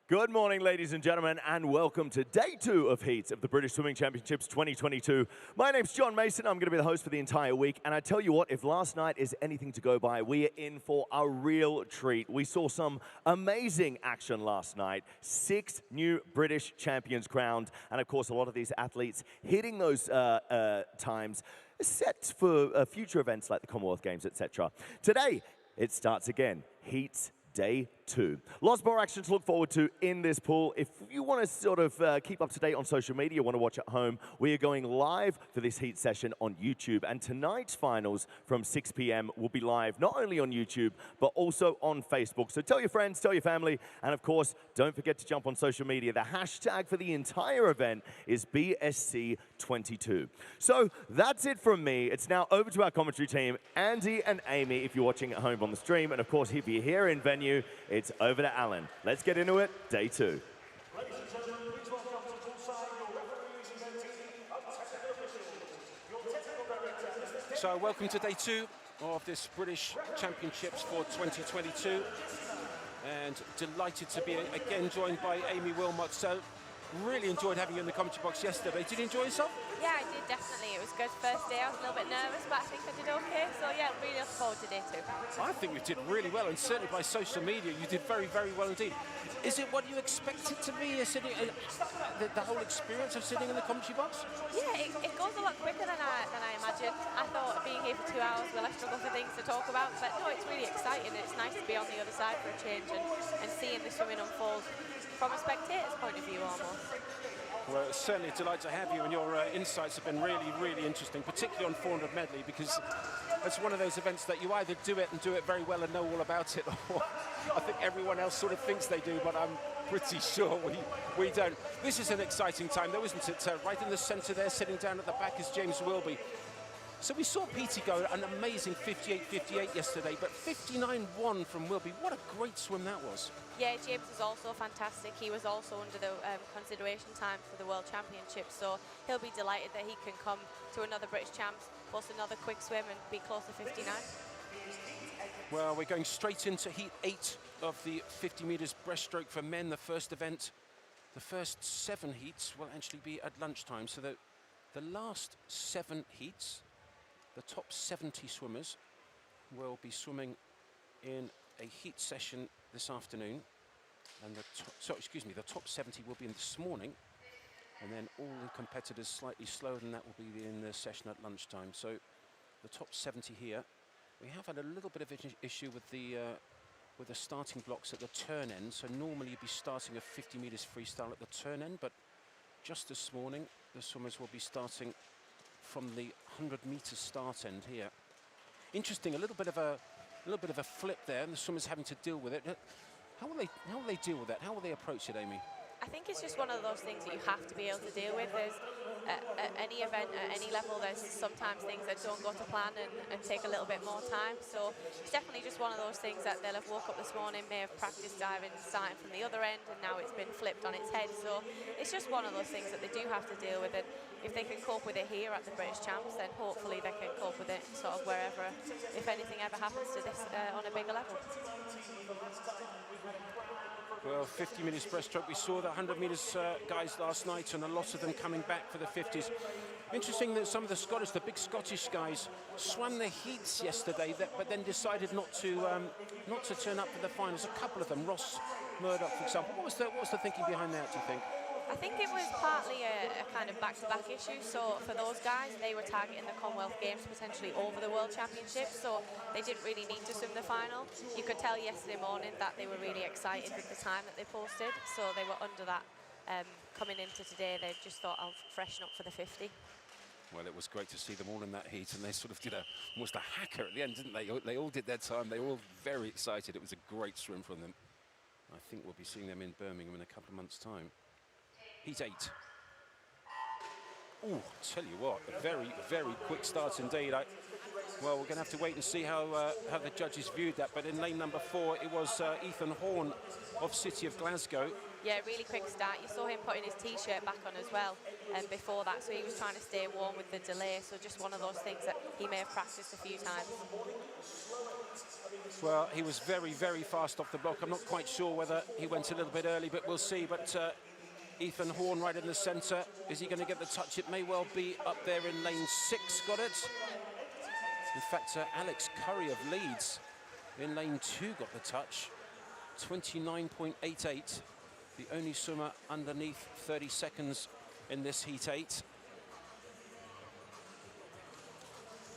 Good morning, ladies and gentlemen, and welcome to day 2 of Heats of the British Swimming Championships 2022. My name's John Mason. I'm going to be the host for the entire week, and I tell you what, if last night is anything to go by, we are in for a real treat. We saw some amazing action last night. 6 new British champions crowned, and of course, a lot of these athletes hitting those times set for future events like the Commonwealth Games, etc. Today, it starts again. Heats Day 2. Lots more action to look forward to in this pool. If you want to sort of keep up to date on social media, want to watch at home, we are going live for this heat session on YouTube. And tonight's finals from 6 p.m. will be live not only on YouTube, but also on Facebook. So tell your friends, tell your family, and of course, don't forget to jump on social media. The hashtag for the entire event is BSC22. So that's it from me. It's now over to our commentary team, Andy and Amy, if you're watching at home on the stream. And of course, if you're here in venue, it's over to Alan. Let's get into it, day 2. So welcome to day 2 of this British Championships for 2022. And delighted to be again joined by Amy Wilmot. So really enjoyed having you in the commentary box yesterday. Did you enjoy yourself? Yeah, I did, definitely. It was good. First day, I was a little bit nervous, but I think I did okay. So yeah, really looking forward to day 2. I think you did really well, and certainly by social media, you did very, very well indeed. Is it what you expected to be, the whole experience of sitting in the commentary box? Yeah, it goes a lot quicker than I imagined. I thought being here for 2 hours, will I struggle for things to talk about? But no, it's really exciting. It's nice to be on the other side for a change and seeing the swimming unfold from a spectator's point of view almost. Well, it's certainly a delight to have you, and your insights have been really, really interesting, particularly on 400 medley, because it's one of those events that you either do it and do it very well and know all about it, or I think everyone else sort of thinks they do, but I'm pretty sure we don't. This is an exciting time, though, isn't it? Right in the centre there, sitting down at the back is James Wilby. So we saw Peaty go an amazing 58.58 yesterday, but 59.1 from Wilby. What a great swim that was. Yeah, James was also fantastic. He was also under the consideration time for the World Championships, so he'll be delighted that he can come to another British Champs, post another quick swim and be close to 59. Well, we're going straight into Heat 8 of the 50 metres breaststroke for men, the first event. The first 7 heats will actually be at lunchtime, so the last 7 heats, the top 70 swimmers will be swimming in a heat session this afternoon, and the top 70 will be in this morning, and then all the competitors slightly slower than that will be in the session at lunchtime. So the top 70 here. We have had a little bit of an issue with the starting blocks at the turn end. So normally you'd be starting a 50 meters freestyle at the turn end, but just this morning the swimmers will be starting from the 100 meters start end here. Interesting, a little bit of a flip there, and the swimmers having to deal with it. How will they deal with that? How will they approach it, Amy? I think it's just one of those things that you have to be able to deal with. There's at any event, at any level, there's sometimes things that don't go to plan and take a little bit more time. So it's definitely just one of those things that they'll have woke up this morning, may have practiced diving, starting from the other end, and now it's been flipped on its head. So it's just one of those things that they do have to deal with. And if they can cope with it here at the British Champs, then hopefully they can cope with it sort of wherever, if anything ever happens to this on a bigger level. Well, 50 meters breaststroke. We saw the 100 meters guys last night, and a lot of them coming back for the 50s. Interesting that some of the big Scottish guys, swam the heats yesterday, but then decided not to turn up for the finals. A couple of them, Ross Murdoch, for example. What was the thinking behind that, do you think? I think it was partly a kind of back-to-back issue. So for those guys, they were targeting the Commonwealth Games potentially over the World Championships, so they didn't really need to swim the final. You could tell yesterday morning that they were really excited with the time that they posted, so they were under that. Coming into today, they just thought, I'll freshen up for the 50. Well, it was great to see them all in that heat, and they sort of did almost a hacker at the end, didn't they? They all did their time. They were all very excited. It was a great swim from them. I think we'll be seeing them in Birmingham in a couple of months' time. Heat 8. Oh, tell you what, a very, very quick start indeed. Well, we're going to have to wait and see how the judges viewed that. But in lane number 4, it was Ethan Horn of City of Glasgow. Yeah, really quick start. You saw him putting his T-shirt back on as well before that, so he was trying to stay warm with the delay. So just one of those things that he may have practiced a few times. Well, he was very, very fast off the block. I'm not quite sure whether he went a little bit early, but we'll see. But Ethan Horn right in the centre. Is he going to get the touch? It may well be up there in lane 6, got it. In fact, Alex Curry of Leeds in lane 2 got the touch. 29.88, the only swimmer underneath 30 seconds in this heat 8.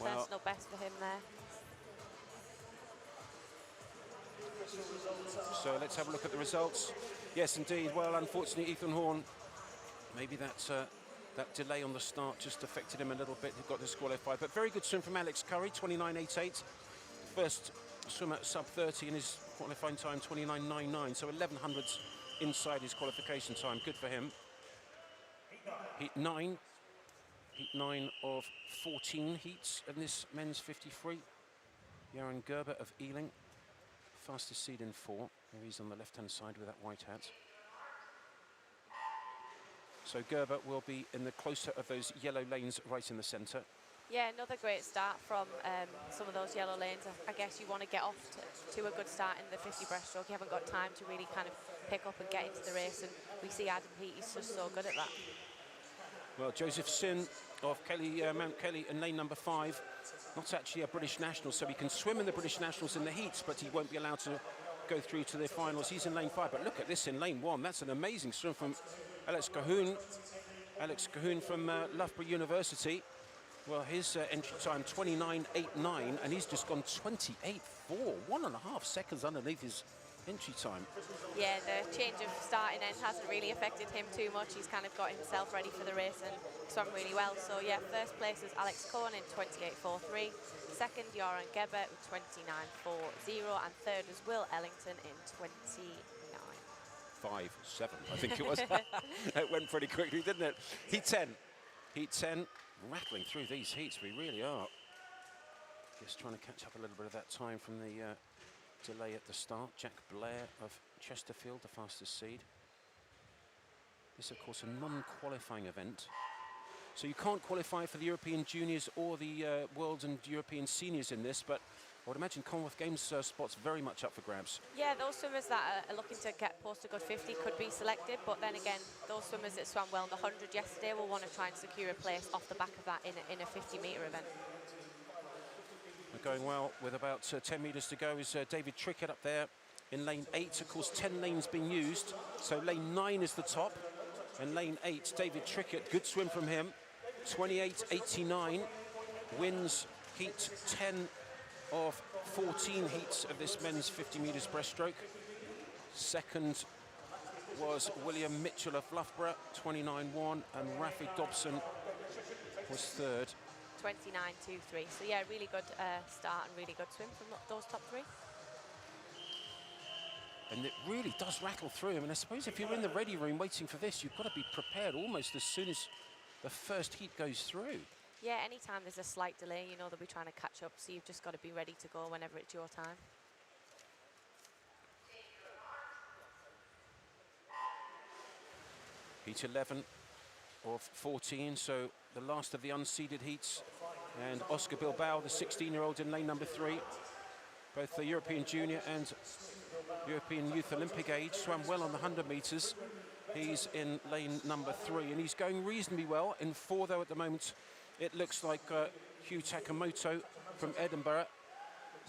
Well, personal best for him there. So let's have a look at the results. Yes, indeed. Well, unfortunately, Ethan Horn, maybe that delay on the start just affected him a little bit. He got disqualified. But very good swim from Alex Curry, 29.88. First swimmer sub 30 in his qualifying time, 29.99. So 1100s inside his qualification time. Good for him. Heat 9. Heat 9 of 14 heats in this men's 50 free. Johan Gerber of Ealing. Fastest seed in 4. Here he's on the left-hand side with that white hat. So Gerber will be in the closer of those yellow lanes right in the centre. Yeah, another great start from some of those yellow lanes. I guess you want to get off to a good start in the 50 breaststroke. You haven't got time to really kind of pick up and get into the race, and we see Adam Peaty, he's just so good at that. Well, Joseph Sin of Mount Kelly in lane number 5, not actually a British national, so he can swim in the British nationals in the heats, but he won't be allowed to go through to the finals. He's in lane 5, but look at this in lane 1. That's an amazing swim from Alex Cahoon. Alex Cahoon from Loughborough University. Well, his entry time 29.89, and he's just gone 28.4, 1.5 seconds underneath his entry time. Yeah, the change of start and end hasn't really affected him too much. He's kind of got himself ready for the race and swam really well. So yeah, first place was Alex Cohen in 28.43. Second, Joran Gebert with 29.40, and third was Will Ellington in 29.57, I think it was. It went pretty quickly, didn't it? Heat 10. Heat 10, rattling through these heats, we really are. Just trying to catch up a little bit of that time from the delay at the start. Jack Blair of Chesterfield, the fastest seed. This, of course, a non-qualifying event. So you can't qualify for the European Juniors or the World and European Seniors in this, but I would imagine Commonwealth Games spots very much up for grabs. Yeah, those swimmers that are looking to post a good 50 could be selected, but then again, those swimmers that swam well in the 100 yesterday will want to try and secure a place off the back of that in a 50-metre event. We're going well with about 10 metres to go is David Trickett up there in lane 8. Of course, 10 lanes being used, so lane 9 is the top, and lane 8, David Trickett, good swim from him, 28.89, wins heat 10 of 14 heats of this men's 50 metres breaststroke. Second was William Mitchell of Loughborough, 29.1, and Rafi Dobson was third. 29.23. So yeah, really good start and really good swim from those top 3. And it really does rattle through him. And I suppose if you're in the ready room waiting for this, you've got to be prepared almost as soon as the first heat goes through. Yeah, anytime there's a slight delay, you know they'll be trying to catch up, so you've just got to be ready to go whenever it's your time. Heat 11 of 14, so the last of the unseeded heats. And Oscar Bilbao, the 16-year-old in lane number 3, both the European Junior and European Youth Olympic age, swam well on the 100 metres. He's in lane number 3, and he's going reasonably well. In 4, though, at the moment, it looks like Hugh Takamoto from Edinburgh.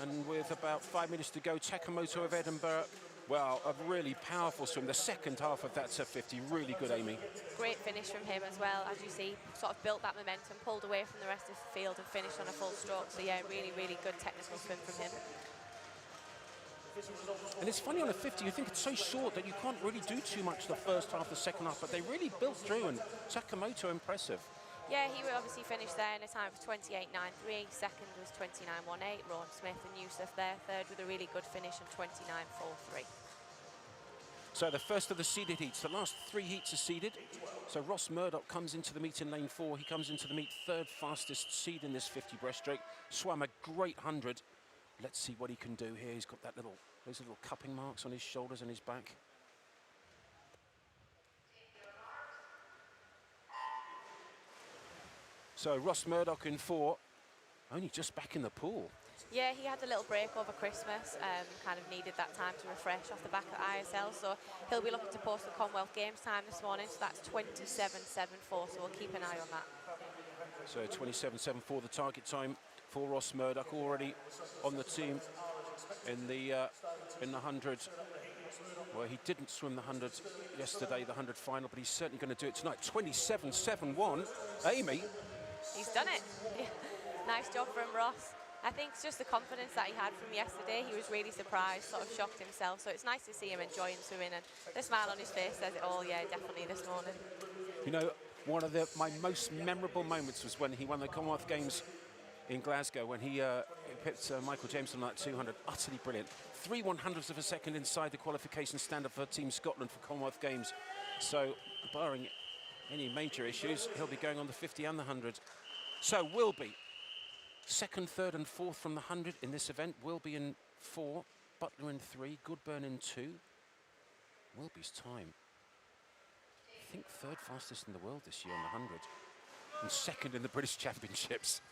And with about 5 minutes to go, Takamoto of Edinburgh, well, a really powerful swim. The second half of that 50, really good, Amy. Great finish from him as well. As you see, sort of built that momentum, pulled away from the rest of the field and finished on a full stroke. So yeah, really, really good technical swim from him. And it's funny on a 50, you think it's so short that you can't really do too much the first half, the second half, but they really built through, and Takamoto impressive. Yeah, he would obviously finish there in a time of 28.93. Second was 29.18. Rowan Smith and Yusuf there. Third with a really good finish of 29.43. So the first of the seeded heats. The last 3 heats are seeded. So Ross Murdoch comes into the meet in lane 4. He comes into the meet third fastest seed in this 50 breaststroke. Swam a great 100. Let's see what he can do here. He's got that those little cupping marks on his shoulders and his back. So Ross Murdoch in 4, only just back in the pool. Yeah, he had a little break over Christmas, kind of needed that time to refresh off the back of ISL, so he'll be looking to post the Commonwealth Games time this morning, so that's 27.74, so we'll keep an eye on that. So 27.74 the target time for Ross Murdoch, already on the team in the 100. Well, he didn't swim the 100 yesterday, the 100 final, but he's certainly going to do it tonight. 27.71, Amy. He's done it. Nice job from Ross. I think it's just the confidence that he had from yesterday. He was really surprised, sort of shocked himself. So it's nice to see him enjoying swimming, and the smile on his face says it all. Yeah, definitely this morning. You know, one of my most memorable moments was when he won the Commonwealth Games in Glasgow, when he picked Michael James on that 200. Utterly brilliant. 3/100ths of a second inside the qualification standard for Team Scotland for Commonwealth Games. So, barring any major issues, he'll be going on the 50 and the 100. So, Wilby, second, third and fourth from the 100 in this event. Wilby in 4, Butler in 3, Goodburn in 2. Wilby's time, I think third fastest in the world this year on the 100, and second in the British Championships.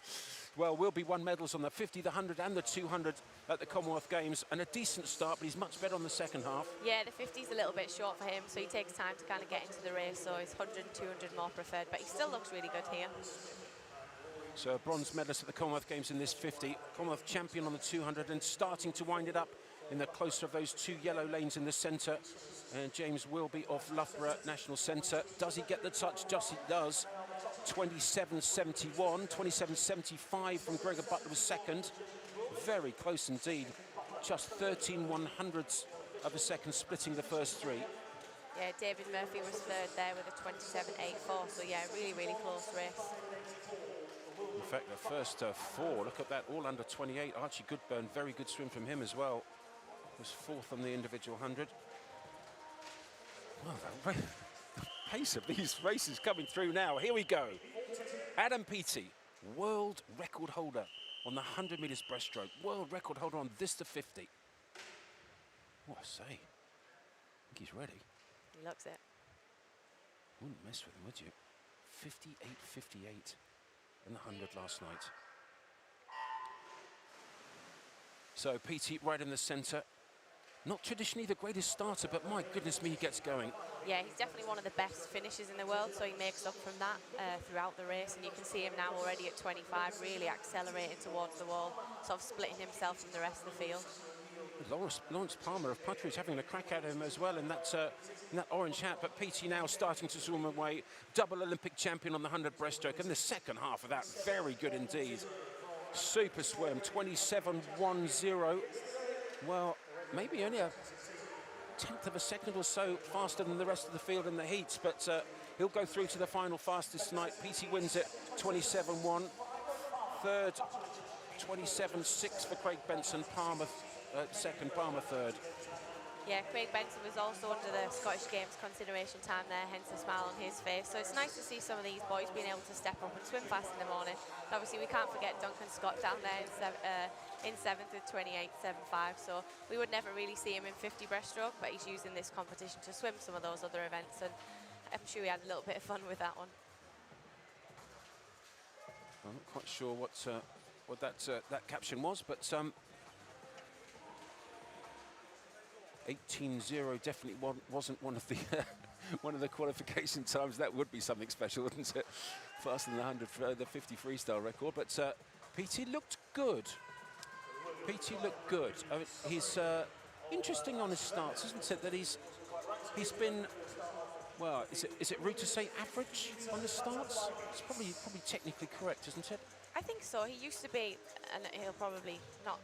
Well, Wilby won medals on the 50, the 100 and the 200 at the Commonwealth Games, and a decent start, but he's much better on the second half. Yeah, the 50's a little bit short for him, so he takes time to kind of get into the race, so his 100 and 200 more preferred, but he still looks really good here. So a bronze medalist at the Commonwealth Games in this 50, Commonwealth champion on the 200, and starting to wind it up in the closer of those two yellow lanes in the centre. And James Wilby of Loughborough National Centre. Does he get the touch? Just he does. 27.71, 27.75 from Gregor Butler was second. Very close indeed. Just 13/100ths of a second splitting the first three. Yeah, David Murphy was third there with a 27.84, so yeah, really, really close race. In fact, the first 4, look at that, all under 28. Archie Goodburn, very good swim from him as well. Was fourth on the individual 100. Well, the pace of these races coming through now. Here we go. Adam Peaty, world record holder on the 100 metres breaststroke. World record holder on this to 50. What a say. I think he's ready. He looks it. Wouldn't mess with him, would you? 58.58 in the 100 last night. So Peaty right in the centre. Not traditionally the greatest starter, but my goodness me, he gets going. Yeah, he's definitely one of the best finishers in the world, so he makes up from that throughout the race, and you can see him now already at 25, really accelerating towards the wall, sort of splitting himself from the rest of the field. Lawrence Palmer of Puttridge having a crack at him as well in that orange hat, but Peaty now starting to swim away. Double Olympic champion on the 100 breaststroke, and the second half of that, very good indeed. Super swim, 27.10. Well, maybe only a 1/10 of a second or so faster than the rest of the field in the heats, but he'll go through to the final fastest tonight. Peaty wins it, 27.1. Third, 27.6 for Craig Benson. Palmer second, Palmer third. Yeah, Craig Benson was also under the Scottish Games consideration time there, hence the smile on his face. So it's nice to see some of these boys being able to step up and swim fast in the morning. Obviously, we can't forget Duncan Scott down there in 7th with 28.75. So we would never really see him in 50 breaststroke, but he's using this competition to swim some of those other events, and I'm sure he had a little bit of fun with that one. I'm not quite sure what that caption was, but 18.0 definitely wasn't one of the one of the qualification times. That would be something special, wouldn't it? Faster than the 100 for the 50 freestyle record. But Peaty looked good. Peaty looked good. I mean, he's interesting on his starts, isn't it? That he's been, well, is it rude to say average on the starts? It's probably technically correct, isn't it? I think so. He used to be, and he'll probably not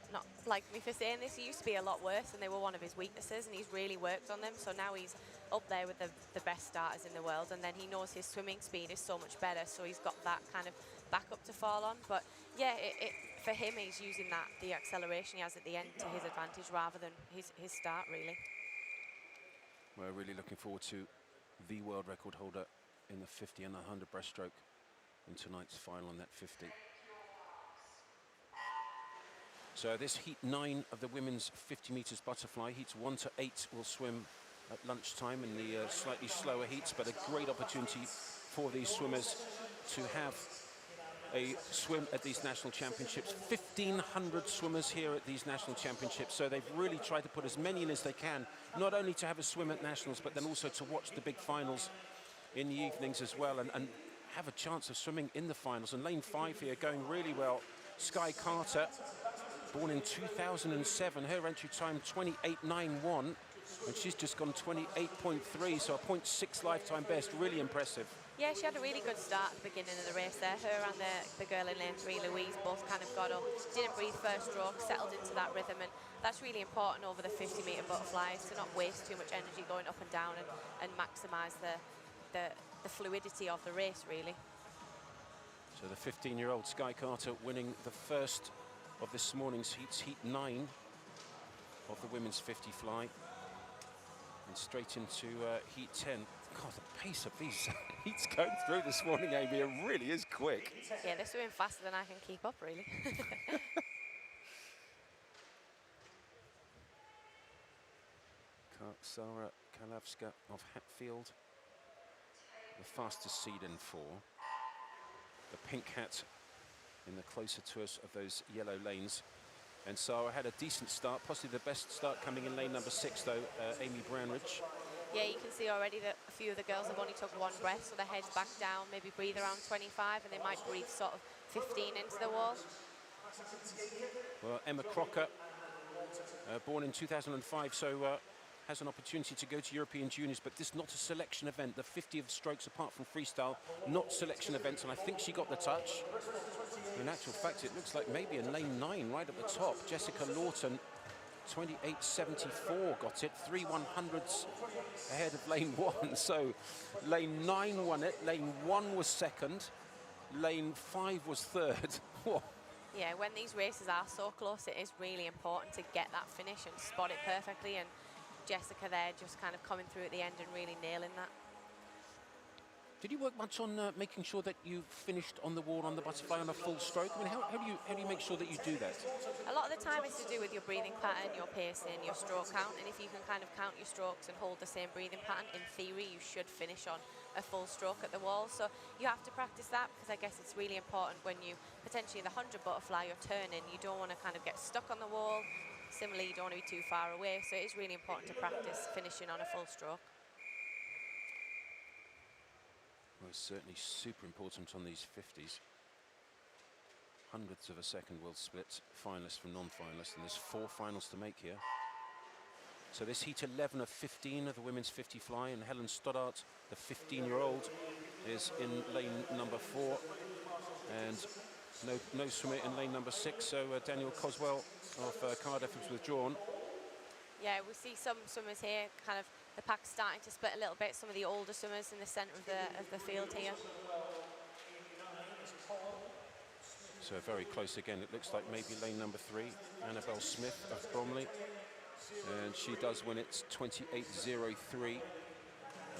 like me for saying this, he used to be a lot worse, and they were one of his weaknesses, and he's really worked on them. So now he's up there with the best starters in the world, and then he knows his swimming speed is so much better, so he's got that kind of backup to fall on. But yeah, for him, he's using the acceleration he has at the end to his advantage rather than his start, really. We're really looking forward to the world record holder in the 50 and the 100 breaststroke in tonight's final on that 50. So this heat 9 of the women's 50 metres butterfly, heats 1 to 8 will swim at lunchtime in the slightly slower heats, but a great opportunity for these swimmers to have a swim at these national championships. 1,500 swimmers here at these national championships, so they've really tried to put as many in as they can, not only to have a swim at nationals, but then also to watch the big finals in the evenings as well, and have a chance of swimming in the finals. And lane 5 here going really well. Sky Carter, born in 2007, her entry time 28.91, and she's just gone 28.3, so a 0.6 lifetime best. Really impressive. Yeah, she had a really good start at the beginning of the race there. Her and the girl in lane 3, Louise, both kind of got up, didn't breathe first stroke, settled into that rhythm, and that's really important over the 50-metre butterflies, to not waste too much energy going up and down, and maximise the fluidity of the race, really. So the 15-year-old Sky Carter winning the first of this morning's heats, heat 9 of the women's 50 fly, and straight into heat 10. God, the pace of these heats going through this morning, Amy, it really is quick. Yeah, they're swimming faster than I can keep up, really. Sarah Kalavska of Hatfield, the fastest seed in 4. The pink hat in the closer to us of those yellow lanes. And Sarah had a decent start, possibly the best start coming in lane number 6, though, Amy Brownridge. Yeah, you can see already that a few of the girls have only took one breath, so their heads back down, maybe breathe around 25, and they might breathe sort of 15 into the wall. Well, Emma Crocker, born in 2005, so has an opportunity to go to European Juniors, but this is not a selection event. The 50 of strokes, apart from freestyle, not selection events, and I think she got the touch. In actual fact, it looks like maybe in lane 9, right at the top, Jessica Lawton, 28.74 got it, 3/100ths ahead of lane 1. So lane 9 won it, lane 1 was second, lane 5 was third. Yeah, when these races are so close, it is really important to get that finish and spot it perfectly, and Jessica there just kind of coming through at the end and really nailing that. Did you work much on making sure that you finished on the wall on the butterfly on a full stroke? I mean, how do you make sure that you do that? A lot of the time it's to do with your breathing pattern, your pacing, your stroke count, and if you can kind of count your strokes and hold the same breathing pattern, in theory you should finish on a full stroke at the wall. So you have to practice that, because I guess it's really important when you potentially the 100 butterfly you're turning, you don't want to kind of get stuck on the wall. Similarly, you don't want to be too far away, so it is really important to practice finishing on a full stroke. Well, it's certainly super important on these 50s. Hundredths of a second will split finalists from non-finalists, and there's 4 finals to make here. So this heat 11 of 15 of the women's 50 fly, and Helen Stoddart, the 15-year-old, is in lane number 4, and no swimmer in lane number 6. So Daniel Coswell of Cardiff is withdrawn. Yeah, we see some swimmers here, kind of the pack's starting to split a little bit. Some of the older swimmers in the centre of the field here. So very close again. It looks like maybe lane number 3, Annabelle Smith of Bromley. And she does win it 28.03.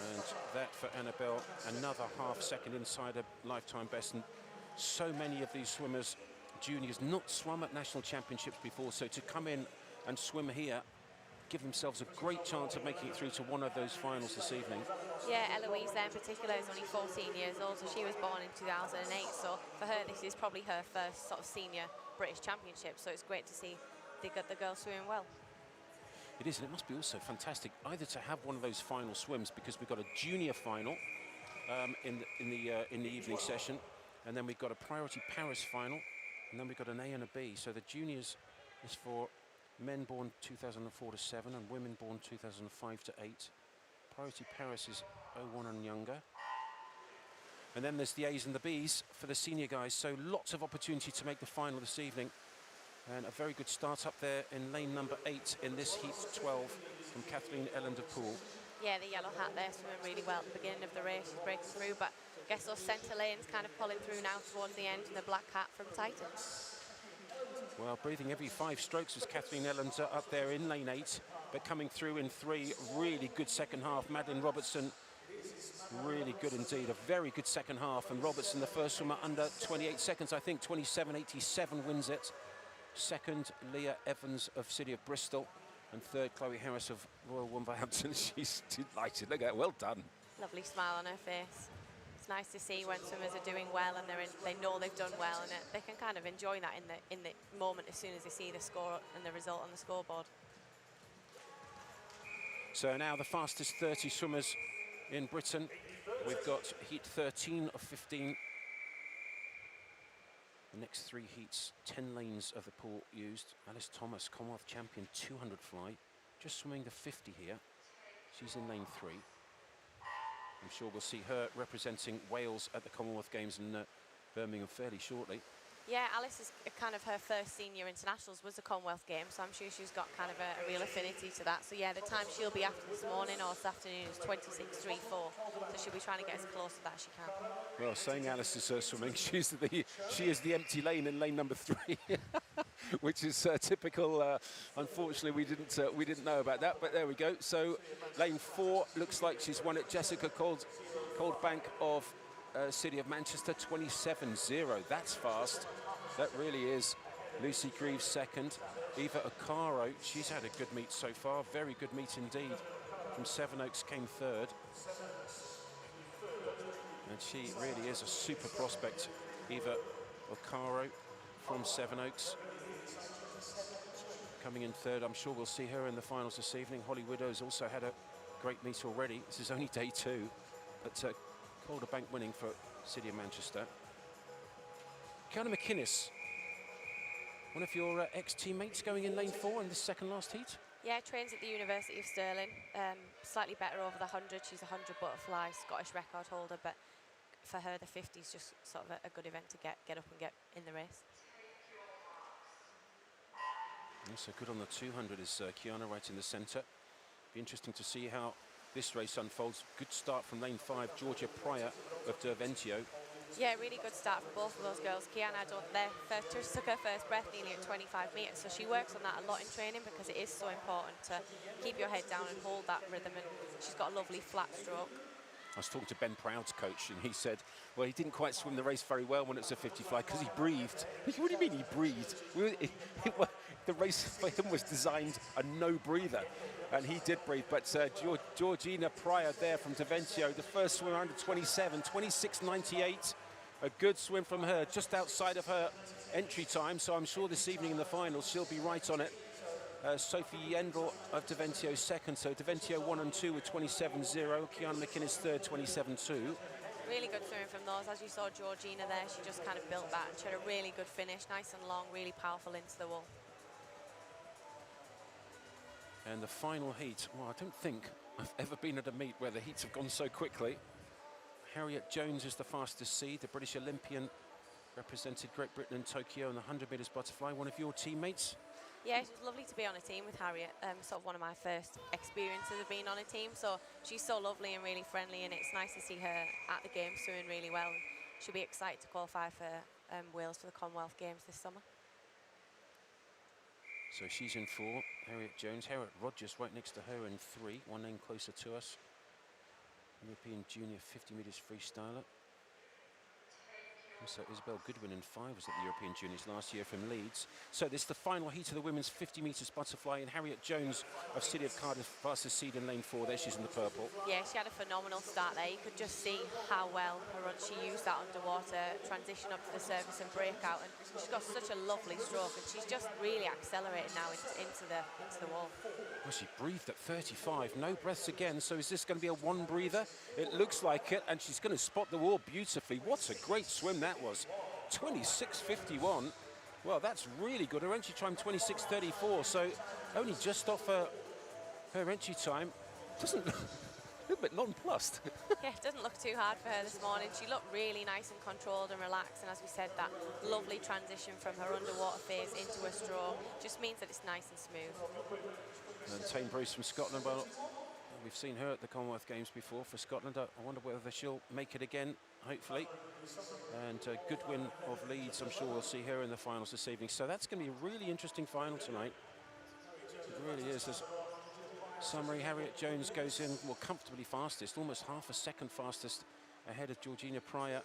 And that for Annabelle, another half second inside a lifetime best. And so many of these swimmers, juniors, not swum at national championships before. So to come in and swim here, give themselves a great chance of making it through to one of those finals this evening. Yeah, Eloise there in particular is only 14 years old, so she was born in 2008. So for her, this is probably her first sort of senior British championship. So it's great to see the girls swimming well. It is, and it must be also fantastic either to have one of those final swims, because we've got a junior final in the evening session, and then we've got a Priority Paris final, and then we've got an A and a B. So the juniors is for men born 2004 to 7 and women born 2005 to 8. Priority Paris is 01 and younger. And then there's the A's and the B's for the senior guys. So lots of opportunity to make the final this evening. And a very good start up there in lane number 8 in this heat 12 from Kathleen Ellen of Poole. Yeah, the yellow hat there swimming really well at the beginning of the race. She's breaking through, but I guess those centre lanes kind of pulling through now towards the end, and the black hat from Titan. Well, breathing every 5 strokes is Kathleen Ellens up there in lane 8, but coming through in 3, really good second half. Madeline Robertson, really good indeed, a very good second half. And Robertson, the first swimmer under 28 seconds, I think, 27.87 wins it. Second, Leah Evans of City of Bristol. And third, Chloe Harris of Royal Wolverhampton. She's delighted, look at that, well done. Lovely smile on her face. It's nice to see when swimmers are doing well and they know they've done well, and they can kind of enjoy that in the moment as soon as they see the score and the result on the scoreboard. So now the fastest 30 swimmers in Britain. We've got heat 13 of 15. The next 3 heats, 10 lanes of the pool used. Alice Thomas, Commonwealth champion, 200 fly, just swimming the 50 here. She's in lane 3. I'm sure we'll see her representing Wales at the Commonwealth Games in Birmingham fairly shortly. Yeah, Alice is kind of her first senior internationals was the Commonwealth Games, so I'm sure she's got kind of a real affinity to that. So yeah, the time she'll be after this morning or this afternoon is 26.34, so she'll be trying to get as close to that as she can. Well, saying Alice is swimming, she is the empty lane in lane number 3, which is typical. Unfortunately, we didn't know about that, but there we go. So lane 4 looks like she's won it. Jessica Coldbank of City of Manchester, 27.0. That's fast. That really is. Lucy Greaves second. Eva Okaro, she's had a good meet so far. Very good meet indeed. From Sevenoaks came third. And she really is a super prospect. Eva Okaro from Sevenoaks. Coming in third. I'm sure we'll see her in the finals this evening. Holly Widow's also had a great meet already. This is only day 2. But Calder Bank winning for City of Manchester. Kiana McInnes, one of your ex-teammates, going in lane 4 in this second last heat. Yeah, trains at the University of Stirling. Slightly better over the 100. She's a 100 butterfly, Scottish record holder, but for her the 50 is just sort of a good event to get up and get in the race. Also good on the 200 is Kiana right in the centre. Be interesting to see how this race unfolds. Good start from lane 5, Georgia Pryor of Derventio. Yeah, really good start from both of those girls. Kiana took her first breath nearly at 25 metres, so she works on that a lot in training because it is so important to keep your head down and hold that rhythm, and she's got a lovely flat stroke. I was talking to Ben Proud's coach, and he said, well, he didn't quite swim the race very well when it's a 50 fly because he breathed. What do you mean he breathed? The race for him was designed a no-breather, and he did breathe. But Georgina Pryor there from Derventio, the first swimmer under 27, 26.98. A good swim from her, just outside of her entry time. So I'm sure this evening in the finals, she'll be right on it. Sophie Yendel of Derventio second. So Derventio 1 and 2 with 27.0. Kiana McInnes third, 27.2. Really good swimming from those. As you saw Georgina there, she just kind of built that and she had a really good finish, nice and long, really powerful into the wall. And the final heat, well, I don't think I've ever been at a meet where the heats have gone so quickly. Harriet Jones is the fastest seed, the British Olympian, represented Great Britain in Tokyo in the 100 metres butterfly. One of your teammates? Yeah, it was lovely to be on a team with Harriet. Sort of one of my first experiences of being on a team. So she's so lovely and really friendly, and it's nice to see her at the games swimming really well. And she'll be excited to qualify for Wales for the Commonwealth Games this summer. So she's in 4, Harriet Jones. Harriet Rogers right next to her in 3, one name closer to us. European Junior 50 metres freestyler. Also Isabel Goodwin in 5 was at the European Juniors last year from Leeds. So this is the final heat of the women's 50 metres butterfly, and Harriet Jones of City of Cardiff, fastest seed in lane 4. There she's in the purple. Yeah, she had a phenomenal start there. You could just see how well she used that underwater transition up to the surface and breakout, and she's got such a lovely stroke, and she's just really accelerated now into the wall. Well, she breathed at 35, no breaths again. So is this going to be a one breather? It looks like it, and she's going to spot the wall beautifully. What a great swim that was. 26.51. Well, that's really good. Her entry time 26.34, so only just off her entry time. Doesn't look a little bit nonplussed. Yeah, it doesn't look too hard for her this morning. She looked really nice and controlled and relaxed, and as we said, that lovely transition from her underwater phase into her stroke just means that it's nice and smooth. And Tane Bruce from Scotland, well, we've seen her at the Commonwealth Games before for Scotland. I wonder whether she'll make it again, hopefully. And Goodwin of Leeds, I'm sure we'll see her in the finals this evening. So that's going to be a really interesting final tonight. It really is. As summary, Harriet Jones goes in, well, comfortably fastest, almost half a second fastest ahead of Georgina Pryor,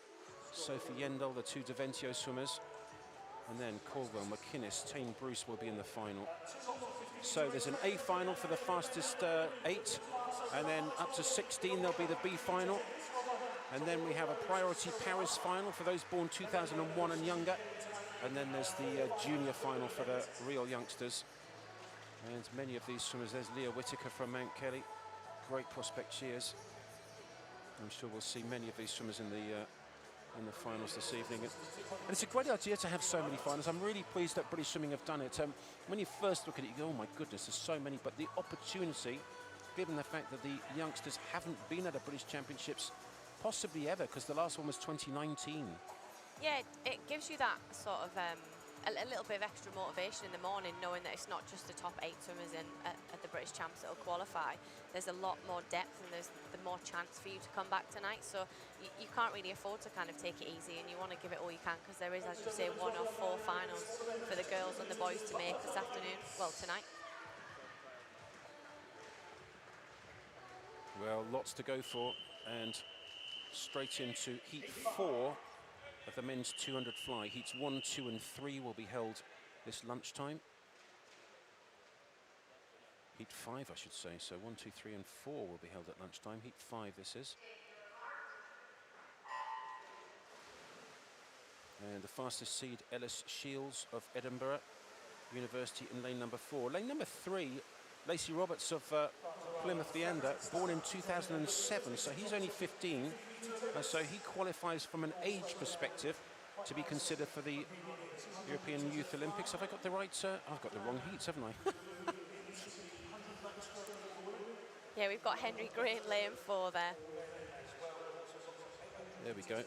Sophie Yendel, the 2 Derventio swimmers. And then Caldwell, McInnes, Tane Bruce will be in the final. So there's an A final for the fastest 8, and then up to 16 there'll be the B final. And then we have a priority Paris final for those born 2001 and younger. And then there's the junior final for the real youngsters. And many of these swimmers, there's Leah Whitaker from Mount Kelly. Great prospect she is. I'm sure we'll see many of these swimmers in the finals this evening. And it's a great idea to have so many finals. I'm really pleased that British Swimming have done it. When you first look at it, you go, oh my goodness, there's so many. But the opportunity, given the fact that the youngsters haven't been at the British Championships possibly ever, because the last one was 2019. Yeah, it gives you that sort of a little bit of extra motivation in the morning, knowing that it's not just the top 8 swimmers at the British Champs that will qualify. There's a lot more depth and there's the more chance for you to come back tonight. So you can't really afford to kind of take it easy, and you want to give it all you can, because there is, as you say, 1 of 4 finals for the girls and the boys to make this afternoon. Well, tonight. Well, lots to go for, and straight into heat 4 of the men's 200 fly. Heats 1, 2 and 3 will be held this lunchtime. Heat 5, I should say. So 1, 2, 3 and 4 will be held at lunchtime. Heat 5 this is. And the fastest seed, Ellis Shields of Edinburgh University in lane number 4. Lane number 3, Lacey Roberts of Plymouth the Ender, born in 2007, so he's only 15. So he qualifies from an age perspective to be considered for the European Youth Olympics. Have I got the right? I've got the wrong heats, haven't I? Yeah, we've got Henry Gray in lane 4 there. There we go.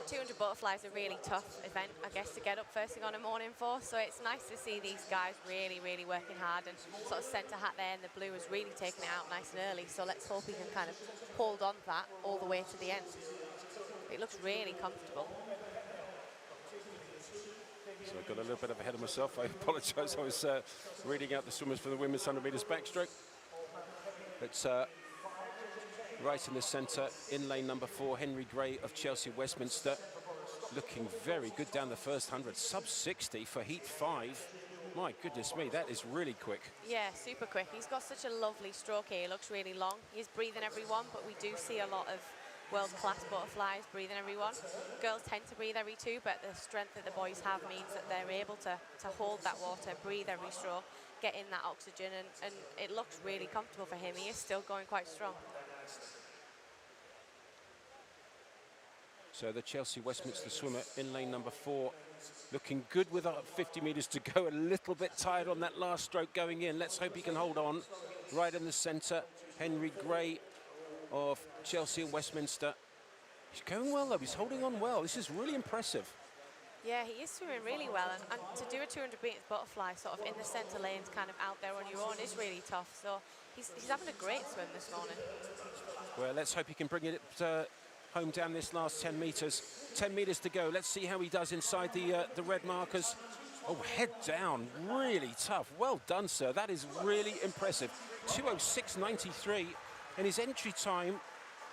200 butterfly is a really tough event, I guess, to get up first thing on a morning for. So it's nice to see these guys really, really working hard, and sort of centre hat there in the blue has really taken it out nice and early. So let's hope he can kind of hold on to that all the way to the end. It looks really comfortable. So I got a little bit ahead of myself. I apologise. I was reading out the swimmers for the women's 100 metres backstroke. It's right in the centre, in lane number 4, Henry Gray of Chelsea Westminster, looking very good down the first 100, sub 60 for heat 5. My goodness me, that is really quick. Yeah, super quick. He's got such a lovely stroke here. He looks really long. He's breathing every one, but we do see a lot of world-class butterflies breathing every one. Girls tend to breathe every 2, but the strength that the boys have means that they're able to hold that water, breathe every stroke, get in that oxygen, and it looks really comfortable for him. He is still going quite strong. So the Chelsea Westminster swimmer in lane number 4, looking good with 50 metres to go, a little bit tired on that last stroke going in. Let's hope he can hold on. Right in the centre, Henry Gray of Chelsea and Westminster. He's going well though, he's holding on well. This is really impressive. Yeah, he is swimming really well, and to do a 200 metres butterfly sort of in the centre lanes, kind of out there on your own, is really tough. So he's having a great swim this morning. Well, let's hope he can bring it home down this last 10 metres. 10 metres to go. Let's see how he does inside the red markers. Oh, head down, really tough. Well done, sir. That is really impressive. 2:06.93, and his entry time,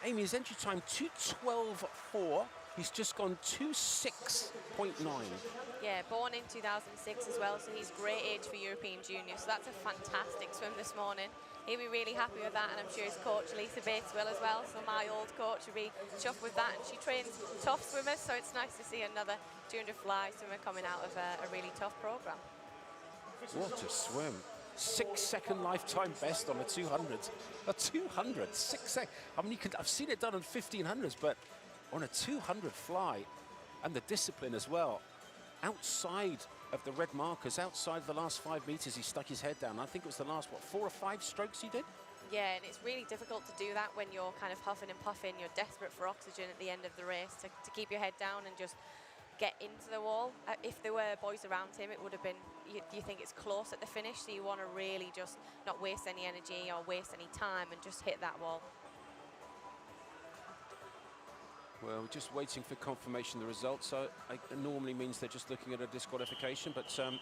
Amy, his entry time 2:12.4. He's just gone 2:06.9. Yeah, born in 2006 as well, so he's great age for European juniors. So that's a fantastic swim this morning. He'll be really happy with that, and I'm sure his coach Lisa Bates will as well. So my old coach will be chuffed with that, and she trains tough swimmers, so it's nice to see another 200 fly swimmer coming out of a really tough programme. What a swim. 6-second lifetime best on a 200. A 200, 6 seconds. I mean, I've seen it done on 1500s, but on a 200 fly, and the discipline as well, outside of the red markers, outside the last 5 metres, he stuck his head down. I think it was the last, what, 4 or 5 strokes he did? Yeah, and it's really difficult to do that when you're kind of huffing and puffing. You're desperate for oxygen at the end of the race to keep your head down and just get into the wall. If there were boys around him, it would have been, you think it's close at the finish, so you want to really just not waste any energy or waste any time and just hit that wall. Well, we're just waiting for confirmation of the results. So it normally means they're just looking at a disqualification, but I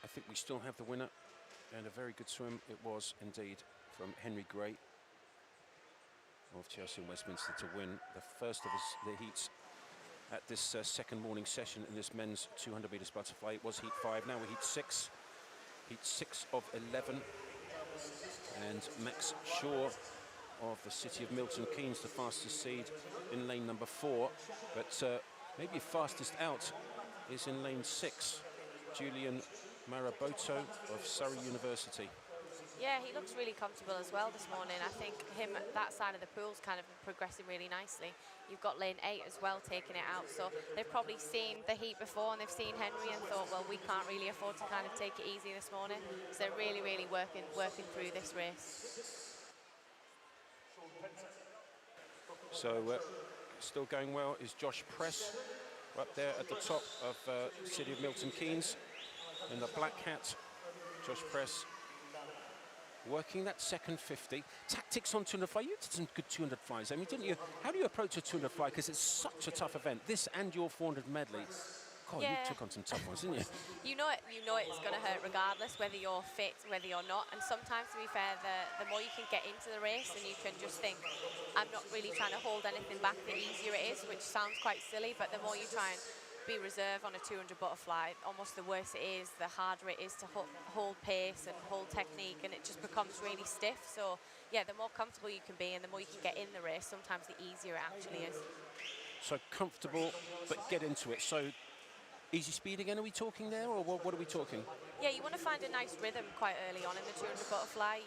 think we still have the winner, and a very good swim it was indeed from Henry Gray of Chelsea and Westminster to win the first of the heats at this second morning session in this men's 200 metres butterfly. It was heat 5, now we're heat 6. heat 6 of 11. And Max Shaw of the city of Milton Keynes, the fastest seed in lane number 4. But maybe fastest out is in lane 6, Julian Maraboto of Surrey University. Yeah, he looks really comfortable as well this morning. I think him, that side of the pool's kind of progressing really nicely. You've got lane 8 as well taking it out, so they've probably seen the heat before and they've seen Henry and thought, well, we can't really afford to kind of take it easy this morning. So they're really, really working through this race. So still going well is Josh Press, up there at the top of city of Milton Keynes in the black hat. Josh Press working that second 50. Tactics on 200 fly. You did some good 200 flies, I mean, didn't you? How do you approach a 200 fly? Because it's such a tough event. This and your 400 medley. God, Yeah. you took on some tough ones, didn't you? You know it's going to hurt regardless, whether you're fit, whether you're not. And sometimes, to be fair, the more you can get into the race and you can just think, I'm not really trying to hold anything back, the easier it is, which sounds quite silly, but the more you try and be reserve on a 200 butterfly, almost the worse it is, the harder it is to hold pace and hold technique, and it just becomes really stiff. So yeah, the more comfortable you can be and the more you can get in the race, sometimes the easier it actually is. So comfortable, but get into it. So easy speed again, are we talking there, or what are we talking? Yeah, you want to find a nice rhythm quite early on in the 200 butterfly.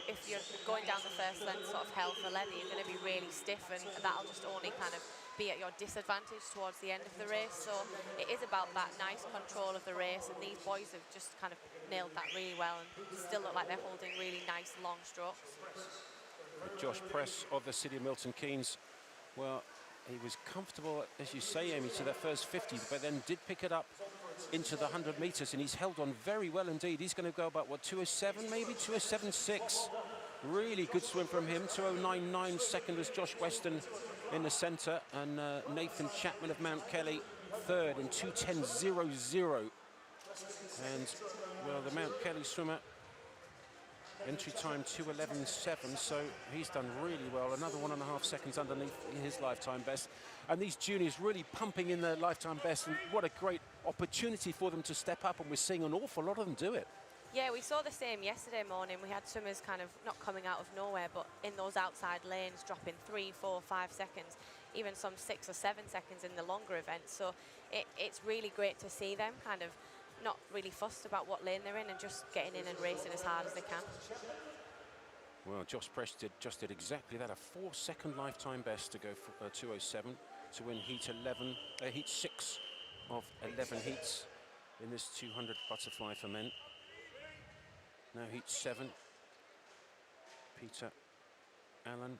If you're going down the first length sort of hell for leather, you're going to be really stiff, and that'll just only kind of be at your disadvantage towards the end of the race. So it is about that nice control of the race, and these boys have just kind of nailed that really well and still look like they're holding really nice long strokes. Josh Press of the city of Milton Keynes, well, he was comfortable, as you say, Amy, to that first 50, but then did pick it up into the 100 metres, and he's held on very well indeed. He's going to go about, what, 207 maybe? 207.6. Really good swim from him. 209.9 second as Josh Weston in the centre, and Nathan Chapman of Mount Kelly third in 210.00. And, well, the Mount Kelly swimmer, entry time 2:11.7, so he's done really well. Another 1.5 seconds underneath his lifetime best. And these juniors really pumping in their lifetime best, and what a great opportunity for them to step up, and we're seeing an awful lot of them do it. Yeah, we saw the same yesterday morning. We had swimmers kind of not coming out of nowhere, but in those outside lanes, dropping 3, 4, 5 seconds, even some 6 or 7 seconds in the longer events. So it's really great to see them kind of not really fussed about what lane they're in and just getting in and racing as hard as they can. Well, Josh Press just did exactly that, a 4-second lifetime best to go for 2:07 to win heat 6 of 11 heats in this 200 butterfly for men. Now heat 7, Peter Allen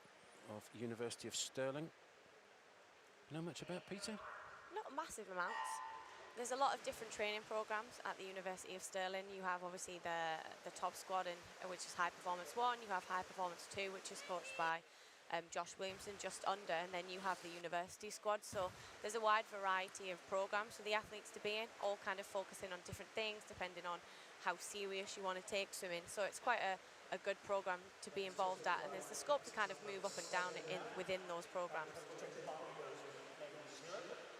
of University of Stirling. Know much about Peter? Not massive amounts. There's a lot of different training programs at the University of Stirling. You have obviously the top squad, which is High Performance 1. You have High Performance 2, which is coached by Josh Williamson, just under, and then you have the university squad. So there's a wide variety of programs for the athletes to be in, all kind of focusing on different things depending on how serious you want to take swimming. So it's quite a good program to be involved at, and there's the scope to kind of move up and down within those programs.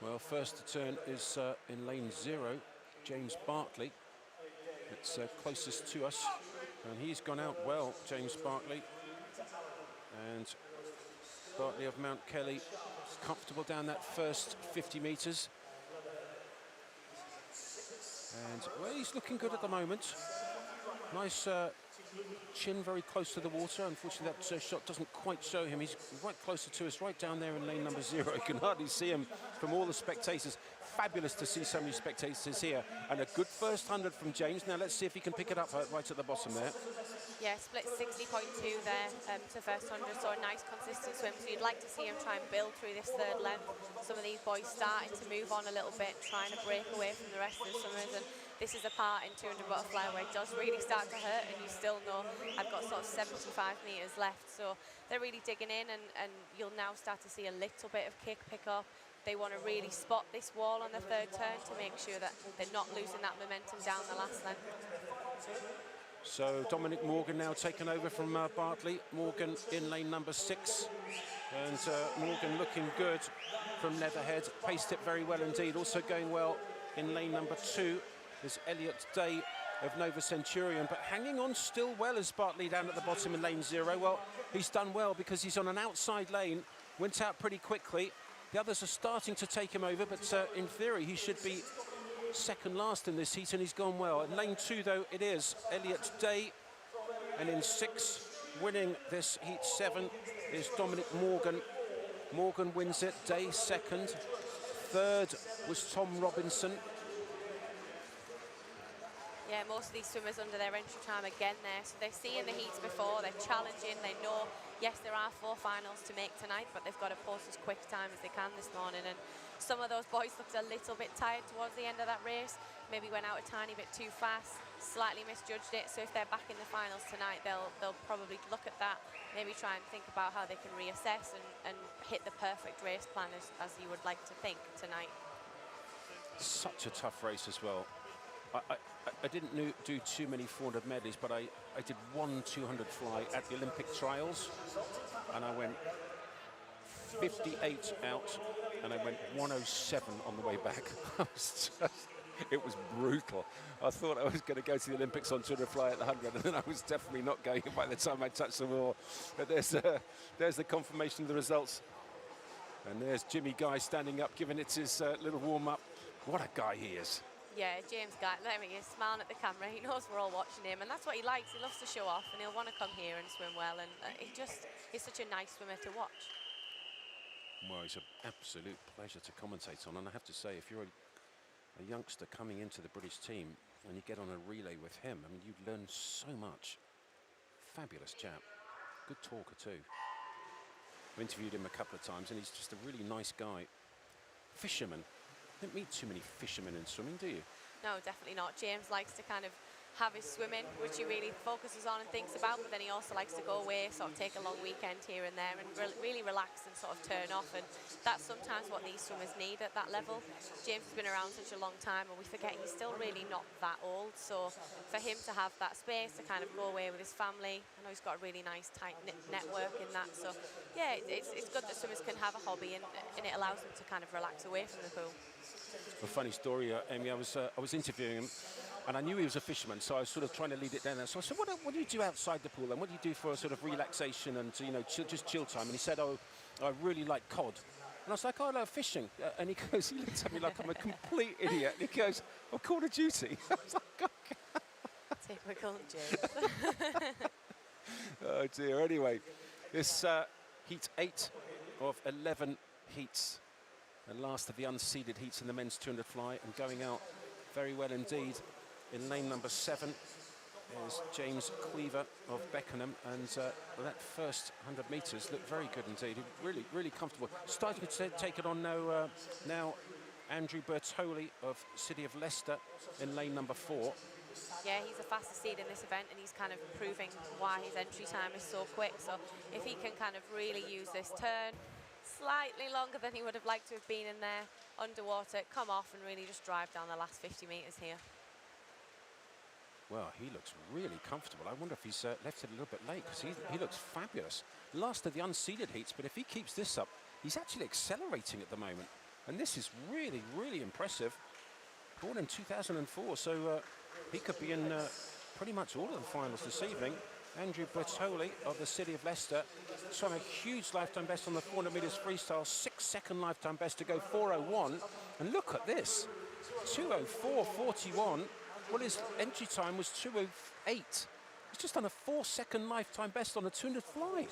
Well, first to turn is in lane 0, James Barkley. It's closest to us, and he's gone out well, James Barkley. And Barkley of Mount Kelly, comfortable down that first 50 metres. And, well, he's looking good at the moment. Nice chin very close to the water. Unfortunately, that shot doesn't quite show him. He's right closer to us, right down there in lane number 0. You can hardly see him from all the spectators. Fabulous to see so many spectators here. And a good first 100 from James. Now let's see if he can pick it up right at the bottom there. Yeah, split 60.2 there to first 100, so a nice consistent swim. So you'd like to see him try and build through this third length. Some of these boys starting to move on a little bit, trying to break away from the rest of the swimmers, and this is a part in 200 butterfly where it does really start to hurt, and you still know I've got sort of 75 metres left. So they're really digging in, and you'll now start to see a little bit of kick pick up. They want to really spot this wall on the third turn to make sure that they're not losing that momentum down the last length. So Dominic Morgan now taken over from Bartley. Morgan in lane number 6. And Morgan looking good from Leatherhead. Paced it very well indeed. Also going well in lane number 2 is Elliot Day of Nova Centurion, but hanging on still well as Bartley down at the bottom in lane 0. Well, he's done well because he's on an outside lane, went out pretty quickly. The others are starting to take him over, but in theory he should be second last in this heat, and he's gone well. In lane 2 though, it is Elliot Day, and in 6, winning this heat 7 is Dominic Morgan. Morgan wins it, Day second. Third was Tom Robinson. Yeah, most of these swimmers under their entry time again there, so they've seen the heats before, they're challenging, they know, yes, there are 4 finals to make tonight, but they've got to post as quick time as they can this morning, and some of those boys looked a little bit tired towards the end of that race, maybe went out a tiny bit too fast, slightly misjudged it, so if they're back in the finals tonight, they'll probably look at that, maybe try and think about how they can reassess and hit the perfect race plan as you would like to think tonight. Such a tough race as well. I didn't do too many 400 medleys, but I did 1 200 fly at the Olympic trials, and I went 58 out, and I went 107 on the way back. It was brutal. I thought I was going to go to the Olympics on 200 fly at the 100, and then I was definitely not going by the time I touched the wall. But there's the confirmation of the results. And there's Jimmy Guy standing up, giving it his little warm-up. What a guy he is. Yeah, James Guy, there he is, smiling at the camera. He knows we're all watching him, and that's what he likes. He loves to show off, and he'll want to come here and swim well, and he's such a nice swimmer to watch. Well, it's an absolute pleasure to commentate on, and I have to say, if you're a youngster coming into the British team and you get on a relay with him, I mean, you'd learn so much. Fabulous chap. Good talker too. I've interviewed him a couple of times, and he's just a really nice guy. Fisherman. Don't meet too many fishermen in swimming, do you? No, definitely not. James likes to kind of have his swimming, which he really focuses on and thinks about, but then he also likes to go away, sort of take a long weekend here and there and really relax and sort of turn off, and that's sometimes what these swimmers need at that level. James has been around such a long time, and we forget he's still really not that old, so for him to have that space to kind of go away with his family, I know he's got a really nice tight network in that, so yeah, it's good that swimmers can have a hobby, and it allows them to kind of relax away from the pool. A funny story, Amy, I was interviewing him, and I knew he was a fisherman, so I was sort of trying to lead it down there. So I said, what do you do outside the pool, and what do you do for a sort of relaxation and, you know, just chill time? And he said, oh, I really like cod. And I was like, oh, I love fishing. And he looked at me like I'm a complete idiot. And he goes, oh, Call of Duty. I was like, okay. Typical James. Oh, dear. Anyway, this heat 8 of 11 heats. The last of the unseeded heats in the men's 200 fly, and going out very well indeed. In lane number 7 is James Cleaver of Beckenham, and that first 100 metres looked very good indeed. Really, really comfortable. Starting to take it on now Andrew Bertoli of City of Leicester in lane number 4. Yeah, he's the fastest seed in this event, and he's kind of proving why his entry time is so quick. So if he can kind of really use this turn, slightly longer than he would have liked to have been in there, underwater, come off and really just drive down the last 50 metres here. Well, he looks really comfortable. I wonder if he's left it a little bit late, because he looks fabulous. Last of the unseeded heats, but if he keeps this up, he's actually accelerating at the moment. And this is really, really impressive. Born in 2004, so he could be in pretty much all of the finals this evening. Andrew Bertoli of the City of Leicester swam a huge lifetime best on the 400 metres freestyle, 6-second lifetime best to go 4:01. And look at this, 2:04.41. Well, his entry time was 2:08. He's just done a 4-second lifetime best on the 200 fly.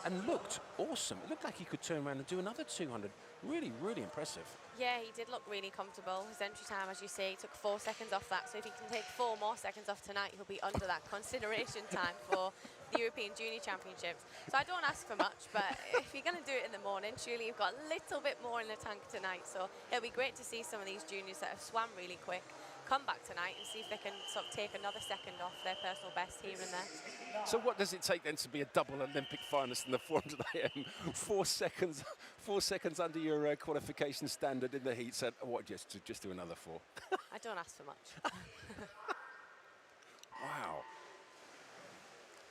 And looked awesome. It looked like he could turn around and do another 200. Really, really impressive. Yeah, he did look really comfortable. His entry time, as you say, took 4 seconds off that. So if he can take 4 more seconds off tonight, he'll be under that consideration time for the European Junior Championships. So I don't ask for much, but if you're going to do it in the morning, surely you've got a little bit more in the tank tonight. So it'll be great to see some of these juniors that have swam really quick come back tonight and see if they can sort of take another second off their personal best here and there. So what does it take then to be a double Olympic finalist in the 400 AM? 4 seconds under your qualification standard in the heat. So what, just do another 4? I don't ask for much. Wow.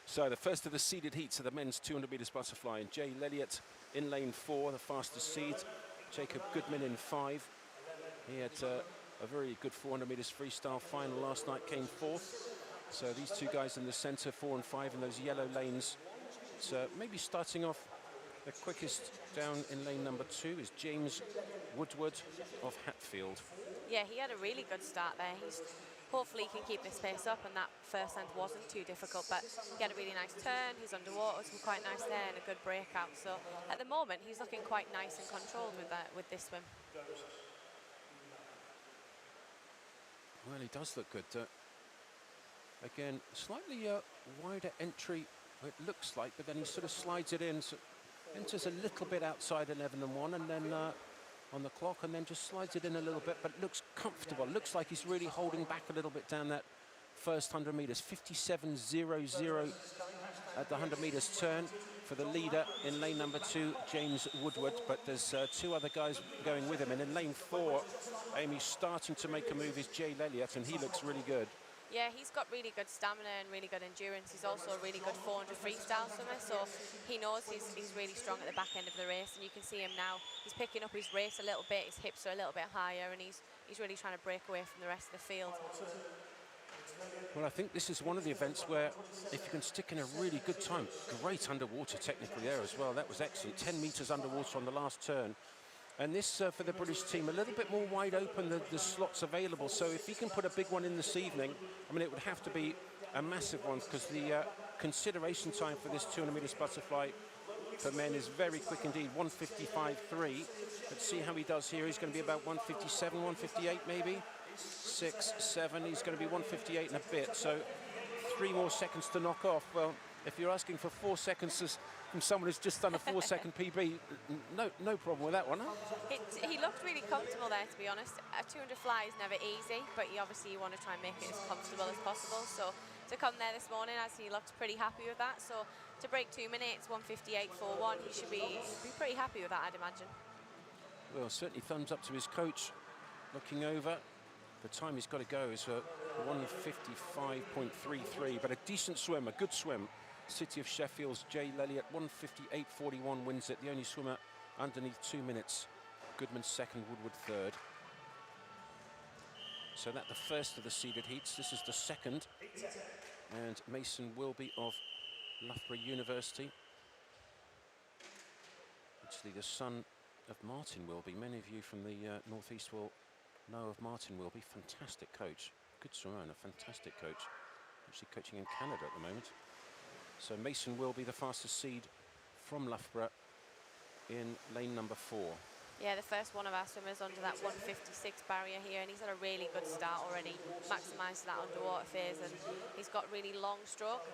So the first of the seeded heats of the men's 200 metres butterfly, and Jay Lelliott in lane 4, the fastest seed. Jacob Goodman in 5. He had a very good 400 meters freestyle final last night, came fourth. So these two guys in the center, 4 and 5 in those yellow lanes. So maybe starting off the quickest down in lane number 2 is James Woodward of Hatfield. Yeah, he had a really good start there. Hopefully he can keep this pace up, and that first length wasn't too difficult, but he had a really nice turn. His underwaters were quite nice there and a good breakout. So at the moment, he's looking quite nice and controlled with this swim. Well, he does look good. Again, slightly wider entry, it looks like, but then he sort of slides it in, so enters a little bit outside 11 and 1, and then on the clock, and then just slides it in a little bit, but looks comfortable. Looks like he's really holding back a little bit down that first 100 meters. 57.00 at the 100 meters turn for the leader in lane number 2, James Woodward, but there's 2 other guys going with him. And in lane 4, Amy's starting to make a move, is Jay Lelliott, and he looks really good. Yeah, he's got really good stamina and really good endurance. He's also a really good 400 freestyle swimmer, so he knows he's really strong at the back end of the race, and you can see him now. He's picking up his race a little bit, his hips are a little bit higher, and he's really trying to break away from the rest of the field. Well, I think this is one of the events where if you can stick in a really good time, great underwater technically there as well. That was excellent, 10 meters underwater on the last turn. And this, for the British team, a little bit more wide open, the slots available. So if he can put a big one in this evening, I mean, it would have to be a massive one, because the consideration time for this 200 meters butterfly for men is very quick indeed, 1:55.3. Let's see how he does here. He's going to be about 1:57, 1:58 maybe. 6, 7, he's going to be 1:58 and a bit. So 3 more seconds to knock off. Well, if you're asking for 4 seconds from someone who's just done a 4-second PB, no problem with that one, huh? He looked really comfortable there, to be honest. A 200 fly is never easy, but you obviously want to try and make it as comfortable as possible. So to come there this morning, as he looked pretty happy with that. So to break 2 minutes, 1:58.41, he should be pretty happy with that, I'd imagine. Well, certainly thumbs up to his coach. Looking over, the time he's got to go is 1:55.33, but a decent swim, a good swim. City of Sheffield's Jay Lelliott, 1:58.41 wins it. The only swimmer underneath 2 minutes. Goodman second, Woodward third. So that's the first of the seeded heats. This is the second. And Mason Wilby of Loughborough University. Actually, the son of Martin Wilby. Many of you from the Northeast will know of Martin Wilby. Fantastic coach. Good swimmer and a fantastic coach. Actually coaching in Canada at the moment. So Mason will be the fastest seed from Loughborough in lane number 4. Yeah, the first one of our swimmers under that 1:56 barrier here, and he's had a really good start already. Maximised that underwater phase, and he's got really long stroke.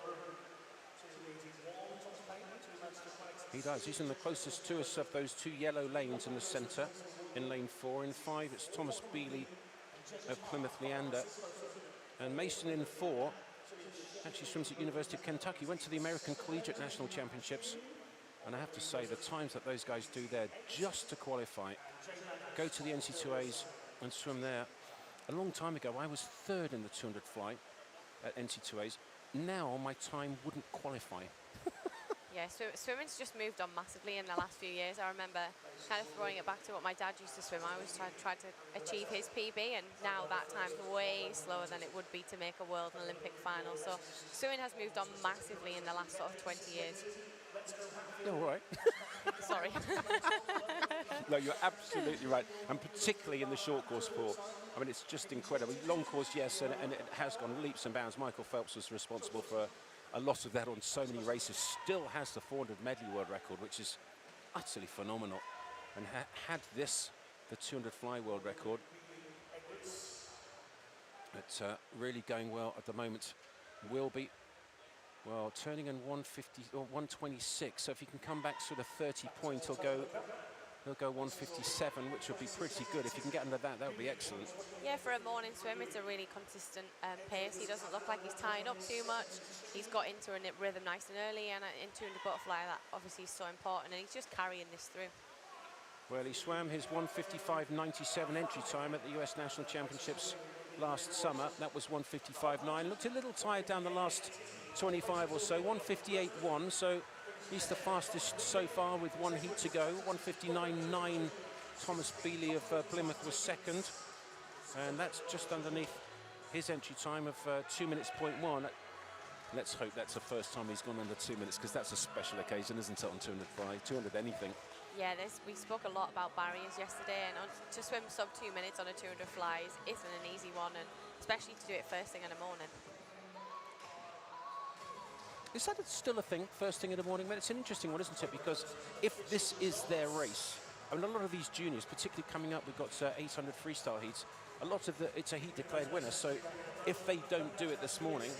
He does. He's in the closest to us of those 2 yellow lanes in the centre in lane 4. In 5, it's Thomas Bealey of Plymouth Leander. And Mason in 4 actually swims at University of Kentucky, went to the American Collegiate National Championships, and I have to say the times that those guys do there just to qualify, go to the NC2As and swim there. A long time ago I was 3rd in the 200 fly at NC2As. Now my time wouldn't qualify. Yeah, so swimming's just moved on massively in the last few years. I remember kind of throwing it back to what my dad used to swim. I always tried to achieve his PB, and now that time's way slower than it would be to make a world and Olympic final. So swimming has moved on massively in the last sort of 20 years. You're all right. Sorry. No, you're absolutely right, and particularly in the short course sport. I mean, it's just incredible. Long course, yes, and it has gone leaps and bounds. Michael Phelps was responsible for a lot of that on so many races. Still has the 400 medley world record, which is utterly phenomenal, and had this the 200 fly world record. It's really going well at the moment. Will be, well, turning in 150 or 126. So if he can come back sort of 30 points, he'll go 157, which would be pretty good. If you can get under that, that would be excellent. Yeah, for a morning swim, it's a really consistent pace. He doesn't look like he's tying up too much. He's got into a rhythm nice and early, and in 200 butterfly, that obviously is so important, and he's just carrying this through. Well, he swam his 1:55.97 entry time at the US National Championships last summer. That was 1:55.9. Looked a little tired down the last 25 or so. 1:58.1, so he's the fastest so far with 1 heat to go. 1:59.9. Thomas Bealey of Plymouth was second. And that's just underneath his entry time of 2 minutes, 0.1. Let's hope that's the first time he's gone under 2 minutes, because that's a special occasion, isn't it, on 200 fly, 200 anything. Yeah, we spoke a lot about barriers yesterday, and to swim sub 2 minutes on a 200 fly isn't an easy one, and especially to do it first thing in the morning. Is that still a thing, first thing in the morning? Well, it's an interesting one, isn't it? Because if this is their race, I mean, a lot of these juniors, particularly coming up, we've got 800 freestyle heats, a lot of it's a heat declared winner. So if they don't do it this morning,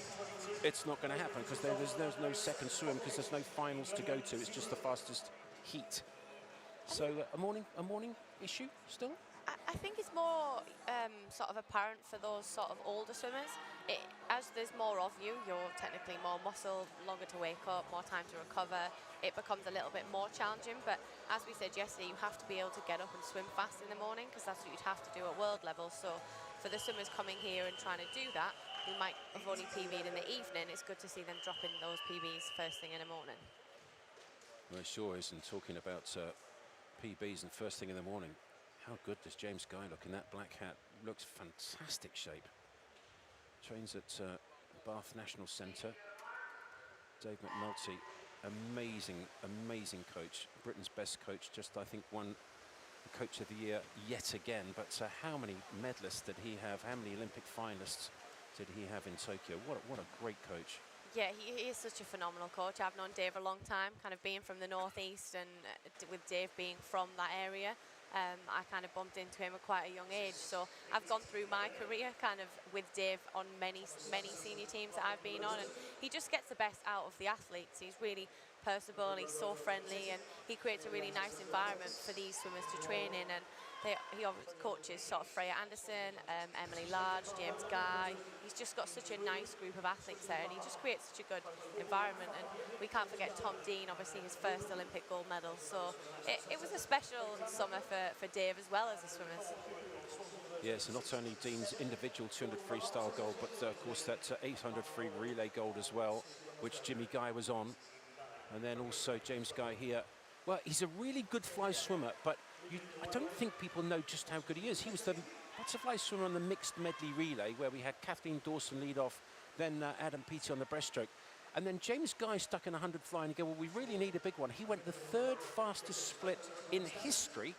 it's not going to happen, because there's no second swim, because there's no finals to go to. It's just the fastest heat. So a morning issue still? I think it's more sort of apparent for those sort of older swimmers. As there's more of you, you're technically more muscle, longer to wake up, more time to recover. It becomes a little bit more challenging, but as we said yesterday, you have to be able to get up and swim fast in the morning, because that's what you'd have to do at world level. So for the swimmers coming here and trying to do that, who might have only PB'd in the evening, it's good to see them dropping those PBs first thing in the morning. Well, it sure is. And talking about PBs and first thing in the morning, how good does James Guy look in that black hat? Looks fantastic shape. Trains at Bath National Centre. Dave McNulty, amazing coach. Britain's best coach, just I think won the Coach of the Year yet again. But how many medalists did he have? How many Olympic finalists did he have in Tokyo? What a great coach. Yeah, he is such a phenomenal coach. I've known Dave a long time, kind of being from the northeast, and with Dave being from that area, I kind of bumped into him at quite a young age. So I've gone through my career kind of with Dave on many senior teams that I've been on, and he just gets the best out of the athletes. He's really personable, he's so friendly, and he creates a really nice environment for these swimmers to train in. And he obviously coaches sort of Freya Anderson, Emily Large, James Guy. He's just got such a nice group of athletes there, and he just creates such a good environment. And we can't forget Tom Dean, obviously his first Olympic gold medal. So it was a special summer for Dave as well as the swimmers. Yeah, so not only Dean's individual 200 freestyle gold, but of course that 800 free relay gold as well, which Jimmy Guy was on. And then also James Guy here. Well, he's a really good fly swimmer, but I don't think people know just how good he is. He was the butterfly swimmer on the mixed medley relay, where we had Kathleen Dawson lead off, then Adam Peaty on the breaststroke. And then James Guy stuck in 100 fly, and you go, well, we really need a big one. He went the third fastest split in history.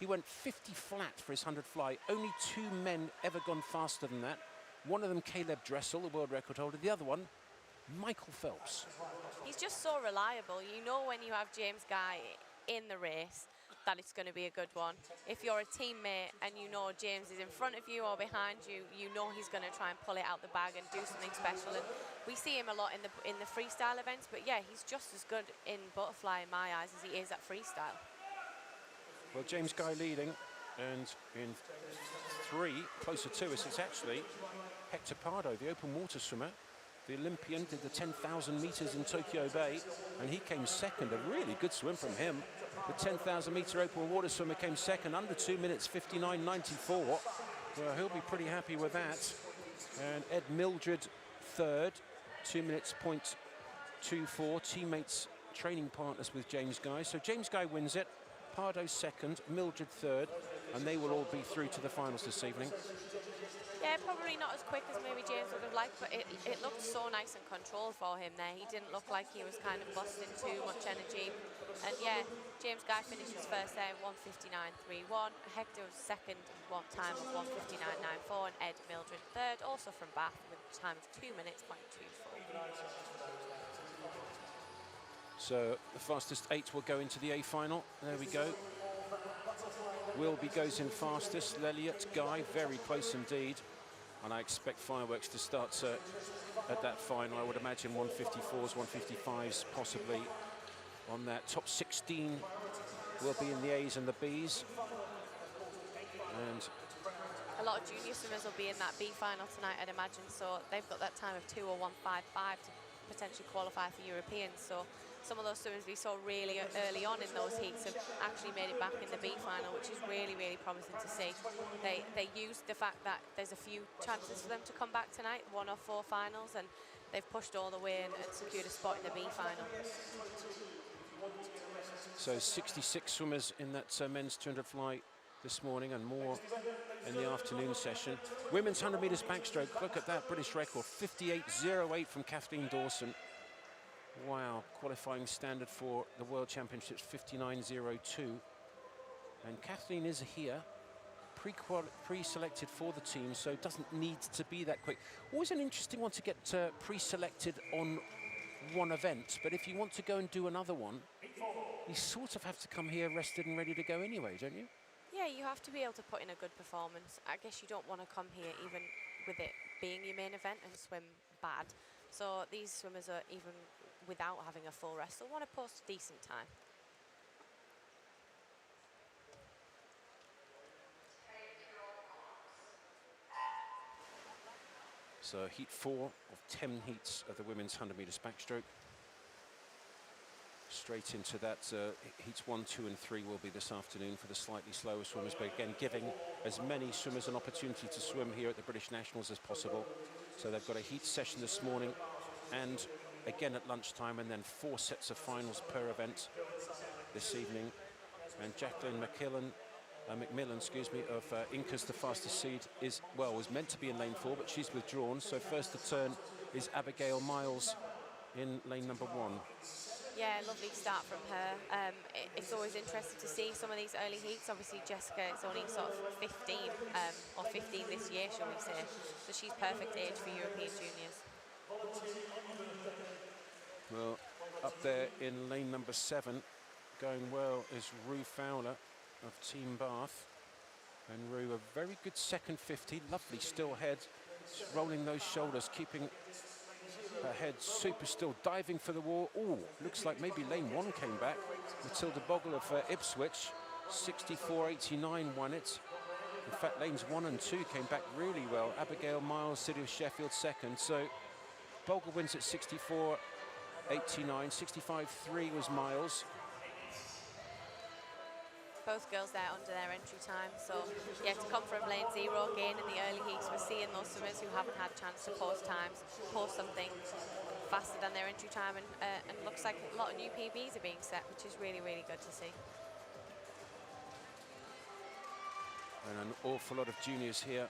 He went 50 flat for his 100 fly. Only 2 men ever gone faster than that. One of them, Caleb Dressel, the world record holder. The other one, Michael Phelps. He's just so reliable. You know when you have James Guy in the race that it's going to be a good one. If you're a teammate and you know James is in front of you or behind you, you know he's going to try and pull it out the bag and do something special. And we see him a lot in the freestyle events, but yeah, he's just as good in butterfly in my eyes as he is at freestyle. Well, James Guy leading, and in 3, closer to us, it's actually Hector Pardo, the open water swimmer. The Olympian did the 10,000 meters in Tokyo Bay, and he came second. A really good swim from him. The 10,000 meter open water swimmer came second, under 2 minutes, 59.94. Well, he'll be pretty happy with that. And Ed Mildred third, 2 minutes, 0.24. Teammates, training partners with James Guy. So James Guy wins it. Pardo second, Mildred third, and they will all be through to the finals this evening. Yeah, probably not as quick as maybe James would have liked, but it looked so nice and controlled for him there. He didn't look like he was kind of busting too much energy. And yeah, James Guy finishes first there, 1:59.31. Hector was second, one time of 1:59.94, and Ed Mildred third, also from Bath, with a time of 2 minutes, 0.24. So the fastest 8 will go into the A final. There we go. Wilby goes in fastest. Lelliot, Guy, very close indeed. And I expect fireworks to start at that final. I would imagine 154s, 155s possibly on that. Top 16 will be in the A's and the B's. And a lot of junior swimmers will be in that B final tonight, I'd imagine. So they've got that time of 2:01.55 to potentially qualify for Europeans. So some of those swimmers we saw really early on in those heats have actually made it back in the B final, which is really, really promising to see. They used the fact that there's a few chances for them to come back tonight, 1 of 4 finals, and they've pushed all the way and secured a spot in the B final. So 66 swimmers in that men's 200 fly this morning, and more in the afternoon session. Women's 100 metres backstroke, look at that British record, 58.08 from Kathleen Dawson. Wow, qualifying standard for the World Championships, 59.02. And Kathleen is here, pre-selected for the team, so doesn't need to be that quick. Always an interesting one to get pre-selected on one event, but if you want to go and do another one, you sort of have to come here rested and ready to go anyway, don't you? Yeah, you have to be able to put in a good performance. I guess you don't want to come here even with it being your main event and swim bad. So these swimmers are, even without having a full rest, they'll want to post a decent time. So heat 4 of 10 heats of the women's 100 metres backstroke. Straight into that, heats 1, 2 and 3 will be this afternoon for the slightly slower swimmers, but again giving as many swimmers an opportunity to swim here at the British Nationals as possible. So they've got a heat session this morning and again at lunchtime, and then 4 sets of finals per event this evening. And Jacqueline McMillan, excuse me, of Inca's the fastest seed was meant to be in lane 4, but she's withdrawn. So first to turn is Abigail Miles in lane number 1. Yeah, lovely start from her. It's always interesting to see some of these early heats. Obviously, Jessica is only sort of 15, or 15 this year, shall we say. So she's perfect age for European juniors. Well, up there in lane number 7, going well is Rue Fowler of Team Bath. And Rue, a very good second 50, lovely still head, rolling those shoulders, keeping her head super still, diving for the wall. Oh, looks like maybe lane 1 came back. Matilda Bogle of Ipswich, 64.89 won it. In fact, lanes 1 and 2 came back really well. Abigail Miles, City of Sheffield, second. So Bogle wins at 64.89, 65.3 was Miles. Both girls there under their entry time, so yeah, to come from lane 0 again in the early heats, we're seeing those swimmers who haven't had a chance to post times, post something faster than their entry time, and looks like a lot of new PBs are being set, which is really, really good to see. And an awful lot of juniors here.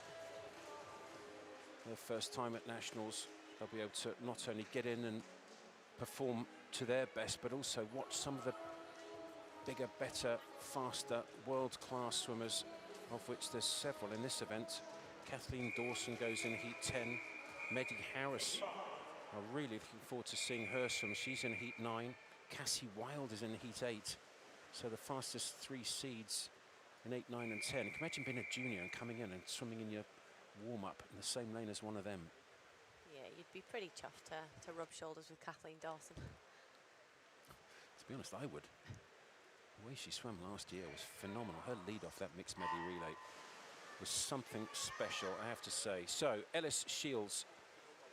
Their first time at Nationals. They'll be able to not only get in and perform to their best, but also watch some of the bigger, better, faster, world-class swimmers, of which there's several in this event. Kathleen Dawson goes in heat 10. Maddie Harris, I'm really looking forward to seeing her swim. She's in heat 9. Cassie Wilde is in heat 8. So the fastest 3 seeds in 8, 9 and 10. Can you imagine being a junior and coming in and swimming in your warm-up in the same lane as one of them? Yeah, you'd be pretty chuffed to rub shoulders with Kathleen Dawson. To be honest, I would. The way she swam last year was phenomenal. Her lead off that mixed medley relay was something special, I have to say. So Ellis Shields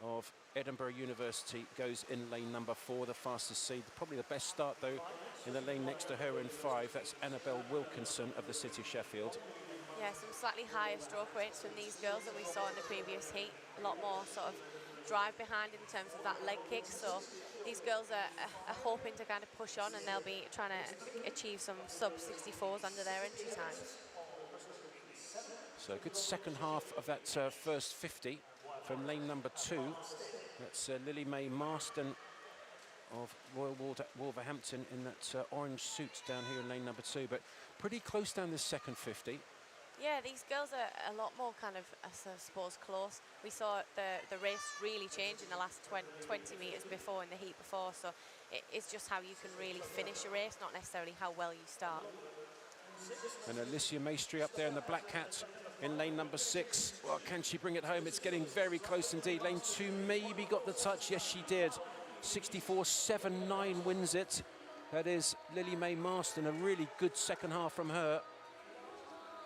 of Edinburgh University goes in lane number 4, the fastest seed. Probably the best start, though, in the lane next to her in 5. That's Annabelle Wilkinson of the City of Sheffield. Yeah, some slightly higher stroke rates from these girls than we saw in the previous heat. A lot more sort of drive behind in terms of that leg kick. So these girls are hoping to kind of push on, and they'll be trying to achieve some sub-64s under their entry times. So a good second half of that first 50 from lane number 2. That's Lily Mae Marston of Royal Wolverhampton in that orange suit down here in lane number 2, but pretty close down this second 50. Yeah, these girls are a lot more kind of, I suppose, close. We saw the race really change in the last 20 metres before, in the heat before, so it's just how you can really finish a race, not necessarily how well you start. And Alicia Maestri up there in the black hat in lane number 6. Well, can she bring it home? It's getting very close indeed. Lane 2 maybe got the touch. Yes, she did. 64.79 wins it. That is Lily Mae Marston. A really good second half from her.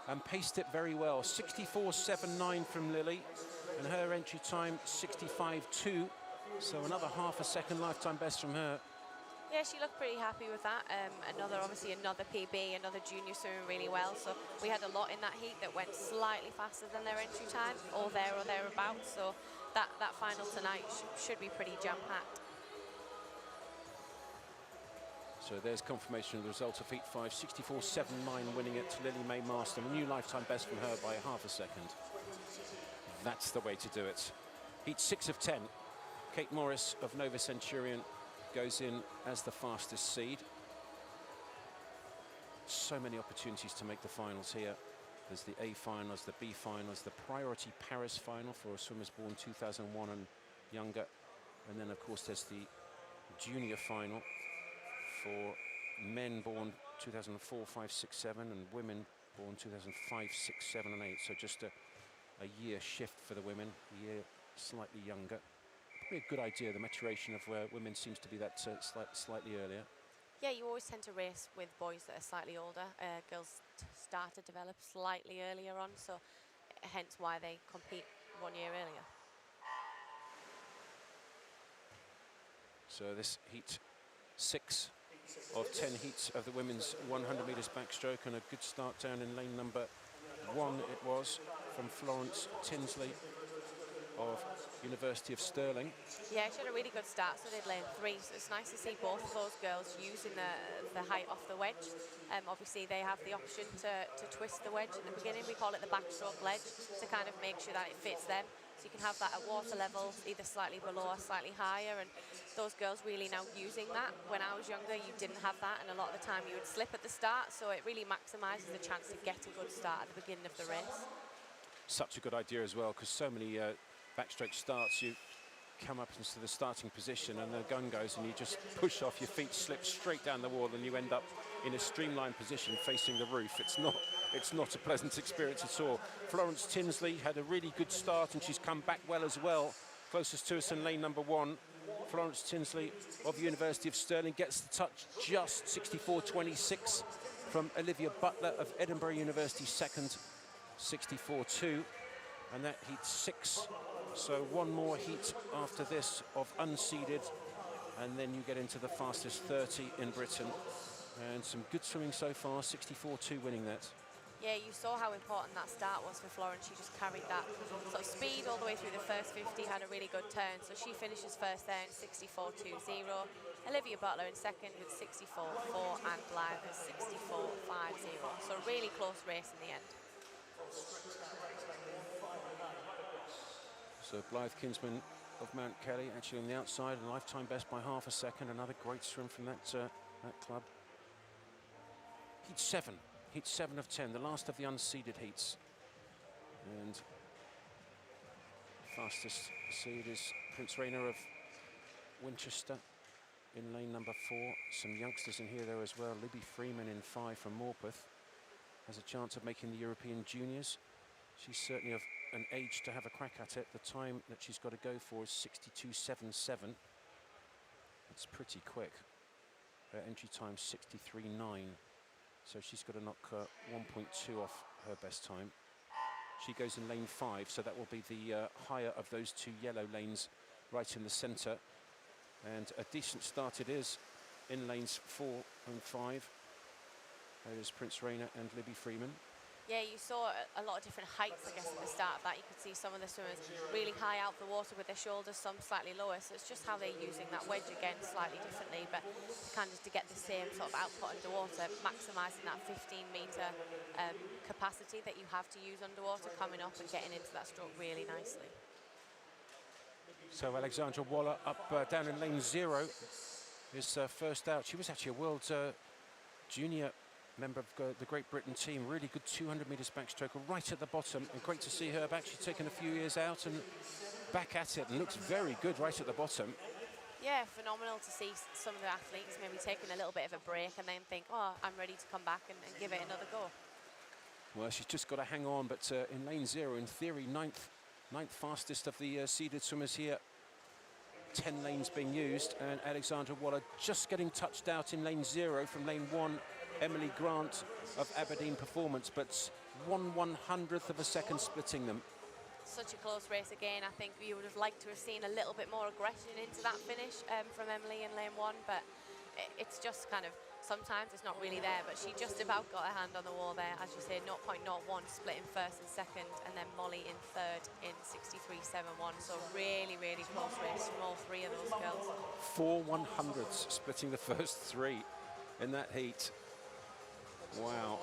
And paced it very well. 64.79 from Lily. And her entry time, 65.2. So another half a second lifetime best from her. Yeah, she looked pretty happy with that. Obviously another PB, another junior swimming really well. So we had a lot in that heat that went slightly faster than their entry time, or there or thereabouts. So that final tonight should be pretty jam-packed. So there's confirmation of the result of heat 5, 64.79, winning it to Lily Mae Marston, a new lifetime best from her by half a second. That's the way to do it. Heat 6 of 10. Kate Morris of Nova Centurion goes in as the fastest seed. So many opportunities to make the finals here. There's the A finals, the B finals, the Priority Paris final for swimmers born 2001 and younger. And then, of course, there's the junior final for men born 2004, 5, 6, 7, and women born 2005, 6, 7, and 8. So just a year shift for the women, a year slightly younger. Probably a good idea. The maturation of women seems to be that slightly earlier. Yeah, you always tend to race with boys that are slightly older. Girls start to develop slightly earlier on, so hence why they compete 1 year earlier. So this heat 6 of 10 heats of the women's 100 metres backstroke, and a good start down in lane number 1 it was from Florence Tinsley of University of Stirling. Yeah, she had a really good start, so did lane 3. So it's nice to see both of those girls using the height off the wedge. Obviously, they have the option to twist the wedge in the beginning. We call it the backstroke ledge, to kind of make sure that it fits them. So you can have that at water level, either slightly below or slightly higher. And those girls really now using that. When I was younger, you didn't have that, and a lot of the time you would slip at the start. So it really maximises the chance to get a good start at the beginning of the race. Such a good idea as well, because so many backstroke starts, you come up into the starting position and the gun goes and you just push off your feet, slip straight down the wall, and you end up in a streamlined position facing the roof. It's not a pleasant experience at all. Florence Tinsley had a really good start and she's come back well as well. Closest to us in lane number 1. Florence Tinsley of University of Stirling gets the touch, just 64.26 from Olivia Butler of Edinburgh University second, 64.2, and that heat 6. So one more heat after this of unseeded, and then you get into the fastest 30 in Britain. And some good swimming so far, 64.2 winning that. Yeah, you saw how important that start was for Florence. She just carried that sort of speed all the way through the first 50, had a really good turn. So she finishes first there in 64.20. Olivia Butler in second with 64.4, and Blythe is 64.50. So really close race in the end. So Blythe Kinsman of Mount Kelly actually on the outside, a lifetime best by half a second. Another great swim from that club. Heat 7 of 10, the last of the unseeded heats. And fastest seed is Prince Rainer of Winchester in lane number 4. Some youngsters in here though as well. Libby Freeman in 5 from Morpeth has a chance of making the European Juniors. She's certainly of an age to have a crack at it. The time that she's got to go for is 62.77. It's pretty quick. Her entry time 63.9. So she's got to knock 1.2 off her best time. She goes in lane 5, so that will be the higher of those two yellow lanes right in the centre. And a decent start it is in lanes 4 and 5. There's Prince Rainer and Libby Freeman. Yeah, you saw a lot of different heights, I guess, at the start of that. You could see some of the swimmers really high out the water with their shoulders, some slightly lower. So it's just how they're using that wedge again slightly differently, but kind of to get the same sort of output underwater, maximising that 15-metre capacity that you have to use underwater, coming up and getting into that stroke really nicely. So Alexandra Waller up down in lane 0 is first out. She was actually a world junior member of the Great Britain team. Really good 200 metres backstroker right at the bottom, and great to see her back. She's taken a few years out and back at it, and looks very good right at the bottom. Yeah, phenomenal to see some of the athletes maybe taking a little bit of a break and then think, oh, I'm ready to come back and give it another go. Well, she's just got to hang on, but in lane 0, in theory, ninth fastest of the seeded swimmers here. 10 lanes being used, and Alexandra Waller just getting touched out in lane 0 from lane 1. Emily Grant of Aberdeen Performance, but 1/100th of a second splitting them. Such a close race again. I think we would have liked to have seen a little bit more aggression into that finish from Emily in lane 1, but it's just kind of, sometimes it's not really there, but she just about got her hand on the wall there. As you say, 0.01 split in first and second, and then Molly in third in 63.71. So really, really close race from all 3 of those girls. 4/100ths splitting the first 3. in that heat. Wow.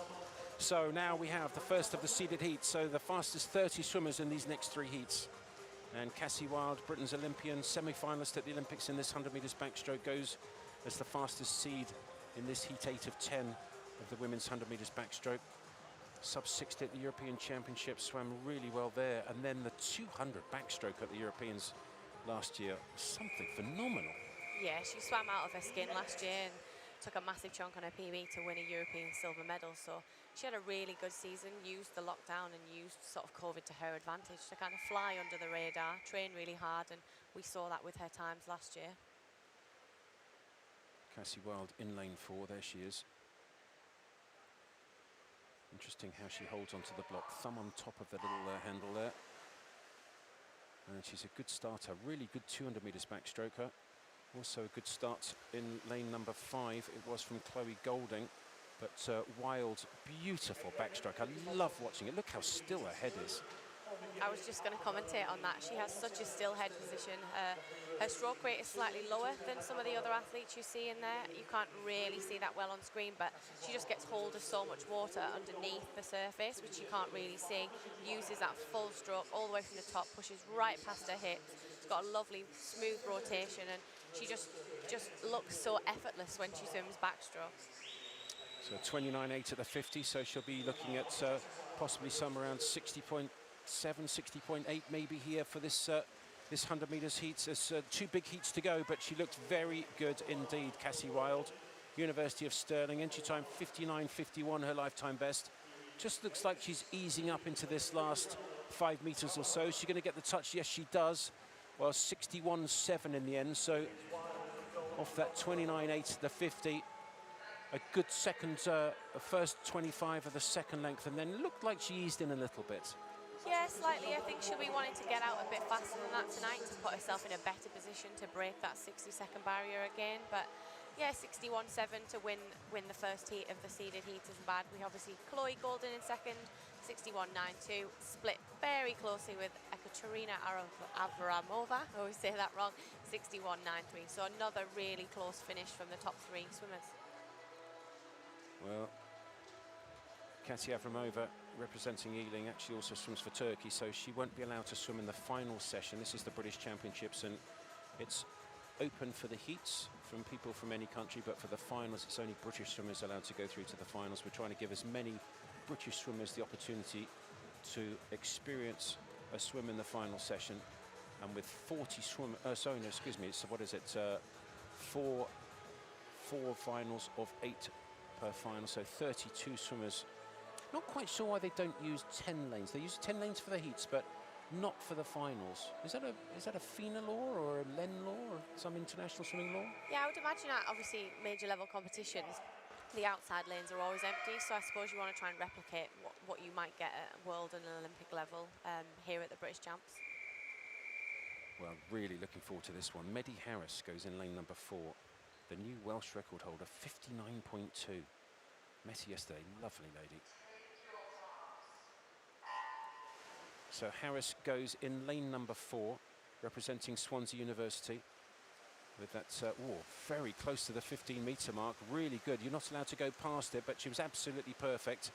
So now we have the first of the seeded heats. So the fastest 30 swimmers in these next 3 heats. And Cassie Wild, Britain's Olympian, semi-finalist at the Olympics in this 100 meters backstroke, goes as the fastest seed in this heat 8 of 10 of the women's 100 meters backstroke. Sub 60 at the European Championships, swam really well there. And then the 200 backstroke at the Europeans last year, something phenomenal. Yeah, she swam out of her skin last year and took a massive chunk on her PB to win a European silver medal. So she had a really good season, used the lockdown and used sort of COVID to her advantage to kind of fly under the radar, train really hard, and we saw that with her times last year. Cassie Wild in lane 4, there she is. Interesting how she holds onto the block, thumb on top of the little handle there. And she's a good starter, really good 200 meters backstroker. Also a good start in lane number 5. It was from Chloe Golding, but Wild, beautiful backstroke. I love watching it. Look how still her head is. I was just going to commentate on that. She has such a still head position. Her stroke rate is slightly lower than some of the other athletes you see in there. You can't really see that well on screen, but she just gets hold of so much water underneath the surface, which you can't really see. Uses that full stroke all the way from the top, pushes right past her hips. It's got a lovely smooth rotation, and she just looks so effortless when she swims backstroke. So 29.8 at the 50, so she'll be looking at possibly somewhere around 60.7, 60.8 maybe here for this this 100 meters heats. There's 2 big heats to go, but she looked very good indeed, Cassie Wild. University of Stirling, entry time 59.51, her lifetime best. Just looks like she's easing up into this last 5 meters or so. Is she going to get the touch? Yes, she does. Well, 61.7 in the end, so off that 29.8 to the 50. A good second, first 25 of the second length, and then looked like she eased in a little bit. Yeah, slightly. I think she'll be wanting to get out a bit faster than that tonight to put herself in a better position to break that 60-second barrier again. But yeah, 61.7 to win the first heat of the seeded heat isn't bad. We obviously Chloe Golden in second, 61.92, split very closely with Ekaterina Avramova. I always say that wrong, 61.93. So another really close finish from the top 3 swimmers. Well, Katia Avramova, representing Ealing, actually also swims for Turkey, so she won't be allowed to swim in the final session. This is the British Championships, and it's open for the heats from people from any country, but for the finals, it's only British swimmers allowed to go through to the finals. We're trying to give as many British swimmers the opportunity to experience a swim in the final session. And with 40 swim, sorry, no, excuse me, so what is it? Four finals of 8 per final, so 32 swimmers. Not quite sure why they don't use 10 lanes. They use 10 lanes for the heats, but not for the finals. Is that a FINA law or a LEN law or some international swimming law? Yeah, I would imagine that obviously major level competitions, the outside lanes are always empty, so I suppose you want to try and replicate what you might get at world and Olympic level here at the British Champs. Well, really looking forward to this one. Maddie Harris goes in lane number 4. The new Welsh record holder, 59.2. Met her yesterday, lovely lady. So Harris goes in lane number 4, representing Swansea University. With that, very close to the 15-meter mark, really good. You're not allowed to go past it, but she was absolutely perfect.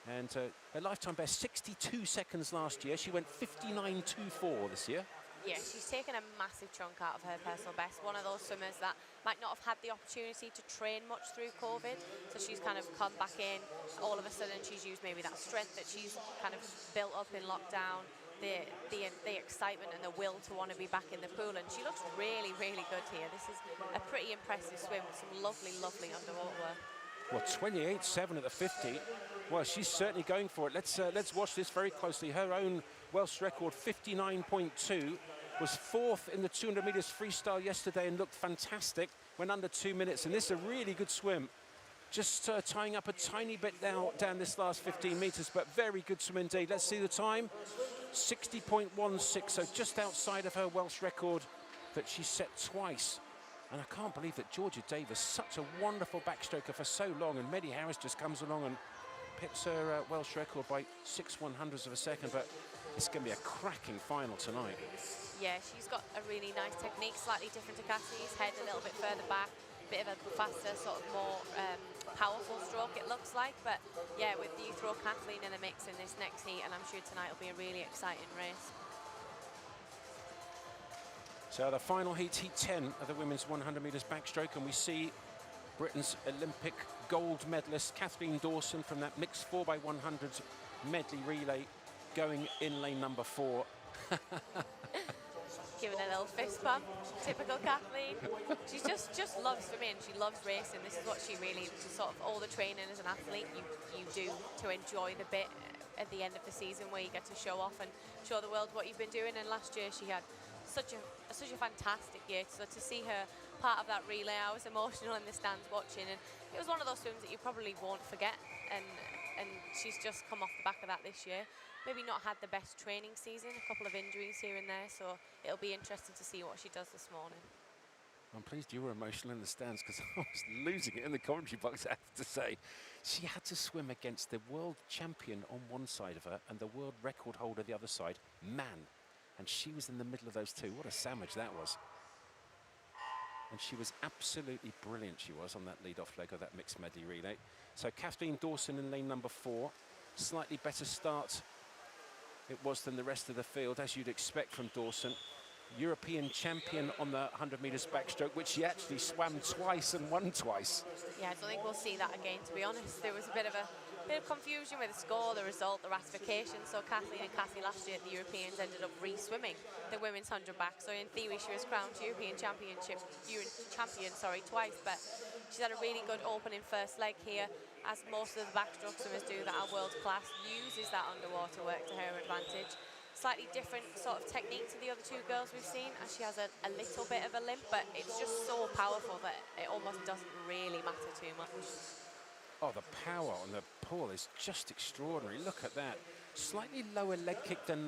And her lifetime best, 62 seconds last year. She went 59.24 this year. Yeah, she's taken a massive chunk out of her personal best. One of those swimmers that might not have had the opportunity to train much through COVID. So she's kind of come back in. All of a sudden, she's used maybe that strength that she's kind of built up in lockdown, the excitement and the will to want to be back in the pool. And she looks really, really good here. This is a pretty impressive swim with some lovely, lovely underwater work. Well, 28.7 at the 50. Well, she's certainly going for it. Let's watch this very closely. Her own Welsh record, 59.2, was 4th in the 200 meters freestyle yesterday and looked fantastic. Went under 2 minutes, and this is a really good swim. Just tying up a tiny bit down this last 15 meters, but very good swim indeed. Let's see the time, 60.16, so just outside of her Welsh record that she set twice. And I can't believe that Georgia Davis, such a wonderful backstroker for so long, and Maddie Harris just comes along and pips her Welsh record by 6/100ths of a second, but it's going to be a cracking final tonight. Yeah, she's got a really nice technique, slightly different to Cassie's, head a little bit further back, bit of a faster, sort of more powerful stroke, it looks like. But yeah, with you throw Kathleen in the mix in this next heat, and I'm sure tonight will be a really exciting race. So the final heat, heat 10 of the women's 100 metres backstroke, and we see Britain's Olympic gold medalist Kathleen Dawson from that mixed 4x100 medley relay going in lane number 4. Giving a little fist bump, typical Kathleen. She just loves swimming, she loves racing. This is what she really, sort of all the training as an athlete you do to enjoy the bit at the end of the season where you get to show off and show the world what you've been doing. And last year she had such a fantastic year. So to see her part of that relay, I was emotional in the stands watching, and it was one of those swims that you probably won't forget. And she's just come off the back of that this year. Maybe not had the best training season, a couple of injuries here and there, so it'll be interesting to see what she does this morning. I'm pleased you were emotional in the stands, because I was losing it in the commentary box, I have to say. She had to swim against the world champion on one side of her and the world record holder the other side, man. And she was in the middle of those two. What a sandwich that was. And she was absolutely brilliant, she was, on that lead-off leg of that mixed medley relay. So Kathleen Dawson in lane number 4. Slightly better start it was than the rest of the field, as you'd expect from Dawson. European champion on the 100 metres backstroke, which she actually swam twice and won twice. Yeah, I don't think we'll see that again, to be honest. There was a bit of confusion with the score, the result, the ratification. So Kathleen and Cassie last year at the Europeans ended up re-swimming the women's 100 back. So in theory, she was crowned European champion twice. But she's had a really good opening first leg here, as most of the backstroke swimmers do that are world class. Uses that underwater work to her advantage. Slightly different sort of technique to the other two girls we've seen, as she has a little bit of a limp, but it's just so powerful that it almost doesn't really matter too much. Oh, the power on the pool is just extraordinary. Look at that. Slightly lower leg kick than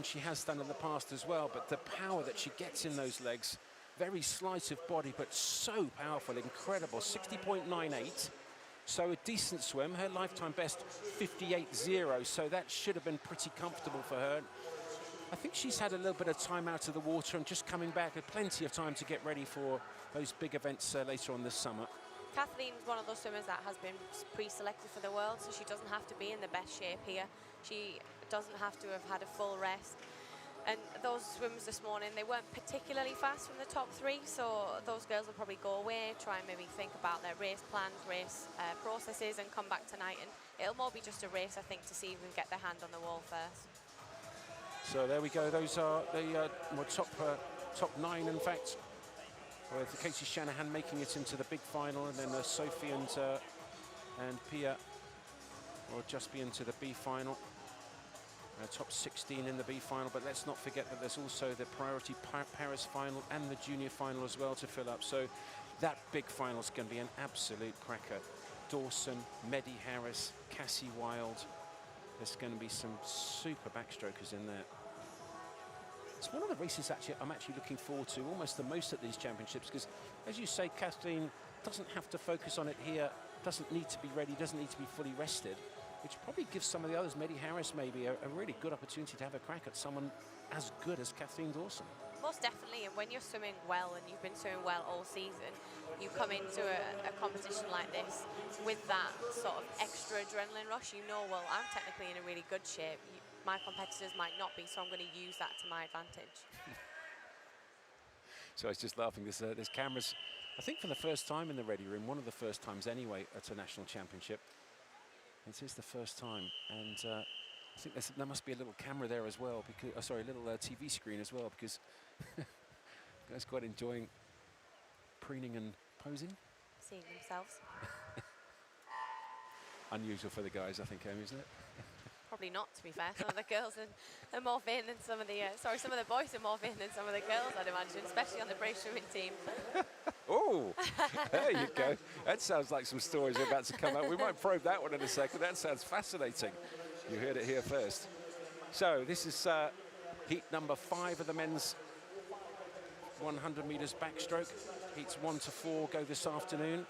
she has done in the past as well, but the power that she gets in those legs, very slight of body, but so powerful, incredible. 60.98. So a decent swim, her lifetime best 58.0, so that should have been pretty comfortable for her. I think she's had a little bit of time out of the water and just coming back, had plenty of time to get ready for those big events later on this summer. Kathleen's one of those swimmers that has been pre-selected for the world, so she doesn't have to be in the best shape here. She doesn't have to have had a full rest. And those swims this morning, they weren't particularly fast from the top 3, so those girls will probably go away, try and maybe think about their race plans, race processes, and come back tonight. And it'll more be just a race, I think, to see if we can get their hand on the wall first. So there we go. Those are the top 9, in fact, with Katie Shanahan making it into the big final, and then Sophie and Pia will just be into the B final. Top 16 in the B final, but let's not forget that there's also the priority Paris final and the junior final as well to fill up. So that big final is going to be an absolute cracker. Dawson, Maddie Harris, Cassie Wild. There's going to be some super backstrokers in there. It's one of the races I'm actually looking forward to almost the most at these championships, because, as you say, Kathleen doesn't have to focus on it here, doesn't need to be ready, doesn't need to be fully rested, which probably gives some of the others, Maddie Harris maybe, a really good opportunity to have a crack at someone as good as Kathleen Dawson. Most definitely, and when you're swimming well, and you've been swimming well all season, you come into a competition like this with that sort of extra adrenaline rush. You know, well, I'm technically in a really good shape. My competitors might not be, so I'm going to use that to my advantage. So I was just laughing. There's cameras, I think for the first time in the ready room, one of the first times anyway at a national championship. This is the first time, and I think there must be a little camera there as well, because, sorry, a little TV screen as well, because guys quite enjoying preening and posing. Seeing themselves. Unusual for the guys, I think, Amy, isn't it? Probably not, to be fair. Some of the girls are more vain than some of the, some of the boys are more vain than some of the girls, I'd imagine, especially on the British swimming team. Oh, there you go. That sounds like some stories are about to come out. We might probe that one in a second. That sounds fascinating. You heard it here first. So this is heat number 5 of the men's 100 metres backstroke. Heats 1 to 4 go this afternoon.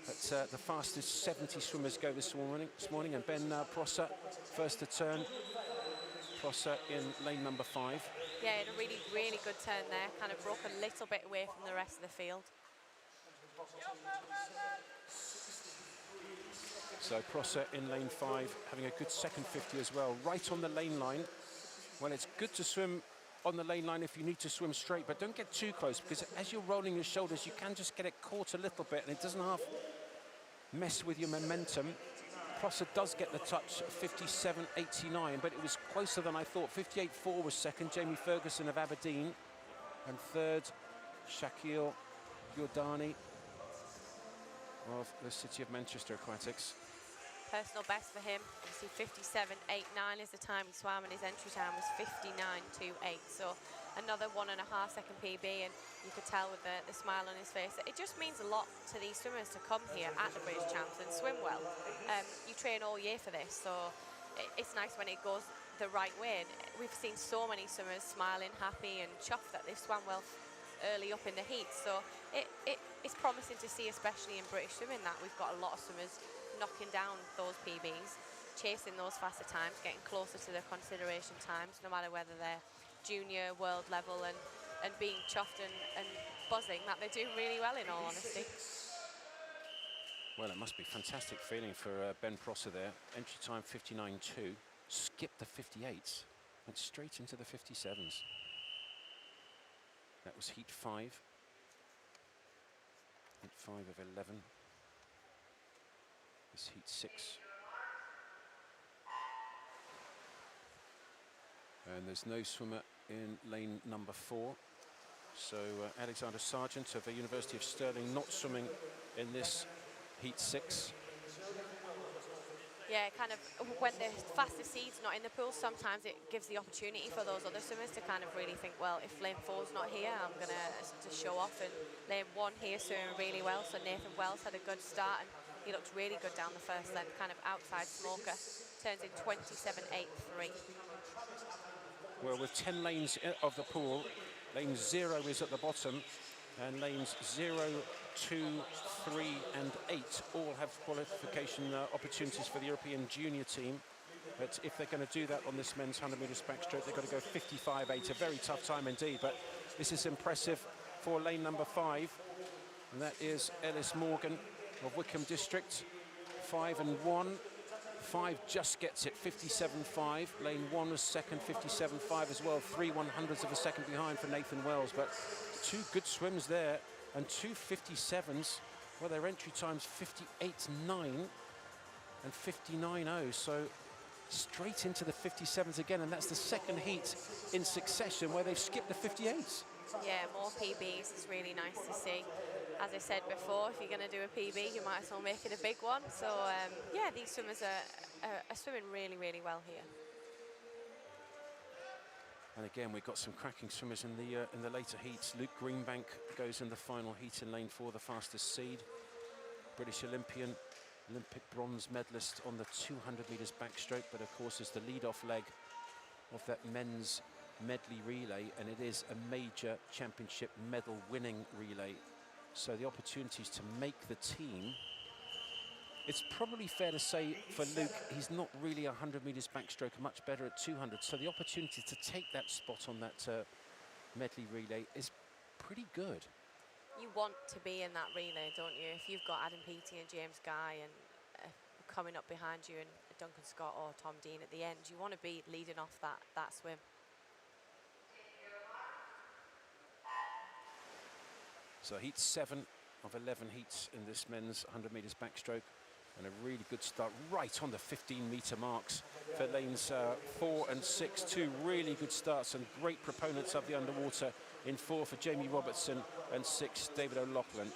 But the fastest 70 swimmers go this morning, and Ben Prosser, first to turn. Prosser in lane number 5. Yeah, a really, really good turn there. Kind of broke a little bit away from the rest of the field. So Prosser in lane 5, having a good second 50 as well, right on the lane line. Well, it's good to swim on the lane line if you need to swim straight, but don't get too close, because as you're rolling your shoulders, you can just get it caught a little bit, and it doesn't half mess with your momentum. Prosser does get the touch, 57.89, but it was closer than I thought. 58.4 was second, Jamie Ferguson of Aberdeen, and third, Shaquille Giordani of the City of Manchester Aquatics. Personal best for him, obviously 57.89 is the time he swam, and his entry time was 59.28. So another 1.5 second PB, and you could tell with the smile on his face that it just means a lot to these swimmers to come here at the British Champs and swim well. You train all year for this, so it's nice when it goes the right way. And we've seen so many swimmers smiling, happy and chuffed that they've swam well early up in the heat. So it's promising to see, especially in British swimming, that we've got a lot of swimmers knocking down those PBs, chasing those faster times, getting closer to their consideration times, no matter whether they're junior, world level, and being chuffed and buzzing that they're doing really well, in all honesty. Well, it must be fantastic feeling for Ben Prosser there. Entry time 59.2, skipped the 58s, went straight into the 57s. That was heat 5. Heat 5 of 11. This heat 6. And there's no swimmer in lane number 4. So Alexander Sargent of the University of Stirling not swimming in this heat 6. Yeah, kind of when the fastest seed's not in the pool, sometimes it gives the opportunity for those other swimmers to kind of really think, well, if lane 4's not here, I'm going to show off. And lane 1 here swimming really well. So Nathan Wells had a good start, and he looked really good down the first length, kind of outside smoker. Turns in 27.83. Well, with 10 lanes of the pool, lane 0 is at the bottom, and lanes 0, 2, 3 and 8 all have qualification opportunities for the European junior team. But if they're going to do that on this men's 100 metres backstroke, they've got to go 55.8, a very tough time indeed. But this is impressive for lane number 5, and that is Ellis Morgan of Wickham District. 5 and 1. 5 just gets it, 57.5. Lane 1 was second, 57.5 as well. 3/100ths of a second behind for Nathan Wells, but 2 good swims there and 2 57s. Well, their entry times 58.9 and 59.0, so straight into the 57s again, and that's the second heat in succession where they've skipped the 58s. Yeah, more PBs is really nice to see. As I said before, if you're going to do a PB, you might as well make it a big one. So, yeah, these swimmers are swimming really, really well here. And again, we've got some cracking swimmers in the later heats. Luke Greenbank goes in the final heat in lane 4, the fastest seed. British Olympian, Olympic bronze medalist on the 200 metres backstroke, but of course is the lead-off leg of that men's medley relay, and it is a major championship medal winning relay. So the opportunities to make the team, it's probably fair to say for Luke, he's not really 100 metres backstroke, much better at 200. So the opportunity to take that spot on that medley relay is pretty good. You want to be in that relay, don't you? If you've got Adam Peaty and James Guy and coming up behind you, and Duncan Scott or Tom Dean at the end, you want to be leading off that swim. So heat 7 of 11 heats in this men's 100 metres backstroke, and a really good start right on the 15-metre marks for lanes 4 and 6. 2 really good starts and great proponents of the underwater in 4 for Jamie Robertson and 6 David O'Loughlin.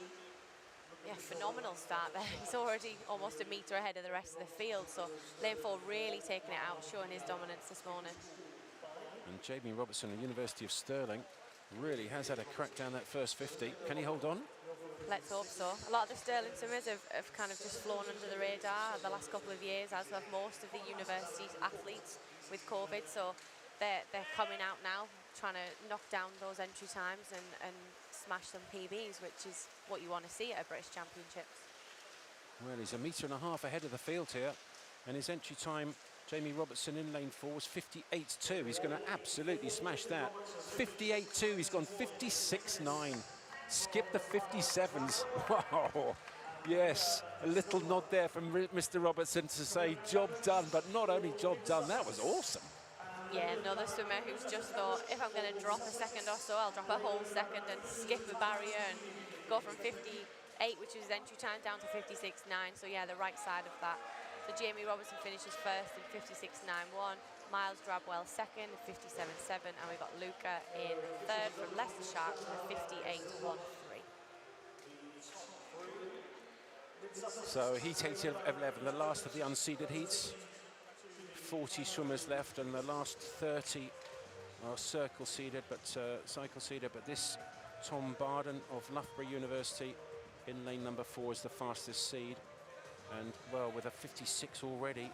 Yeah, phenomenal start there. He's already almost a metre ahead of the rest of the field, so lane 4 really taking it out, showing his dominance this morning. And Jamie Robertson, the University of Stirling, really has had a crack down that first 50. Can he hold on? Let's hope so. A lot of the Stirling swimmers have kind of just flown under the radar the last couple of years, as have most of the university's athletes with COVID. So they're coming out now, trying to knock down those entry times and smash some PBs, which is what you want to see at a British Championships. Well, he's 1.5 metres ahead of the field here, and his entry time, Jamie Robertson in lane 4, was 58.2. He's going to absolutely smash that. 58.2, he's gone 56.9. skip the 57s. Wow. Yes, a little nod there from Mr. Robertson to say job done, but not only job done, that was awesome. Yeah, another swimmer who's just thought, if I'm going to drop a second or so, I'll drop a whole second and skip a barrier and go from 58, which is his entry time, down to 56.9. So yeah, the right side of that. So Jamie Robertson finishes first in 56.91. Miles Drabwell second, 57.7. And we've got Luca in third from Leicester Sharks with 58.13. So heat 8 of 11, the last of the unseeded heats. 40 swimmers left, and the last 30 are cycle seeded, but this Tom Barden of Loughborough University in lane number 4 is the fastest seed, and well, with a 56 already,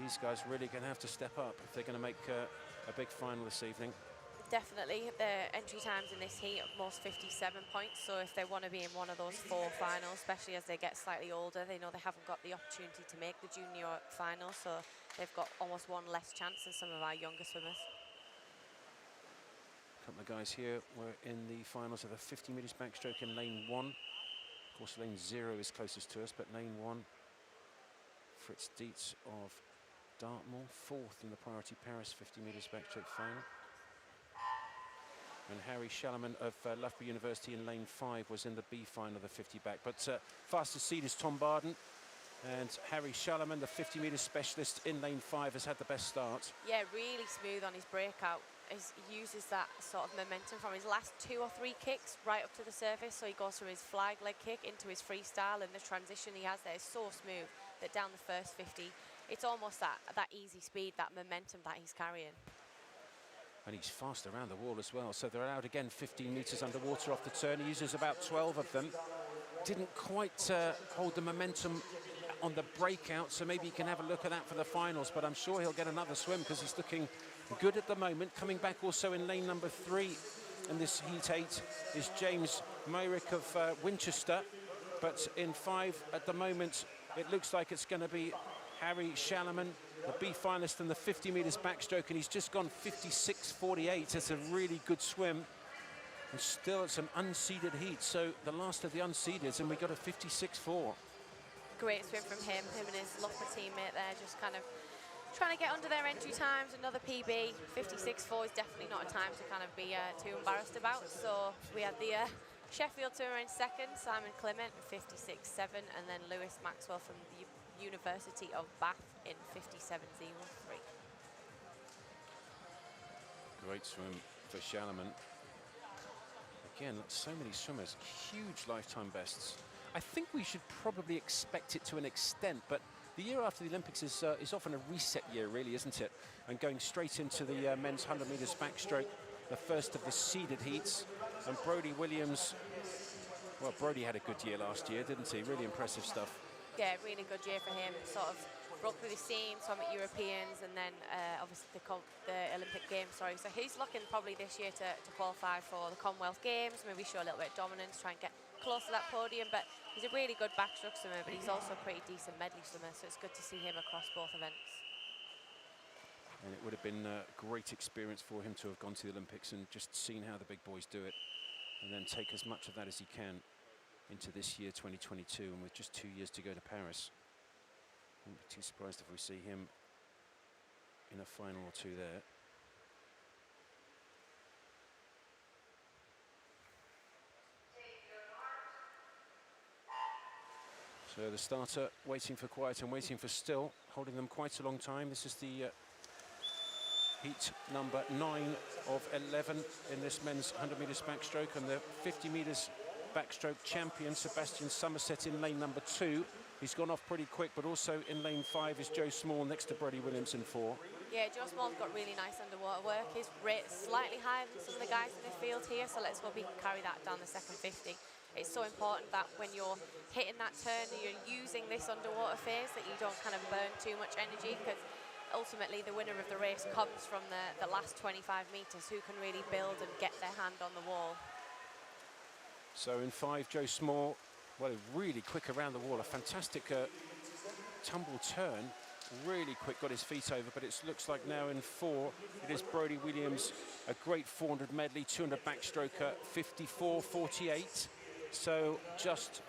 these guys really going to have to step up if they're going to make a big final this evening. Definitely, the entry times in this heat are most 57 points, so if they want to be in one of those 4 finals, especially as they get slightly older, they know they haven't got the opportunity to make the junior final, so they've got almost one less chance than some of our younger swimmers. A couple of guys here were in the finals of the 50 metres backstroke in lane 1. Of course, lane 0 is closest to us, but lane 1, Fritz Dietz of Dartmoor, 4th in the Priority Paris 50 metres backstroke final. And Harry Shalaman of Loughborough University in lane 5 was in the B final of the 50 back. But fastest seed is Tom Barden. And Harry Shalaman, the 50 metres specialist in lane 5, has had the best start. Yeah, really smooth on his breakout. He uses that sort of momentum from his last 2 or 3 kicks right up to the surface. So he goes from his flag leg kick into his freestyle, and the transition he has there is so smooth that down the first 50, it's almost that easy speed, that momentum that he's carrying. And he's fast around the wall as well. So they're out again 15 metres underwater off the turn. He uses about 12 of them. Didn't quite hold the momentum on the breakout, so maybe he can have a look at that for the finals, but I'm sure he'll get another swim because he's looking good at the moment. Coming back also in lane number 3 in this heat 8 is James Myrick of Winchester, but in 5 at the moment it looks like it's going to be Harry Shalaman, the B finalist in the 50 metres backstroke, and he's just gone 56.48. That's a really good swim. And still it's an unseeded heat, so the last of the unseeded, and we got a 56.4. Great swim from him and his Loughborough teammate there, just kind of trying to get under their entry times. Another PB, 56.4 is definitely not a time to kind of be too embarrassed about. So we had the Sheffield swimmer in second, Simon Clement, 56.7, and then Lewis Maxwell from the University of Bath in 57.03. Great swim for Shalaman. Again, so many swimmers, huge lifetime bests. I think we should probably expect it to an extent, but the year after the Olympics is often a reset year, really, isn't it? And going straight into the men's 100 metres backstroke, the first of the seeded heats. And Brodie Williams, well, Brodie had a good year last year, didn't he? Really impressive stuff. Yeah, really good year for him. Sort of broke through the scene, swam at Europeans, and then obviously the Olympic Games, sorry. So he's looking probably this year to qualify for the Commonwealth Games, maybe show a little bit of dominance, try and get close to that podium. But he's a really good backstroke swimmer, but he's also a pretty decent medley swimmer, so it's good to see him across both events. And it would have been a great experience for him to have gone to the Olympics and just seen how the big boys do it, and then take as much of that as he can into this year, 2022, and with just 2 years to go to Paris. I wouldn't be too surprised if we see him in a final or two there. So the starter waiting for quiet and waiting for still, holding them quite a long time. This is the heat number 9 of 11 in this men's 100 metres backstroke, and the 50 metres backstroke champion, Sebastian Somerset, in lane number 2. He's gone off pretty quick, but also in lane 5 is Joe Small next to Brodie Williams in 4. Yeah, Joe Small's got really nice underwater work. His rate's slightly higher than some of the guys in the field here, so let's hope he can carry that down the second 50. It's so important that when you're hitting that turn and you're using this underwater phase, that you don't kind of burn too much energy, because ultimately the winner of the race comes from the last 25 metres, who can really build and get their hand on the wall. So in 5, Joe Small, well, really quick around the wall, a fantastic tumble turn, really quick, got his feet over, but it looks like now in 4, it is Brodie Williams, a great 400 medley, 200 backstroker, 54.48. So just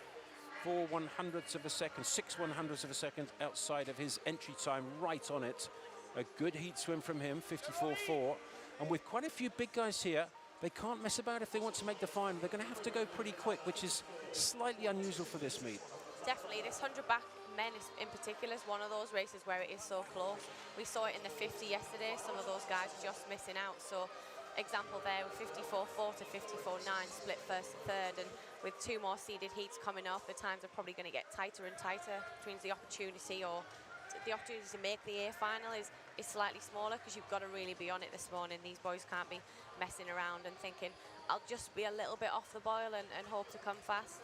4 100ths of a second, 6 100ths of a second outside of his entry time, right on it. A good heat swim from him, 54.4. And with quite a few big guys here, they can't mess about if they want to make the final. They're going to have to go pretty quick, which is slightly unusual for this meet. Definitely, this 100 back men in particular is one of those races where it is so close. We saw it in the 50 yesterday, some of those guys just missing out. So example there with 54.4 to 54.9 split first and third, and with 2 more seeded heats coming up, the times are probably going to get tighter and tighter, which means the opportunity to make the A final is slightly smaller, because you've got to really be on it this morning. These boys can't be messing around and thinking, I'll just be a little bit off the boil and hope to come fast.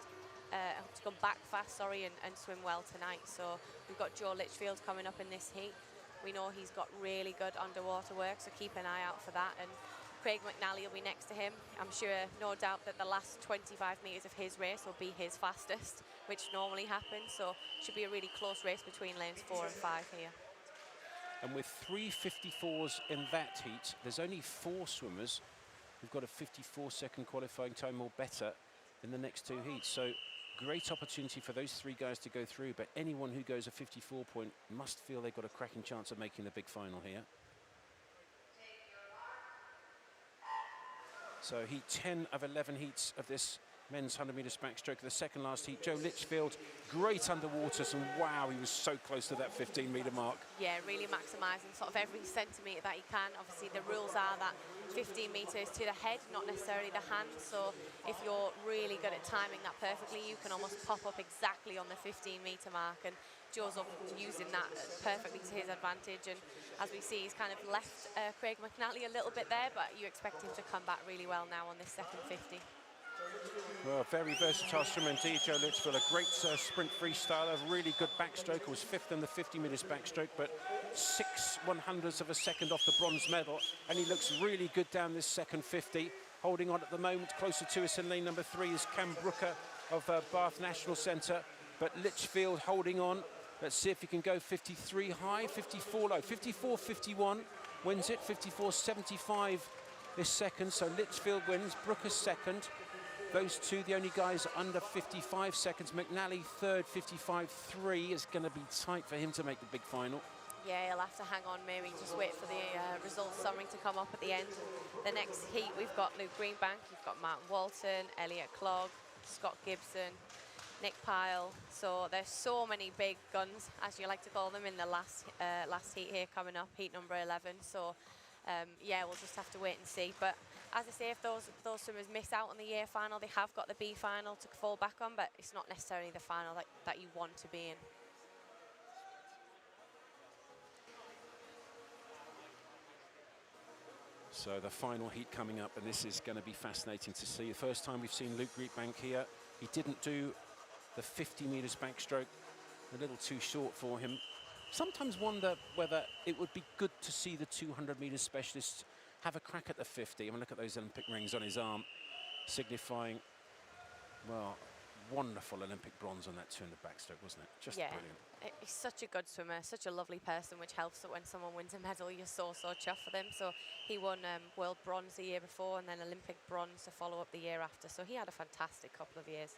To come back fast, and swim well tonight. So we've got Joe Litchfield coming up in this heat. We know he's got really good underwater work, so keep an eye out for that. And Craig McNally will be next to him. I'm sure, no doubt, that the last 25 metres of his race will be his fastest, which normally happens. So should be a really close race between lanes 4 and 5 here. And with 3 54s in that heat, there's only 4 swimmers who've got a 54-second qualifying time or better in the next 2 heats. So great opportunity for those 3 guys to go through, but anyone who goes a 54 point must feel they've got a cracking chance of making the big final here. So heat 10 of 11 heats of this men's 100 metres backstroke. The second last heat, Joe Litchfield, great underwaters, and wow, he was so close to that 15-metre mark. Yeah, really maximising sort of every centimetre that he can. Obviously, the rules are that 15 metres to the head, not necessarily the hand. So if you're really good at timing that perfectly, you can almost pop up exactly on the 15-metre mark. And Joe's up using that perfectly to his advantage. And as we see, he's kind of left Craig McNally a little bit there, but you expect him to come back really well now on this second 50. Well, very versatile swimmer indeed, Joe Litchfield. A great sprint freestyler, really good backstroke. Was 5th in the 50 metres backstroke, but 6 100ths of a second off the bronze medal. And he looks really good down this second 50. Holding on at the moment, closer to us in lane number 3 is Cam Brooker of Bath National Centre. But Litchfield holding on. Let's see if he can go 53 high, 54 low, 54.51 wins it, 54.75 this second. So Litchfield wins, Brooker second. Those 2, the only guys under 55 seconds. McNally third, 55.3 is going to be tight for him to make the big final. Yeah, he'll have to hang on, maybe just wait for the results summary to come up at the end. The next heat, we've got Luke Greenbank, you've got Martin Walton, Elliot Clogg, Scott Gibson, Nick Pyle. So there's so many big guns, as you like to call them, in the last heat here coming up, heat number 11. So yeah, we'll just have to wait and see. But as I say, if those swimmers miss out on the A final, they have got the B final to fall back on, but it's not necessarily the final that you want to be in. So the final heat coming up, and this is going to be fascinating to see. The first time we've seen Luke Greenbank here. He didn't do the 50 metres backstroke, a little too short for him. Sometimes wonder whether it would be good to see the 200 metres specialists have a crack at the 50. I mean, look at those Olympic rings on his arm, signifying, well, wonderful Olympic bronze on that 200 backstroke, wasn't it? Just brilliant. He's such a good swimmer, such a lovely person, which helps that when someone wins a medal, you're so chuffed for them. So he won world bronze the year before and then Olympic bronze to follow up the year after. So he had a fantastic couple of years.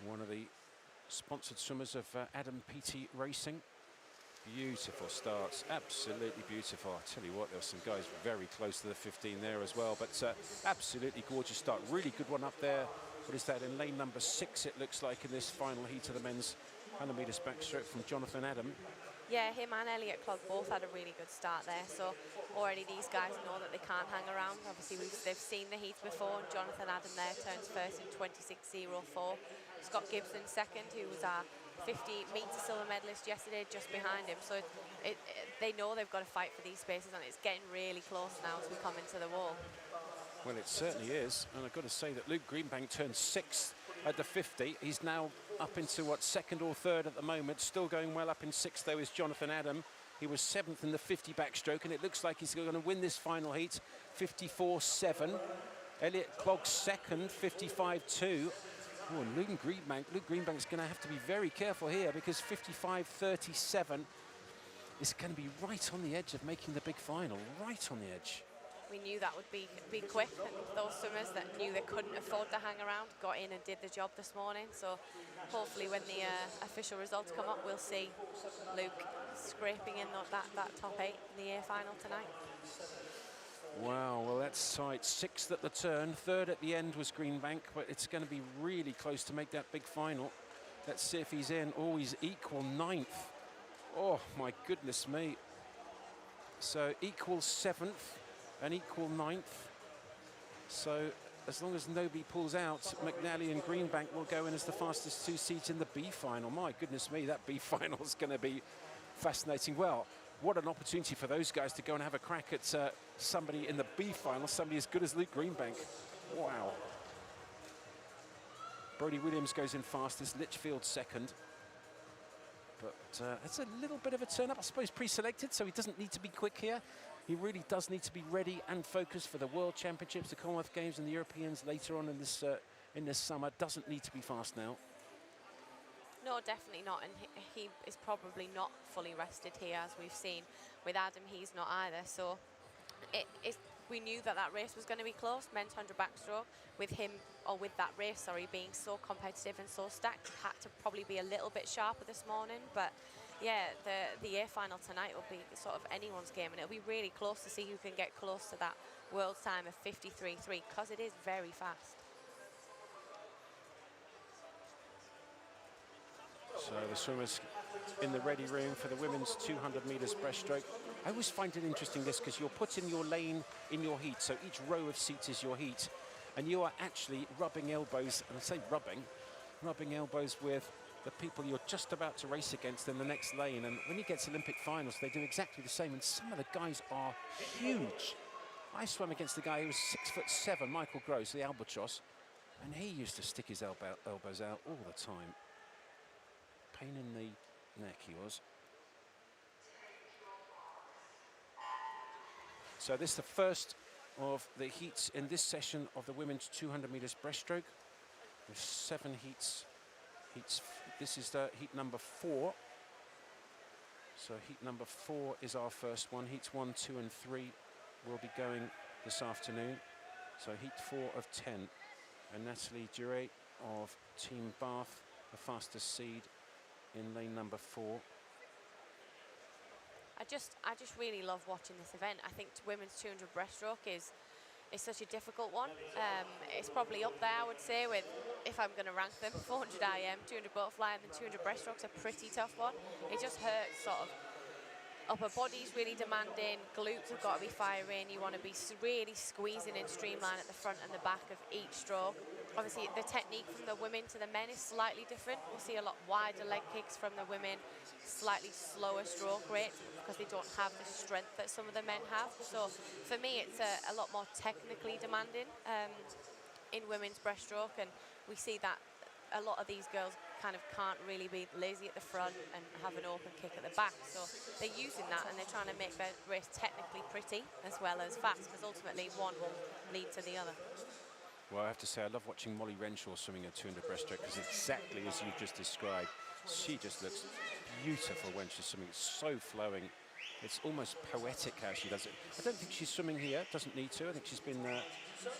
One of the sponsored swimmers of Adam Peaty Racing. Beautiful starts, absolutely beautiful. I tell you what, there were some guys very close to the 15 there as well, but absolutely gorgeous start. Really good one up there. What is that, in lane number 6, it looks like, in this final heat of the men's 100 metres backstroke from Jonathan Adam. Yeah, him and Elliot Clogg both had a really good start there, so already these guys know that they can't hang around. Obviously, they've seen the heats before, and Jonathan Adam there turns first in 26.04. Scott Gibson second, who was our 50-metre silver medalist yesterday, just behind him. So they know they've got to fight for these spaces, and it's getting really close now as we come into the wall. Well, it certainly is, and I've got to say that Luke Greenbank turned 6th at the 50. He's now up into, what, 2nd or 3rd at the moment. Still going well up in 6th, though, is Jonathan Adam. He was 7th in the 50 backstroke, and it looks like he's going to win this final heat, 54.7. Elliot Clogg 2nd, 55.2. Oh, and Luke Greenbank's going to have to be very careful here, because 55.37 is going to be right on the edge of making the big final, right on the edge. we knew that would be quick, and those swimmers that knew they couldn't afford to hang around got in and did the job this morning. So hopefully when the official results come up, we'll see Luke scraping in that top 8 in the A final tonight. Wow, well that's tight. 6th at the turn, 3rd at the end was Greenbank, but it's going to be really close to make that big final. Let's see if he's in. Oh, he's equal 9th. Oh my goodness me. So equal 7th and equal 9th. So as long as nobody pulls out, McNally and Greenbank will go in as the fastest 2 seeds in the B final. My goodness me, that B final is going to be fascinating. Well, what an opportunity for those guys to go and have a crack at somebody in the B final, somebody as good as Luke Greenbank. Wow. Brodie Williams goes in fastest, Litchfield 2nd. But it's a little bit of a turn up, I suppose, pre-selected, so he doesn't need to be quick here. He really does need to be ready and focused for the World Championships, the Commonwealth Games and the Europeans later on in this summer. Doesn't need to be fast now. No, definitely not, and he is probably not fully rested here, as we've seen. With Adam, he's not either, so we knew that race was going to be close, men's 100 backstroke, with him, or with that race, sorry, being so competitive and so stacked. Had to probably be a little bit sharper this morning, but yeah, the A final tonight will be sort of anyone's game, and it'll be really close to see who can get close to that world time of 53.3, because it is very fast. So the swimmers in the ready room for the women's 200 meters breaststroke. I always find it interesting this, because you're put in your lane in your heat, so each row of seats is your heat, and you are actually rubbing elbows, and I say rubbing elbows with the people you're just about to race against in the next lane. And when you get to Olympic finals, they do exactly the same, and some of the guys are huge. I swam against the guy who was 6'7", Michael Gross, the albatross, and he used to stick his elbows out all the time. Pain in the neck he was. So this is the first of the heats in this session of the women's 200 meters breaststroke. There's 7 heats. This is the heat number 4. So heat number 4 is our first one. Heats 1, 2 and 3 will be going this afternoon. So heat 4 of 10. And Natalie Duret of Team Bath, the fastest seed in lane number 4. I just really love watching this event. I think women's 200 breaststroke is such a difficult one. It's probably up there, I would say, with, if I'm going to rank them, 400 IM, 200 butterfly, and then 200 breaststroke's a pretty tough one. It just hurts, sort of. Upper body's really demanding, glutes have got to be firing, you want to be really squeezing in streamline at the front and the back of each stroke. Obviously the technique from the women to the men is slightly different. We'll see a lot wider leg kicks from the women, slightly slower stroke rates because they don't have the strength that some of the men have. So for me it's a lot more technically demanding in women's breaststroke, and we see that a lot of these girls kind of can't really be lazy at the front and have an open kick at the back. So they're using that and they're trying to make their race technically pretty as well as fast, because ultimately one will lead to the other. Well, I have to say, I love watching Molly Renshaw swimming a 200 breaststroke, because exactly as you just described, she just looks beautiful when she's swimming. It's so flowing. It's almost poetic how she does it. I don't think she's swimming here, doesn't need to. I think she's been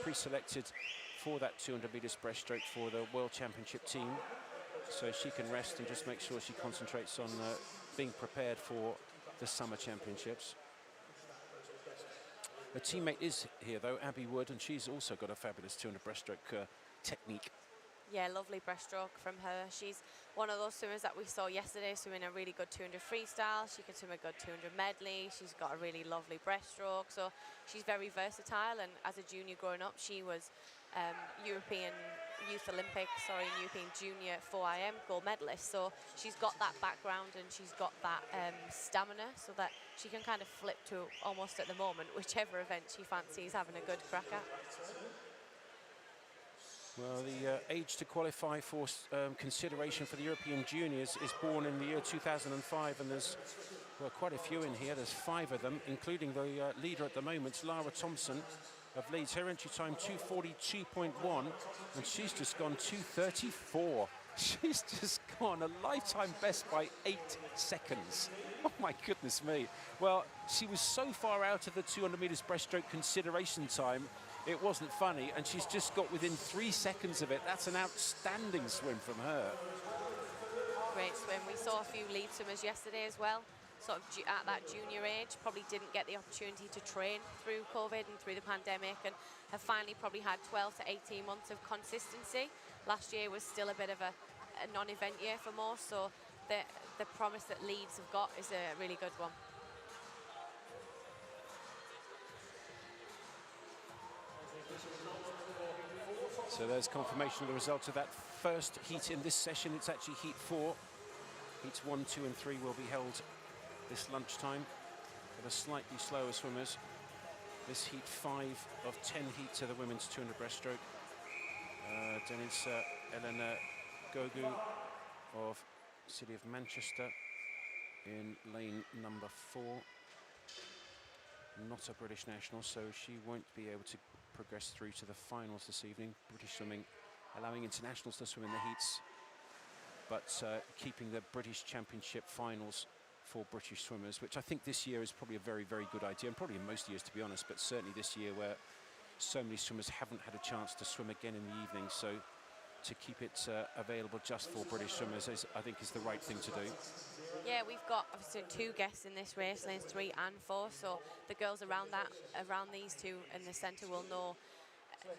pre-selected for that 200 meters breaststroke for the World Championship team. So she can rest and just make sure she concentrates on being prepared for the Summer Championships. Her teammate is here though, Abby Wood, and she's also got a fabulous 200 breaststroke technique. Yeah, lovely breaststroke from her. She's one of those swimmers that we saw yesterday swimming a really good 200 freestyle. She can swim a good 200 medley. She's got a really lovely breaststroke. So she's very versatile, and as a junior growing up, she was European Junior 4IM gold medalist. So she's got that background and she's got that stamina, so that she can kind of flip to almost at the moment whichever event she fancies having a good crack at. Well, the age to qualify for consideration for the European Juniors is born in the year 2005, and there's quite a few in here. There's 5 of them, including the leader at the moment, Lara Thompson of Leeds. Her entry time 2:42.1, and she's just gone 2:34. She's just gone a lifetime best by 8 seconds. Oh my goodness me. Well, she was so far out of the 200 meters breaststroke consideration time, it wasn't funny, and she's just got within 3 seconds of it. That's an outstanding swim from her. Great swim. We saw a few lead swimmers yesterday as well, sort of at that junior age, probably didn't get the opportunity to train through COVID and through the pandemic, and have finally probably had 12 to 18 months of consistency. Last year was still a bit of a non-event year for most, so the promise that Leeds have got is a really good one. So there's confirmation of the result of that first heat in this session. It's actually heat 4. Heats 1, 2 and 3 will be held this lunchtime for the slightly slower swimmers. This heat 5 of 10 heats of the women's 200 breaststroke. Denisa Elena Gogu of City of Manchester in lane number 4. Not a British national, so she won't be able to progress through to the finals this evening. British swimming allowing internationals to swim in the heats, but keeping the British Championship finals for British swimmers, which I think this year is probably a very, very good idea, and probably in most years, to be honest, but certainly this year where so many swimmers haven't had a chance to swim again in the evening. So to keep it available just for British swimmers I think is the right thing to do. Yeah, we've got obviously 2 guests in this race, lanes 3 and 4, so the girls around these two in the centre will know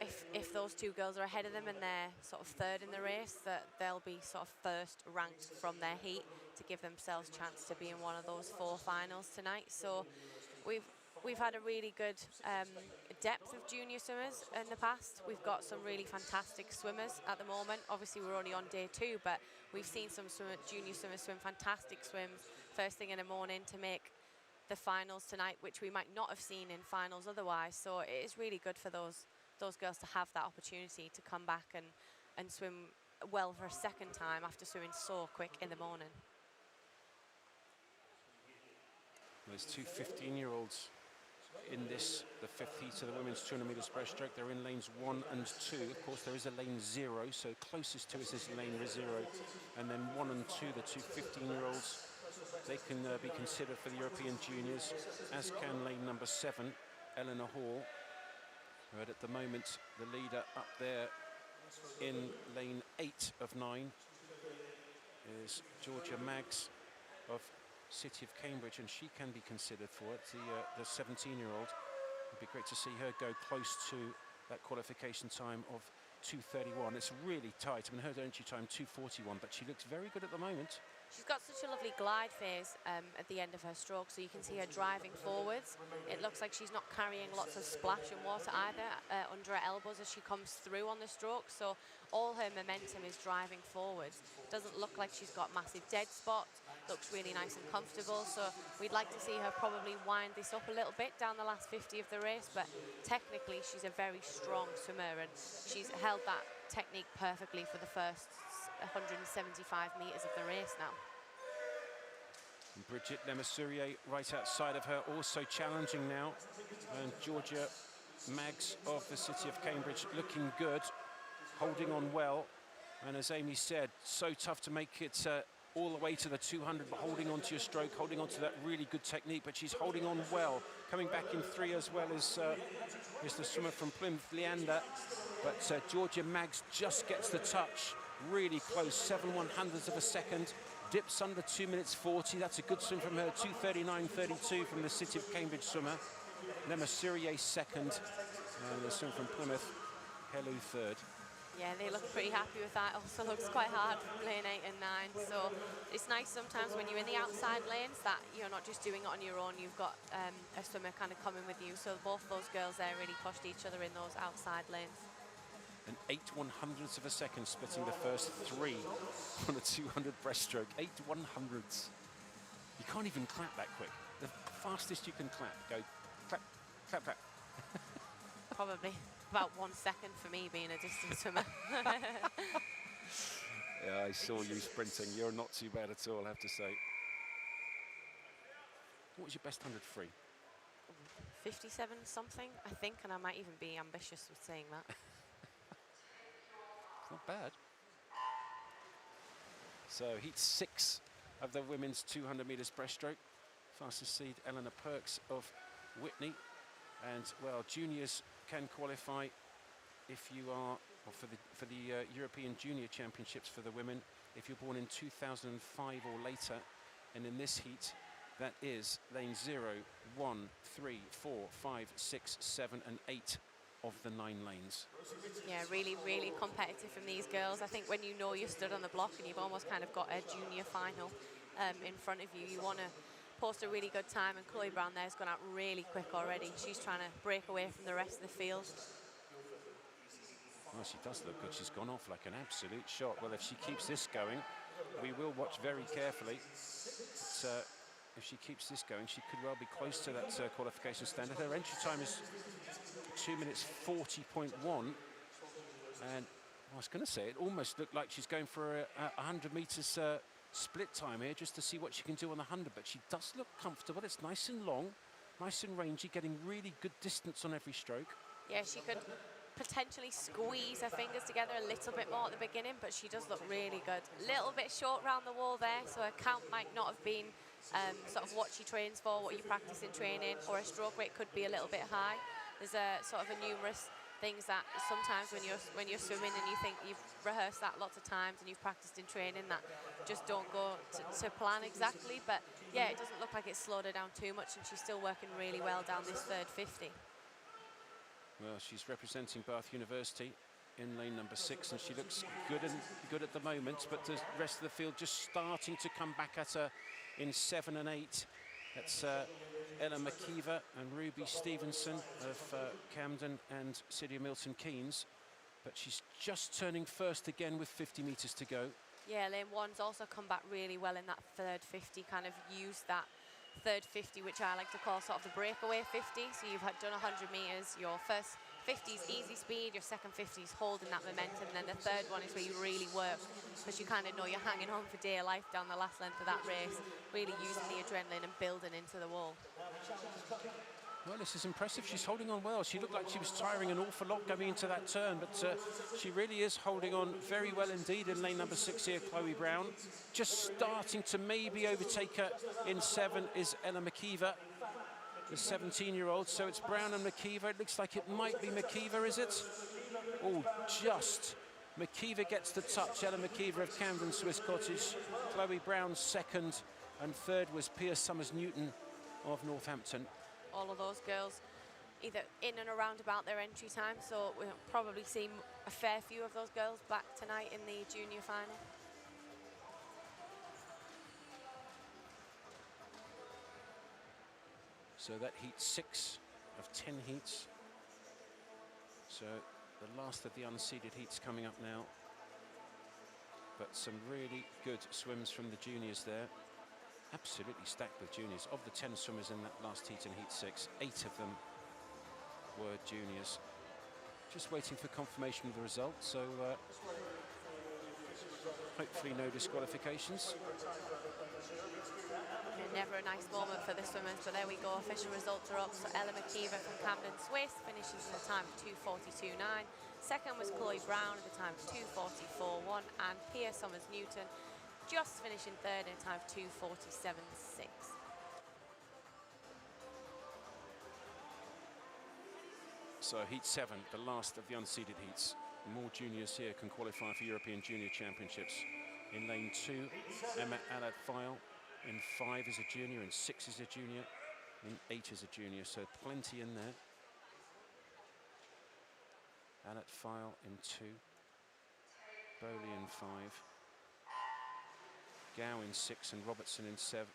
if those 2 girls are ahead of them and they're sort of 3rd in the race, that they'll be sort of 1st ranked from their heat to give themselves a chance to be in one of those 4 finals tonight. So we've had a really good depth of junior swimmers in the past. We've got some really fantastic swimmers at the moment. Obviously we're only on day 2, but we've seen some junior swimmers swim fantastic swims first thing in the morning to make the finals tonight, which we might not have seen in finals otherwise. So it is really good for those girls to have that opportunity to come back and swim well for a second time after swimming so quick in the morning. There's 2 15-year-olds in this, the 5th heat of the women's 200 meters breaststroke. They're in lanes 1 and 2. Of course, there is a lane 0, so closest to us is lane 0. And then 1 and 2, the 2 15-year-olds, they can be considered for the European juniors, as can lane number 7, Eleanor Hall. But at the moment, the leader up there in lane 8 of 9 is Georgia Maggs of City of Cambridge, and she can be considered for it, the 17-year-old. It'd be great to see her go close to that qualification time of 2:31. It's really tight. I mean, her entry time 2:41, but she looks very good at the moment. She's got such a lovely glide phase at the end of her stroke, so you can see her driving forwards. It looks like she's not carrying lots of splash and water either under her elbows as she comes through on the stroke, so all her momentum is driving forwards. Doesn't look like she's got massive dead spots, looks really nice and comfortable, so we'd like to see her probably wind this up a little bit down the last 50 of the race, but technically she's a very strong swimmer, and she's held that technique perfectly for the first 175 metres of the race now. And Bridget Lemercier right outside of her, also challenging now. And Georgia Maggs of the City of Cambridge looking good, holding on well. And as Amy said, so tough to make it all the way to the 200, but holding on to your stroke, holding on to that really good technique, but she's holding on well. Coming back in 3 as well is the swimmer from Plymouth, Leander. But Georgia Maggs just gets the touch. Really close, 7/100ths of a second, dips under 2 minutes 40. That's a good swim from her. 2:39.32 from the City of Cambridge swimmer. Lemercier second, and the swim from Plymouth, Hellu third. Yeah, they look pretty happy with that. Also looks quite hard from lane 8 and 9. So it's nice sometimes when you're in the outside lanes that you're not just doing it on your own. You've got a swimmer kind of coming with you. So both those girls there really pushed each other in those outside lanes. And 8/100ths of a second, splitting the first 3 on a 200 breaststroke. 8/100ths. You can't even clap that quick. The fastest you can clap. Go clap, clap, clap. Probably about 1 second for me being a distance swimmer. Yeah, I saw you sprinting. You're not too bad at all, I have to say. What was your best 100 free? 57 something, I think, and I might even be ambitious with saying that. Not bad. So heat 6 of the women's 200 meters breaststroke. fastest seed Eleanor Perks of Whitney. And well, juniors can qualify if you are, or for the European Junior Championships for the women, if you're born in 2005 or later. And in this heat, that is lane 0, 1, 3, 4, 5, 6, 7, and 8 of the 9 lanes. Yeah, really, really competitive from these girls. I think when you know you're stood on the block and you've almost kind of got a junior final in front of you, you want to post a really good time, and Chloe Brown there's gone out really quick already. She's trying to break away from the rest of the field. Well, she does look good. She's gone off like an absolute shot. Well, if she keeps this going, we will watch very carefully. But, if she keeps this going, she could well be close to that qualification standard. Her entry time is 2 minutes 40.1. And I was going to say, it almost looked like she's going for a 100 meters split time here, just to see what she can do on the 100. But she does look comfortable. It's nice and long, nice and rangy, getting really good distance on every stroke. Yeah, she could potentially squeeze her fingers together a little bit more at the beginning, but she does look really good. Little bit short round the wall there, so her count might not have been sort of what she trains for, what you practice in training, or a stroke rate could be a little bit high. There's a sort of a numerous things that sometimes when you're swimming and you think you've rehearsed that lots of times and you've practiced in training, that just don't go to plan exactly. But yeah, it doesn't look like it's slowed her down too much, and she's still working really well down this third 50. Well, she's representing Bath University in lane number 6, and she looks good at the moment, but the rest of the field just starting to come back at her in 7 and 8. That's Ella McKeever and Ruby Stevenson of Camden and City of Milton Keynes. But she's just turning first again with 50 meters to go. Yeah, lane 1's also come back really well in that third 50, kind of used that third 50, which I like to call sort of the breakaway 50. So you've done 100 meters, your first 50 is easy speed, your second 50 is holding that momentum, and then the third one is where you really work, because you kind of know you're hanging on for dear life down the last length of that race, really using the adrenaline and building into the wall. Well, this is impressive. She's holding on well. She looked like she was tiring an awful lot going into that turn, but she really is holding on very well indeed in lane number 6 here, Chloe Brown. Just starting to maybe overtake her in 7 is Ella McKeever, the 17-year-old. So it's Brown and McKeever. It looks like it might be McKeever, is it? Oh, just. McKeever gets the touch. Ella McKeever of Camden, Swiss Cottage. Chloe Brown second, and third was Piers Summers-Newton of Northampton. All of those girls either in and around about their entry time, so we'll probably see a fair few of those girls back tonight in the junior final. So that heat 6 of 10 heats. So the last of the unseeded heats coming up now. But some really good swims from the juniors there. Absolutely stacked with juniors. Of the 10 swimmers in that last heat in heat 6, 8 of them were juniors. Just waiting for confirmation of the result, so hopefully no disqualifications. Never a nice moment for the swimmers, but there we go. Official results are up. So Ella McKeever from Camden, Swiss, finishes in a time of 2:42.9. Second was Chloe Brown at a time of 2:44.1, and Piers Summers-Newton just finishing third in a time of 2:47.6. So heat 7, the last of the unseeded heats. More juniors here can qualify for European Junior Championships. In lane 2, Emma Allard-File. In 5 is a junior, in 6 is a junior, in 8 is a junior, so plenty in there. Allard-File in 2, Bowley in 5, Gow in 6, and Robertson in 7,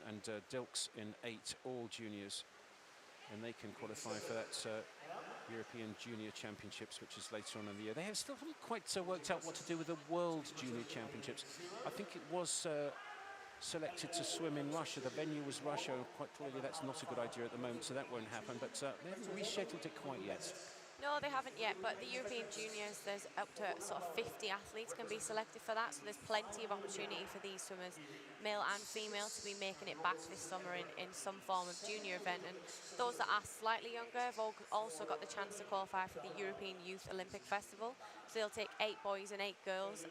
and Dilks in 8, all juniors. And they can qualify for that European Junior Championships, which is later on in the year. They still haven't quite worked out what to do with the World Junior Championships. I think it was selected to swim in Russia. The venue was Russia. Quite clearly that's not a good idea at the moment, so that won't happen. But they haven't rescheduled it quite yet. No, they haven't yet, but the European Juniors, there's up to sort of 50 athletes can be selected for that, so there's plenty of opportunity for these swimmers male and female, to be making it back this summer in some form of junior event. And those that are slightly younger have also got the chance to qualify for the European Youth Olympic Festival. So they'll take 8 boys and 8 girls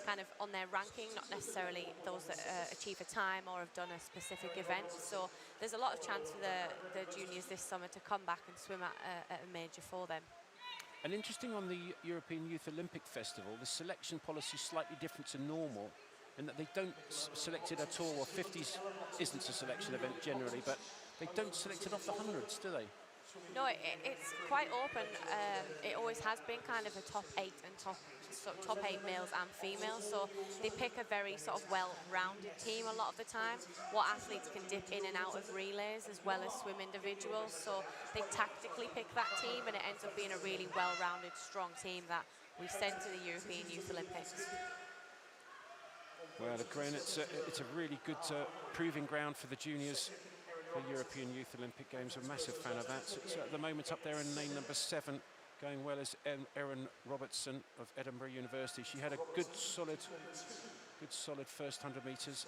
kind of on their ranking, not necessarily those that achieve a time or have done a specific event. So there's a lot of chance for the juniors this summer to come back and swim at a major for them. And interesting on the European Youth Olympic Festival, the selection policy is slightly different to normal in that they don't select it at all. Well, 50s isn't a selection event generally, but they don't select it off the hundreds, do they? No, it's quite open. It always has been kind of a top 8 and top 8 males and females. So they pick a very sort of well-rounded team a lot of the time. What athletes can dip in and out of relays as well as swim individuals. So they tactically pick that team, and it ends up being a really well-rounded, strong team that we send to the European Youth Olympics. Well, again, it's a really good proving ground for the juniors. The European Youth Olympic Games, a massive fan of that. So at the moment up there in lane number 7, going well as Erin Robertson of Edinburgh University. She had a good solid first 100 metres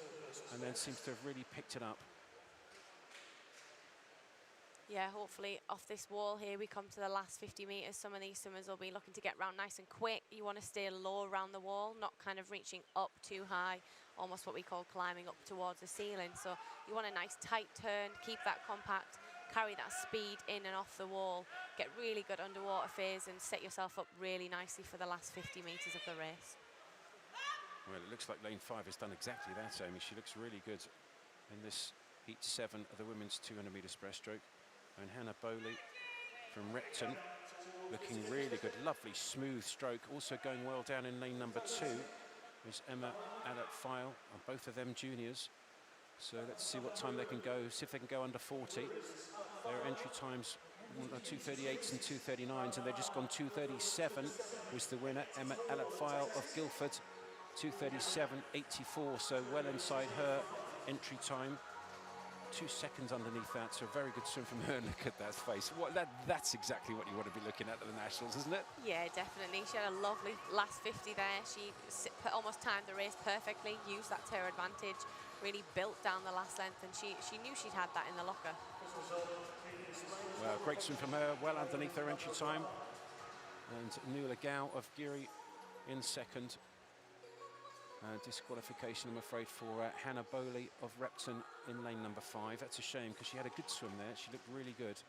and then seems to have really picked it up. Yeah, hopefully off this wall here we come to the last 50 metres. Some of these swimmers will be looking to get round nice and quick. You want to stay low around the wall, not kind of reaching up too high, almost what we call climbing up towards the ceiling. So you want a nice tight turn, keep that compact, carry that speed in and off the wall, get really good underwater phase and set yourself up really nicely for the last 50 metres of the race. Well, it looks like lane 5 has done exactly that, Amy. She looks really good in this heat 7 of the women's 200 metres breaststroke. And Hannah Bowley from Repton looking really good, lovely smooth stroke. Also going well down in lane number 2 is Emma Allett-File, and both of them juniors. So let's see what time they can go, see if they can go under 40. Their entry times are 2:38s and 2:39s, and they've just gone 2:37 was the winner, Emma Allett-File of Guildford, 2:37.84, so well inside her entry time. 2 seconds underneath that, so a very good swim from her. Look at that face. That's exactly what you want to be looking at the Nationals, isn't it? Yeah, definitely. She had a lovely last 50 there. She almost timed the race perfectly, used that to her advantage, really built down the last length, and she knew she'd had that in the locker. Well, great swim from her, well underneath her entry time. And Nuala Gow of Geary in second. Disqualification, I'm afraid, for Hannah Bowley of Repton in lane number 5. That's a shame because she had a good swim there. She looked really good.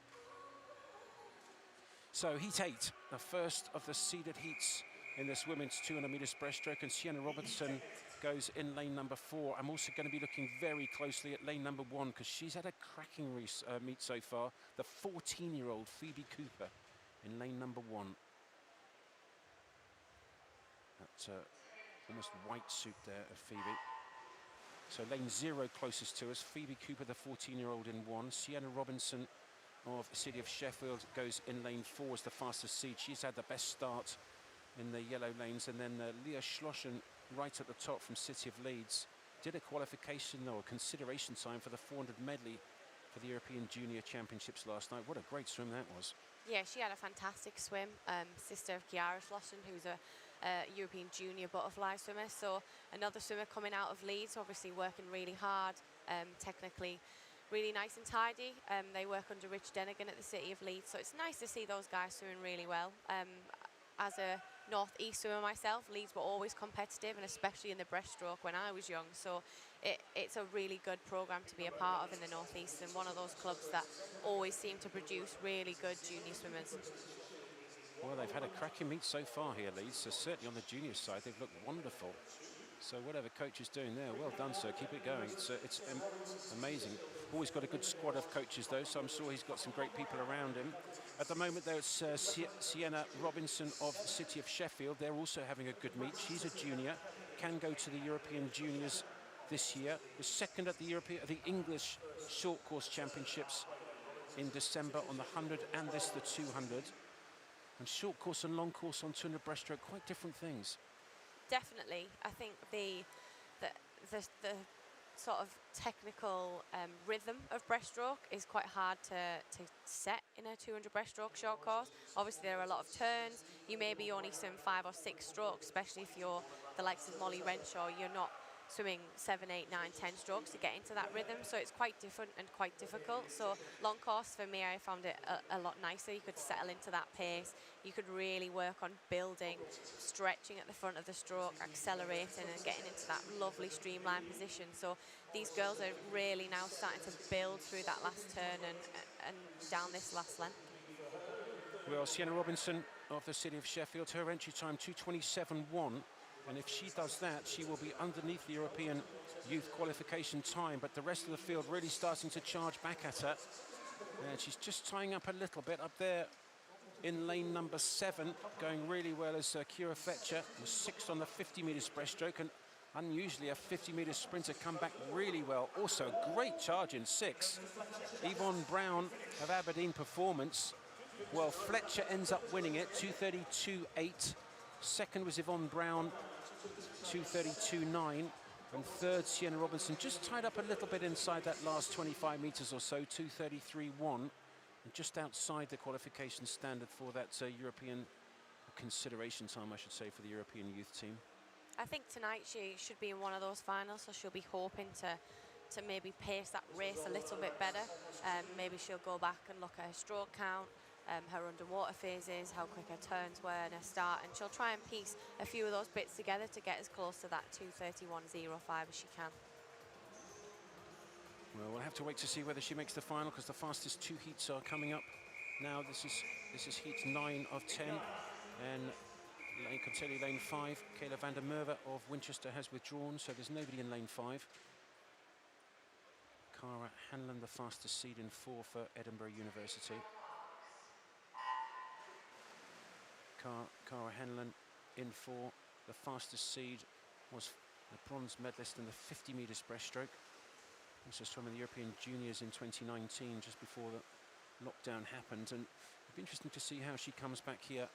So heat 8, the first of the seeded heats in this women's 200 metres breaststroke, and Sienna Robinson goes in lane number 4. I'm also going to be looking very closely at lane number 1 because she's had a cracking meet so far. The 14-year-old Phoebe Cooper in lane number 1. That's almost white suit there of Phoebe. So lane 0 closest to us. Phoebe Cooper, the 14-year-old, in 1. Sienna Robinson of the City of Sheffield goes in lane 4 as the fastest seed. She's had the best start in the yellow lanes. And then Leah Schlossen right at the top from City of Leeds did a qualification or a consideration time for the 400 medley for the European Junior Championships last night. What a great swim that was. Yeah, she had a fantastic swim. Sister of Chiara Schlossen, who's a European junior butterfly swimmer. So another swimmer coming out of Leeds, obviously working really hard, technically really nice and tidy. They work under Rich Denigan at the City of Leeds, so it's nice to see those guys swimming really well. As a North East swimmer myself, Leeds were always competitive, and especially in the breaststroke when I was young. So it's a really good program to be a part of in the North East, and one of those clubs that always seem to produce really good junior swimmers. Well, they've had a cracking meet so far here, Leeds, so certainly on the junior side they've looked wonderful. So whatever coach is doing there, well done, sir. Keep it going. It's amazing. Always got a good squad of coaches, though, so I'm sure he's got some great people around him. At the moment, though, it's Sienna Robinson of the City of Sheffield. They're also having a good meet. She's a junior, can go to the European Juniors this year. Was second at the English Short Course Championships in December on the 100 and the 200. And short course and long course on 200 breaststroke, quite different things. Definitely. I think the sort of technical rhythm of breaststroke is quite hard to set in a 200 breaststroke short course. Obviously, there are a lot of turns. You maybe only swim 5 or 6 strokes, especially if you're the likes of Molly Renshaw. You're not swimming 7, 8, 9, 10 strokes to get into that rhythm. So it's quite different and quite difficult. So long course for me, I found it a lot nicer. You could settle into that pace. You could really work on building, stretching at the front of the stroke, accelerating and getting into that lovely streamlined position. So these girls are really now starting to build through that last turn and down this last length. Well, Sienna Robinson of the city of Sheffield, her entry time 2:27.1, and if she does that, she will be underneath the European youth qualification time, but the rest of the field really starting to charge back at her. And she's just tying up a little bit up there in lane number 7, going really well as Kira Fletcher was 6th on the 50 metres breaststroke, and unusually a 50 metres sprinter come back really well. Also a great charge in 6. Yvonne Brown of Aberdeen Performance. Well, Fletcher ends up winning it, 2:32.8. Second was Yvonne Brown, 2:32.9. And third, Sienna Robinson, just tied up a little bit inside that last 25 metres or so, 2:33.1. And just outside the qualification standard for that European consideration time, I should say, for the European youth team. I think tonight she should be in one of those finals, so she'll be hoping to maybe pace that race a little bit better. Maybe she'll go back and look at her stroke count, her underwater phases, how quick her turns were and her start, and she'll try and piece a few of those bits together to get as close to that 2:31.05 as she can. Well, we'll have to wait to see whether she makes the final, because the fastest 2 heats are coming up. Now this is heat 9 of 10, and I can tell you lane 5, Kayla van der Merwe of Winchester has withdrawn, so there's nobody in lane 5. Cara Hanlon, the fastest seed in 4 for Edinburgh University. Cara Hanlon in 4. The fastest seed was the bronze medalist in the 50 metres breaststroke. Also swam in the European Juniors in 2019, just before the lockdown happened. And it'll be interesting to see how she comes back here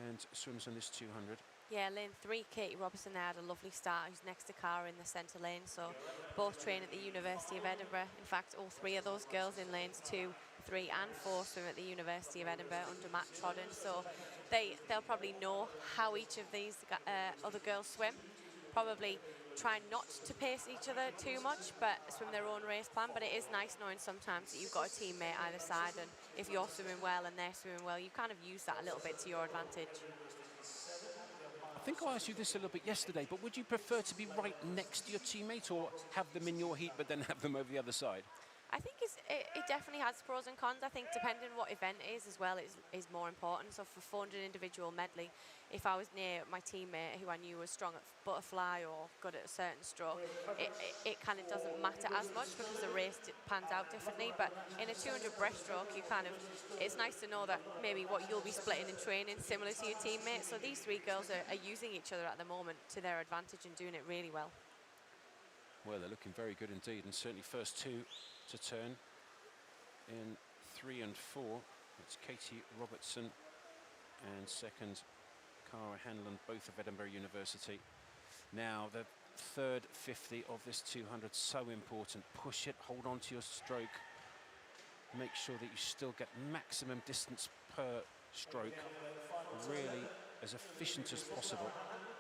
and swims on this 200. Yeah, lane 3, Katie Robertson there had a lovely start, who's next to Cara in the centre lane. So both train at the University of Edinburgh. In fact, all 3 of those girls in lanes 2, 3 and 4 swim at the University of Edinburgh under Matt Trodden. So they'll probably know how each of these other girls swim. Probably try not to pace each other too much, but swim their own race plan. But it is nice knowing sometimes that you've got a teammate either side, and if you're swimming well and they're swimming well, you kind of use that a little bit to your advantage. I think I asked you this a little bit yesterday, but would you prefer to be right next to your teammate, or have them in your heat but then have them over the other side? I think it definitely has pros and cons. I think depending what event it is as well is more important. So for 400 individual medley, if I was near my teammate who I knew was strong at butterfly or good at a certain stroke, it kind of doesn't matter as much because the race pans out differently. But in a 200 breaststroke, it's nice to know that maybe what you'll be splitting in training similar to your teammate. So these 3 girls are using each other at the moment to their advantage and doing it really well. Well, they're looking very good indeed, and certainly first 2 to turn in 3 and 4. It's Katie Robertson, and second Cara Hanlon, both of Edinburgh University. Now the third 50 of this 200, so important. Push it, hold on to your stroke, make sure that you still get maximum distance per stroke, really as efficient as possible.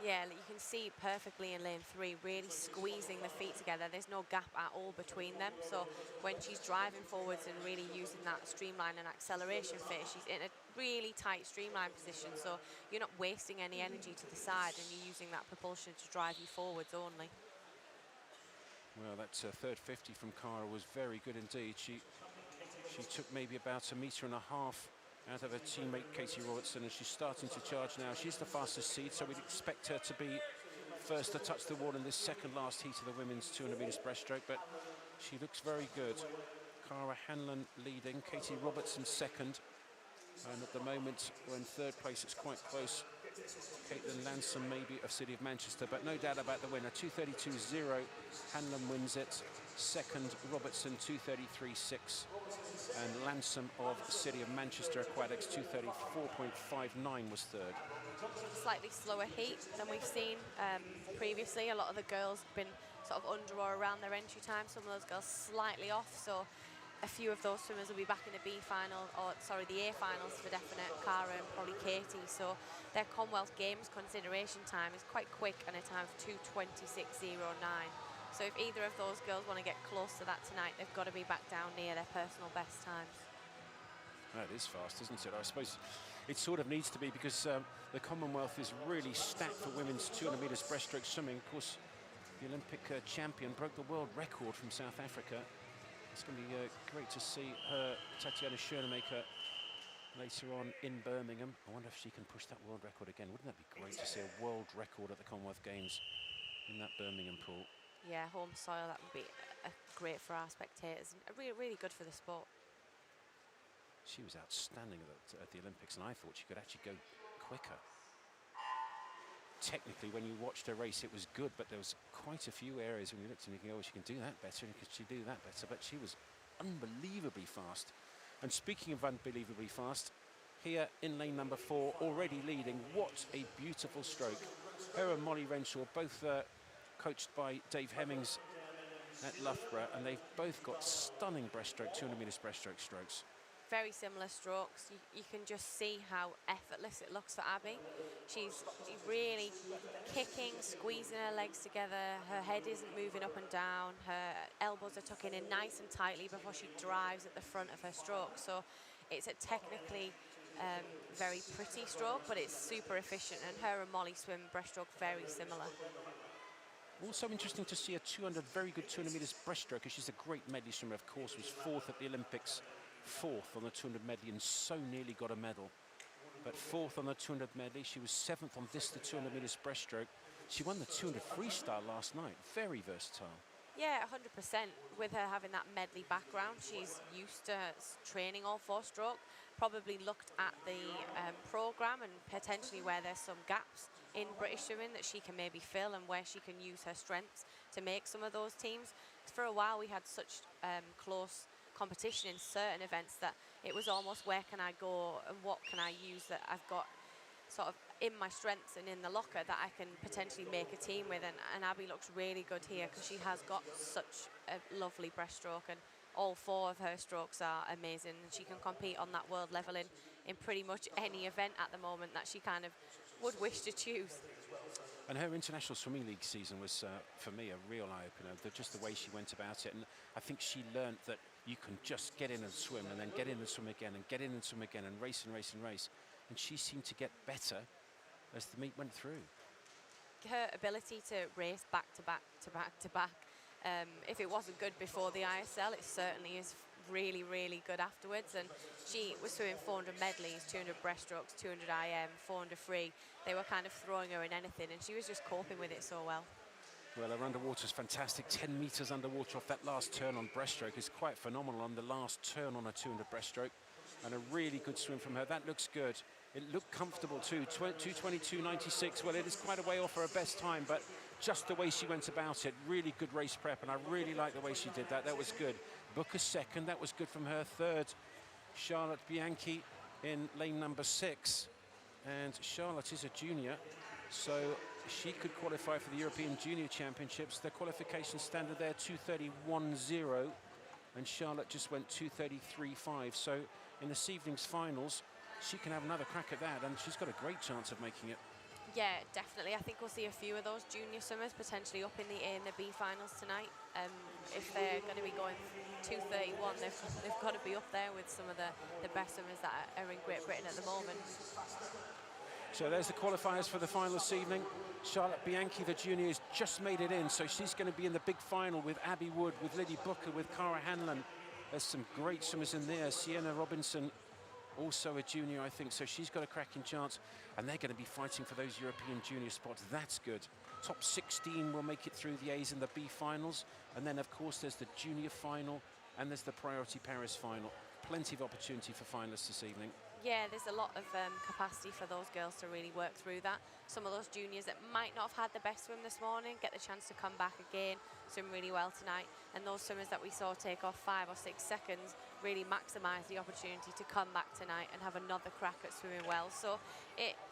Yeah, you can see perfectly in lane 3, really squeezing the feet together. There's no gap at all between them. So when she's driving forwards and really using that streamline and acceleration phase, she's in a really tight streamline position. So you're not wasting any energy to the side, and you're using that propulsion to drive you forwards only. Well, that third 50 from Cara was very good indeed. She took maybe about 1.5 meters out of her teammate Katie Robertson, and she's starting to charge now. She's the fastest seed, so we'd expect her to be first to touch the wall in this second last heat of the women's 200 metres breaststroke, but she looks very good. Cara Hanlon leading, Katie Robertson second, and at the moment we're in third place. It's quite close. Caitlin Lansom maybe of City of Manchester, but no doubt about the winner. 2:32.0, Hanlon wins it. Second, Robertson, 2:33.6. And Lansom of City of Manchester Aquatics, 2:34.59 was third. Slightly slower heat than we've seen previously. A lot of the girls have been sort of under or around their entry time. Some of those girls slightly off, so a few of those swimmers will be back in the B final, or sorry, the A finals for definite, Cara and probably Katie. So their Commonwealth Games consideration time is quite quick, and a time of 2:26.09. So if either of those girls want to get close to that tonight, they've got to be back down near their personal best times. Well, it is fast, isn't it? I suppose it sort of needs to be, because the Commonwealth is really stacked for women's 200 metres breaststroke swimming. Of course, the Olympic champion broke the world record from South Africa. It's going to be great to see her, Tatiana Schoenemaker, later on in Birmingham. I wonder if she can push that world record again. Wouldn't that be great to see a world record at the Commonwealth Games in that Birmingham pool? Yeah, home soil, that would be great for our spectators, and really good for the sport. She was outstanding at the Olympics, and I thought she could actually go quicker. Technically, when you watched her race, it was good, but there was quite a few areas when you looked and you go, oh, she can do that better, and could she do that better? But she was unbelievably fast. And speaking of unbelievably fast, here in lane number 4, already leading. What a beautiful stroke. Her and Molly Renshaw, both coached by Dave Hemmings at Loughborough, and they've both got stunning breaststroke, 200 metres breaststroke strokes. Very similar strokes. You can just see how effortless it looks for Abby. She's really kicking, squeezing her legs together. Her head isn't moving up and down. Her elbows are tucking in nice and tightly before she drives at the front of her stroke. So it's a technically very pretty stroke, but it's super efficient. And her and Molly swim breaststroke very similar. Also interesting to see a 200, very good 200 metres breaststroke, because she's a great medley swimmer. Of course, was 4th at the Olympics. 4th on the 200 medley and so nearly got a medal. But 4th on the 200 medley. She was 7th on the 200 metres breaststroke. She won the 200 freestyle last night. Very versatile. Yeah, 100%. With her having that medley background, she's used to training all 4-stroke. Probably looked at the programme and potentially where there's some gaps in British swimming that she can maybe fill, and where she can use her strengths to make some of those teams. For a while we had such close competition in certain events that it was almost, where can I go and what can I use that I've got sort of in my strengths and in the locker that I can potentially make a team with. And Abby looks really good here, because she has got such a lovely breaststroke, and all 4 of her strokes are amazing, and she can compete on that world level in pretty much any event at the moment that she kind of would wish to choose. And her International Swimming League season was, for me, a real eye-opener. Just the way she went about it. And I think she learned that you can just get in and swim, and then get in and swim again, and get in and swim again, and race and race and race. And she seemed to get better as the meet went through. Her ability to race back to back to back to back, if it wasn't good before the ISL, it certainly is really, really good afterwards. And she was swimming 400 medleys, 200 breaststrokes, 200 IM, 400 free. They were kind of throwing her in anything, and she was just coping with it so well. Well, her underwater's fantastic. 10 metres underwater off that last turn on breaststroke is quite phenomenal on the last turn on a 200 breaststroke. And a really good swim from her. That looks good. It looked comfortable too. 2:22.96. Well, it is quite a way off her best time, but just the way she went about it, really good race prep, and I really like the way she did that. That was good. Book a second. That was good from her. Third, Charlotte Bianchi in lane number 6. And Charlotte is a junior, so she could qualify for the European Junior Championships. The qualification standard there, 2:31.0, and Charlotte just went 2:33.5. So in this evening's finals, she can have another crack at that, and she's got a great chance of making it. Yeah, definitely. I think we'll see a few of those junior swimmers potentially up in the A and the B finals tonight. If they're going to be going 2:31, they've got to be up there with some of the best swimmers that are in Great Britain at the moment. So there's the qualifiers for the final this evening. Charlotte Bianchi, the junior, has just made it in, so she's going to be in the big final with Abby Wood, with Liddy Booker, with Cara Hanlon. There's some great swimmers in there. Sienna Robinson, also a junior, I think, so she's got a cracking chance, and they're going to be fighting for those European junior spots. That's good. Top 16 will make it through the A's and the B finals, and then of course there's the junior final and there's the Priority Paris final. Plenty of opportunity for finalists this evening. Yeah, there's a lot of capacity for those girls to really work through that. Some of those juniors that might not have had the best swim this morning get the chance to come back again, swim really well tonight. And those swimmers that we saw take off 5 or 6 seconds really maximise the opportunity to come back tonight and have another crack at swimming well. So,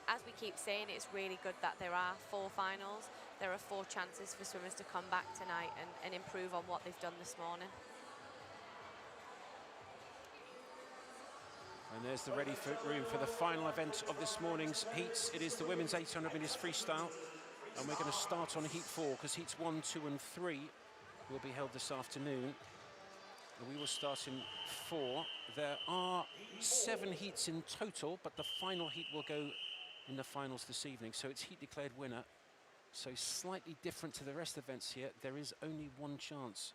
as we keep saying, it's really good that there are 4 finals. There are 4 chances for swimmers to come back tonight and improve on what they've done this morning. And there's the ready room for the final event of this morning's heats. It is the women's 800 metres freestyle. And we're going to start on heat 4 because heats 1, 2 and 3 will be held this afternoon. And we will start in 4. There are 7 heats in total, but the final heat will go in the finals this evening. So it's heat declared winner. So slightly different to the rest of the events here. There is only one chance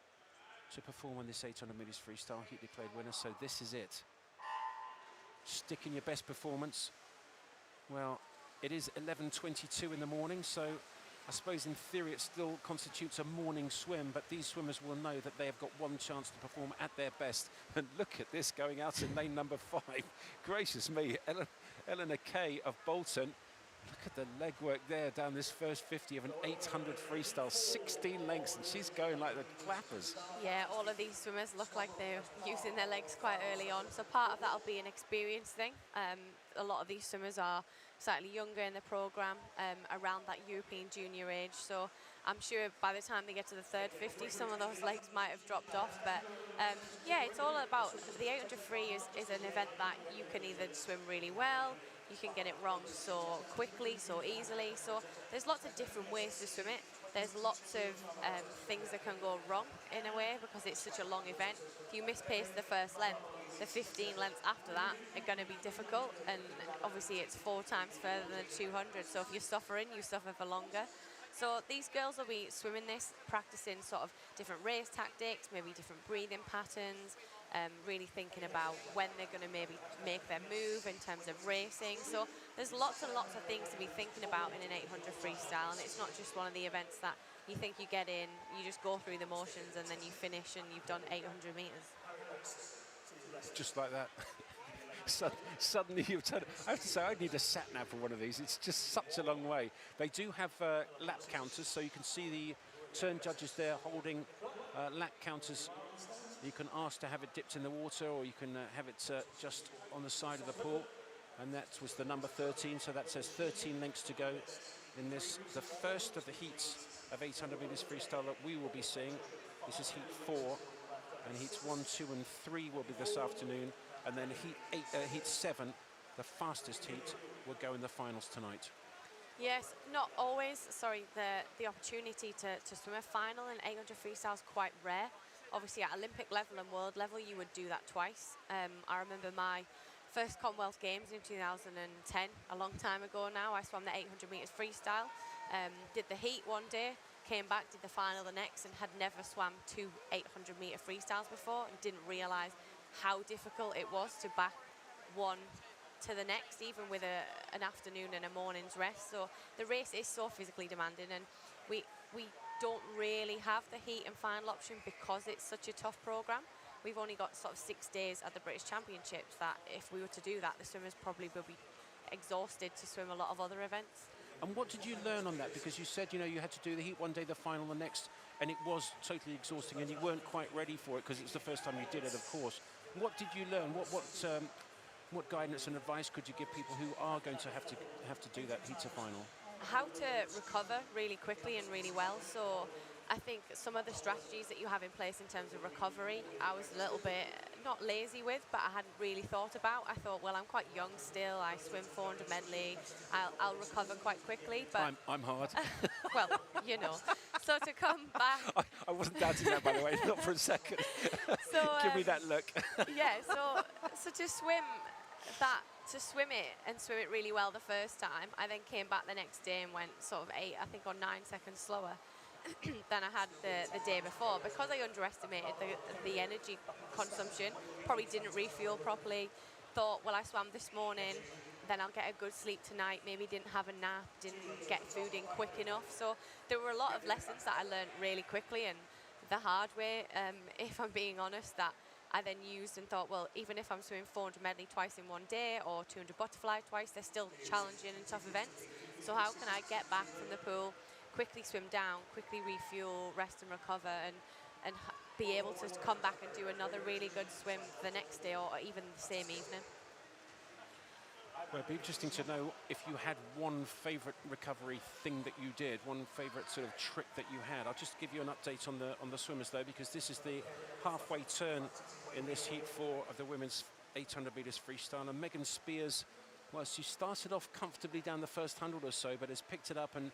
to perform on this 800 metres freestyle, heat declared winner. So this is it. Stick in your best performance. Well, it is 11:22 in the morning, so I suppose in theory it still constitutes a morning swim, but these swimmers will know that they have got one chance to perform at their best. And look at this going out in lane number 5. Gracious me, Eleanor Kay of Bolton. Look at the legwork there down this first 50 of an 800 freestyle, 16 lengths, and she's going like the clappers. Yeah, all of these swimmers look like they're using their legs quite early on, so part of that will be an experience thing. A lot of these swimmers are slightly younger in the programme, around that European junior age, so I'm sure by the time they get to the third 50, some of those legs might have dropped off, but yeah, it's all about, the 800 free is an event that you can either swim really well, you can get it wrong so quickly, so easily, so there's lots of different ways to swim it. There's lots of things that can go wrong in a way because it's such a long event. If you mispace the first length, the 15 lengths after that are going to be difficult, and obviously it's 4 times further than 200, so if you're suffering, you suffer for longer. So these girls will be swimming this, practicing sort of different race tactics, maybe different breathing patterns, really thinking about when they're going to maybe make their move in terms of racing. So there's lots and lots of things to be thinking about in an 800 freestyle, and it's not just one of the events that you think you get in, you just go through the motions and then you finish and you've done 800 metres. Just like that. Suddenly you've turned. I have to say, I need a sat nav for one of these. It's just such a long way. They do have lap counters, so you can see the turn judges there holding lap counters. You can ask to have it dipped in the water, or you can have it just on the side of the pool. And that was the number 13, so that says 13 lengths to go in this, the first of the heats of 800 metres freestyle that we will be seeing. This is heat 4, and heats 1, 2 and 3 will be this afternoon. And then heat 7, the fastest heat, will go in the finals tonight. Yes, not always. Sorry, the opportunity to swim a final in 800 freestyle is quite rare. Obviously, at Olympic level and world level, you would do that twice. I remember my first Commonwealth Games in 2010, a long time ago now. I swam the 800 metres freestyle, did the heat one day, came back, did the final the next, and had never swam 2 800 metre freestyles before, and didn't realise how difficult it was to back one to the next, even with an afternoon and a morning's rest. So the race is so physically demanding, and we don't really have the heat and final option because it's such a tough programme. We've only got sort of 6 days at the British Championships that if we were to do that, the swimmers probably will be exhausted to swim a lot of other events. And what did you learn on that? Because you said, you know, you had to do the heat one day, the final the next, and it was totally exhausting, and you weren't quite ready for it because it's the first time you did it, of course. What did you learn? What guidance and advice could you give people who are going to have to do that heat to final? How to recover really quickly and really well. So I think some of the strategies that you have in place in terms of recovery, I was a little bit not lazy with, but I hadn't really thought about. I thought, well, I'm quite young still. I swim 400 medley. I'll recover quite quickly. But I'm hard. Well, you know. So to come back, I wasn't doubting that, by the way, not for a second. So give me that look. Yeah. So to swim it and swim it really well the first time, I then came back the next day and went sort of 8, I think, or 9 seconds slower than I had the day before, because I underestimated the energy consumption, probably didn't refuel properly, thought, well, I swam this morning, then I'll get a good sleep tonight, maybe didn't have a nap, didn't get food in quick enough. So there were a lot of lessons that I learned really quickly and the hard way, if I'm being honest, that I then used and thought, well, even if I'm swimming 400 medley twice in one day or 200 butterfly twice, they're still challenging and tough events. So how can I get back from the pool, quickly swim down, quickly refuel, rest and recover, and be able to come back and do another really good swim the next day or even the same evening. Well, it'd be interesting to know if you had one favourite recovery thing that you did, one favourite sort of trick that you had. I'll just give you an update on the swimmers though, because this is the halfway turn in this heat 4 of the women's 800 metres freestyle. And Megan Spears, well, she started off comfortably down the first 100 or so, but has picked it up and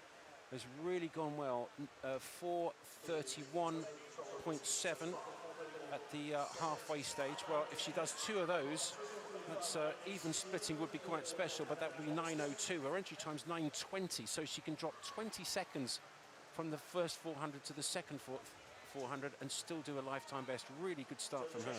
has really gone well. 4:31.7 at the halfway stage. Well, if she does 2 of those, that's even splitting would be quite special, but that would be 9:02. Her entry time's 9:20, so she can drop 20 seconds from the first 400 to the second 400 and still do a lifetime best. Really good start from her.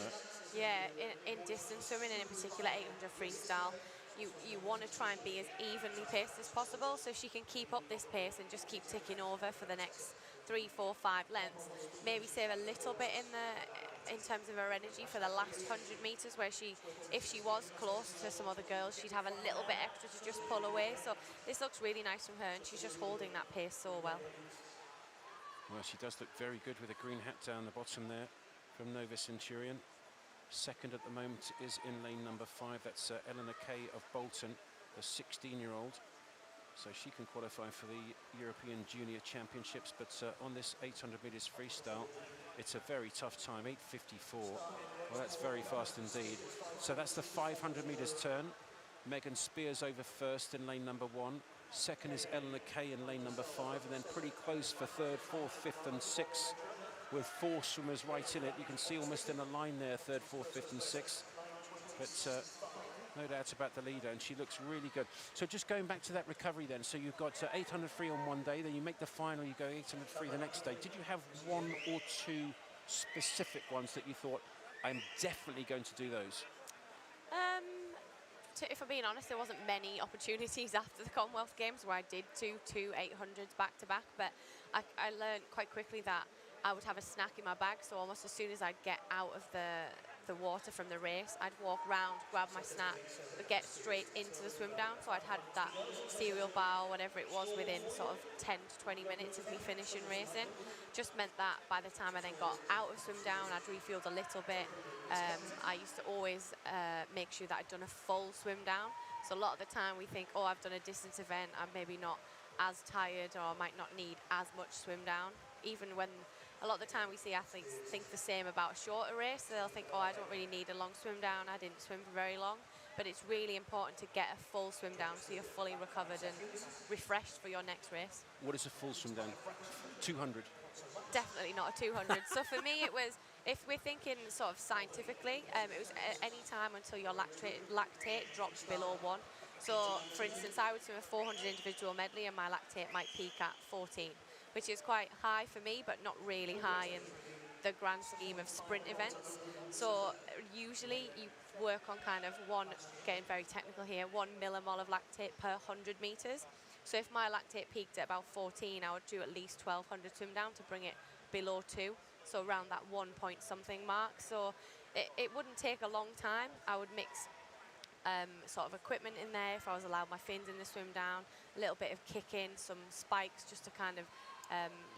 Yeah, in distance swimming and in particular 800 freestyle, you want to try and be as evenly paced as possible, so if she can keep up this pace and just keep ticking over for the next 3, 4, 5 lengths, maybe save a little bit in terms of her energy for the last 100 meters, where if she was close to some other girls, she'd have a little bit extra to just pull away. So this looks really nice from her, and she's just holding that pace so well. Well, she does look very good with a green hat down the bottom there from Nova Centurion. Second at the moment is in lane number 5. That's Eleanor Kay of Bolton, the 16-year-old. So she can qualify for the European Junior Championships. But on this 800 metres freestyle, it's a very tough time, 8:54. Well, that's very fast indeed. So that's the 500 metres turn. Megan Spears over first in lane number 1. Second is Eleanor Kay in lane number 5, and then pretty close for third, fourth, fifth and sixth, with 4 swimmers right in it. You can see almost in a line there, third, fourth, fifth and sixth. But no doubt about the leader, and she looks really good. So just going back to that recovery then, so you've got 800 free on one day, then you make the final, you go 800 free the next day. Did you have 1 or 2 specific ones that you thought, I'm definitely going to do those? If I'm being honest, there wasn't many opportunities after the Commonwealth Games where I did two 800s back to back, but I learned quite quickly that I would have a snack in my bag, so almost as soon as I'd get out of the water from the race, I'd walk round, grab my snack, but get straight into the swim down. So I'd had that cereal bar or whatever it was within sort of 10 to 20 minutes of me finishing racing. Just meant that by the time I then got out of swim down, I'd refueled a little bit. I used to always make sure that I'd done a full swim down. So a lot of the time we think, oh, I've done a distance event, I'm maybe not as tired, or I might not need as much swim down. Even when a lot of the time we see athletes think the same about a shorter race, so they'll think, oh, I don't really need a long swim down, I didn't swim for very long. But it's really important to get a full swim down so you're fully recovered and refreshed for your next race. What is a full swim down? 200? Definitely not a 200. So for me it was, if we're thinking sort of scientifically, it was any time until your lactate drops below 1. So for instance, I would swim a 400 individual medley and my lactate might peak at 14. Which is quite high for me, but not really high in the grand scheme of sprint events. So usually you work on kind of getting very technical here, 1 millimole of lactate per 100 meters. So if my lactate peaked at about 14, I would do at least 1200 swim down to bring it below 2. So around that 1 point something mark. So it wouldn't take a long time. I would mix sort of equipment in there if I was allowed my fins in the swim down, a little bit of kick in, some spikes just to kind of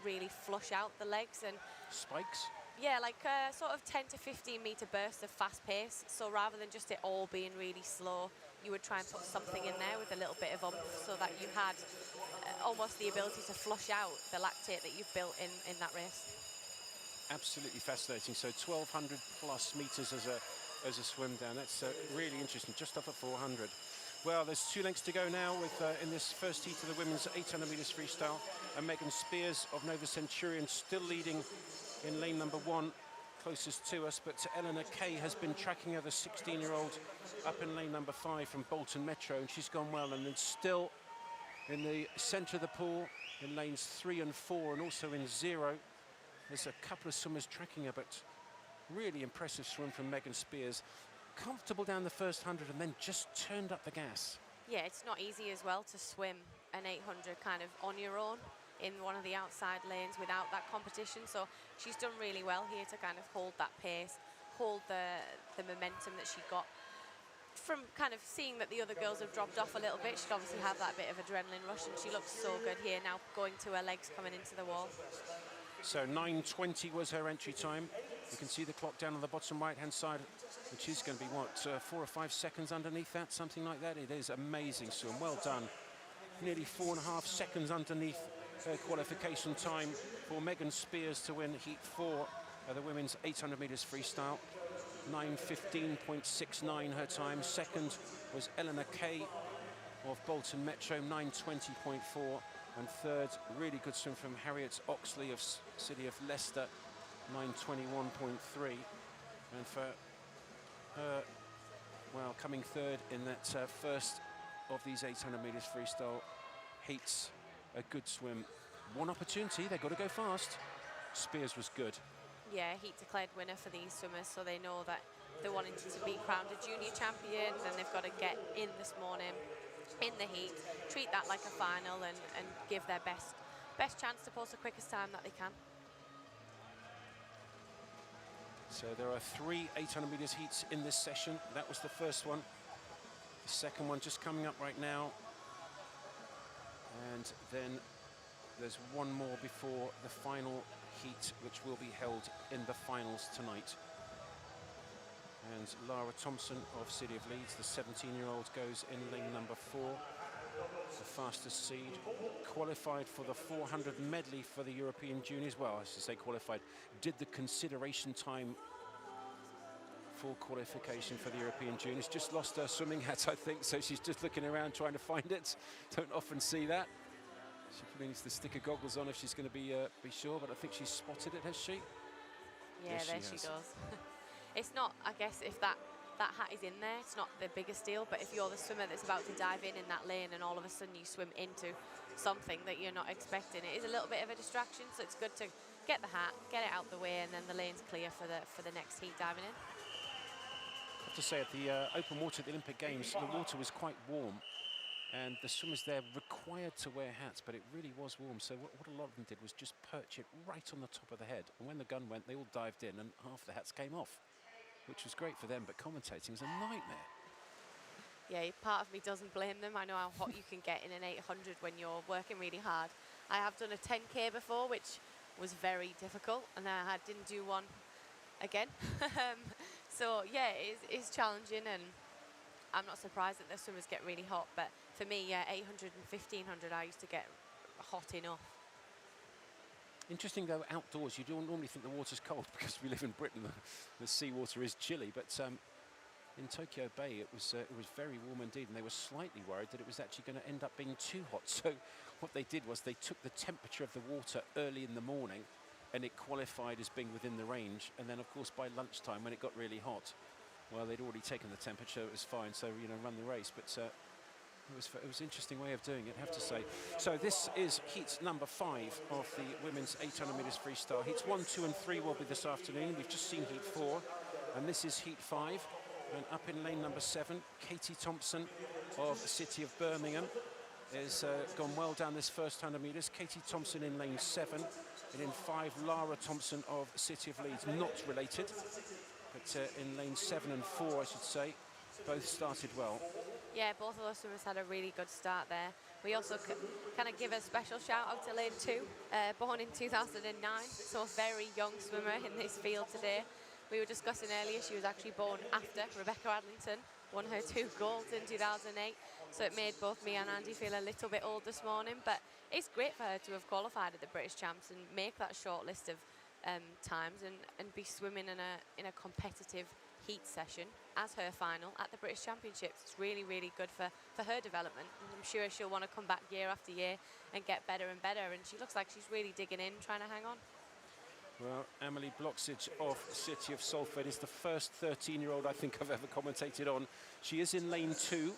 really flush out the legs. And spikes? Yeah, like sort of 10 to 15 meter bursts of fast pace. So rather than just it all being really slow, you would try and put something in there with a little bit of oomph so that you had almost the ability to flush out the lactate that you've built in that race. Absolutely fascinating. So 1200 plus meters as a swim down. That's really interesting, just off at 400. Well, there's 2 lengths to go now with in this first heat of the women's 800 meters freestyle, and Megan Spears of Nova Centurion still leading in lane number 1, closest to us, but Eleanor Kay has been tracking her, the 16-year-old, up in lane number 5 from Bolton Metro, and she's gone well, and then still in the centre of the pool in lanes 3 and 4, and also in 0. There's a couple of swimmers tracking her, but really impressive swim from Megan Spears. Comfortable down the first 100 and then just turned up the gas. Yeah, it's not easy as well to swim an 800 kind of on your own in one of the outside lanes without that competition. So she's done really well here to kind of hold that pace, hold the momentum that she got from kind of seeing that the other girls have dropped off a little bit. She'd obviously have that bit of adrenaline rush, and she looks so good here now, going to her legs coming into the wall. So 9:20 was her entry time. You can see the clock down on the bottom right-hand side, which is going to be, what, 4 or 5 seconds underneath that, something like that. It is amazing swim, well done. Nearly 4.5 seconds underneath her qualification time for Megan Spears to win Heat 4 of the women's 800 metres freestyle. 9:15.69 her time. Second was Eleanor Kay of Bolton Metro, 9:20.4. And third, really good swim from Harriet Oxley of City of Leicester, 9:21.3. And for her, well, coming third in that first of these 800 meters freestyle heats, a good swim. One opportunity, they've got to go fast. Spears was good. Yeah, heat declared winner for these swimmers, so they know that they're wanting to be crowned a junior champion, then they've got to get in this morning in the heat, treat that like a final, and give their best chance to post the quickest time that they can. So there are 3 800 meters heats in this session. That was the first one. The second one just coming up right now. And then there's one more before the final heat, which will be held in the finals tonight. And Lara Thompson of City of Leeds, the 17-year-old, goes in lane number 4, the fastest seed. Qualified for the 400 medley for the European Juniors. Well, I should say qualified. Did the consideration time for qualification for the European Juniors. Just lost her swimming hat, I think, so she's just looking around trying to find it. Don't often see that. She probably needs to stick her goggles on if she's going to be sure, but I think she's spotted it, has she? Yeah, yes, there she does. It's not, I guess, if that hat is in there, it's not the biggest deal, but if you're the swimmer that's about to dive in that lane and all of a sudden you swim into something that you're not expecting, it is a little bit of a distraction, so it's good to get the hat, get it out the way, and then the lane's clear for the next heat diving in. I have to say, at the open water at the Olympic Games, the water was quite warm, and the swimmers there required to wear hats, but it really was warm, so what a lot of them did was just perch it right on the top of the head, and when the gun went, they all dived in, and half the hats came off, which was great for them, but commentating was a nightmare. Yeah, part of me doesn't blame them. I know how hot you can get in an 800 when you're working really hard. I have done a 10K before, which was very difficult, and I didn't do one again. So yeah, it's challenging, and I'm not surprised that the swimmers get really hot, but for me, yeah, 800 and 1500, I used to get hot enough. Interesting though, outdoors, you don't normally think the water's cold because we live in Britain, the seawater is chilly, but in Tokyo Bay it was very warm indeed, and they were slightly worried that it was actually going to end up being too hot. So what they did was they took the temperature of the water early in the morning, and it qualified as being within the range, and then of course by lunchtime when it got really hot, well, they'd already taken the temperature, it was fine, so run the race. But it was an interesting way of doing it, I have to say. So this is heat number 5 of the women's 800 meters freestyle. Heats 1, 2 and 3 will be this afternoon. We've just seen heat 4, and this is heat 5. And up in lane number 7, Kathleen Dawson of the City of Birmingham has gone well down this first 100 meters. Kathleen Dawson in lane 7, and in 5, Lara Thompson of City of Leeds, not related, but in lane 7 and 4, I should say, both started well. Yeah, both of those swimmers had a really good start there. We also kind of give a special shout out to lane 2, born in 2009, so a very young swimmer in this field today. We were discussing earlier, she was actually born after Rebecca Adlington won her 2 golds in 2008, so it made both me and Andy feel a little bit old this morning, but it's great for her to have qualified at the British Champs and make that short list of times and be swimming in a competitive heat session as her final at the British Championships. It's really, really good for her development. And I'm sure she'll want to come back year after year and get better and better, and she looks like she's really digging in, trying to hang on. Well, Emily Bloxage of City of Salford is the first 13-year-old I think I've ever commentated on. She is in lane 2,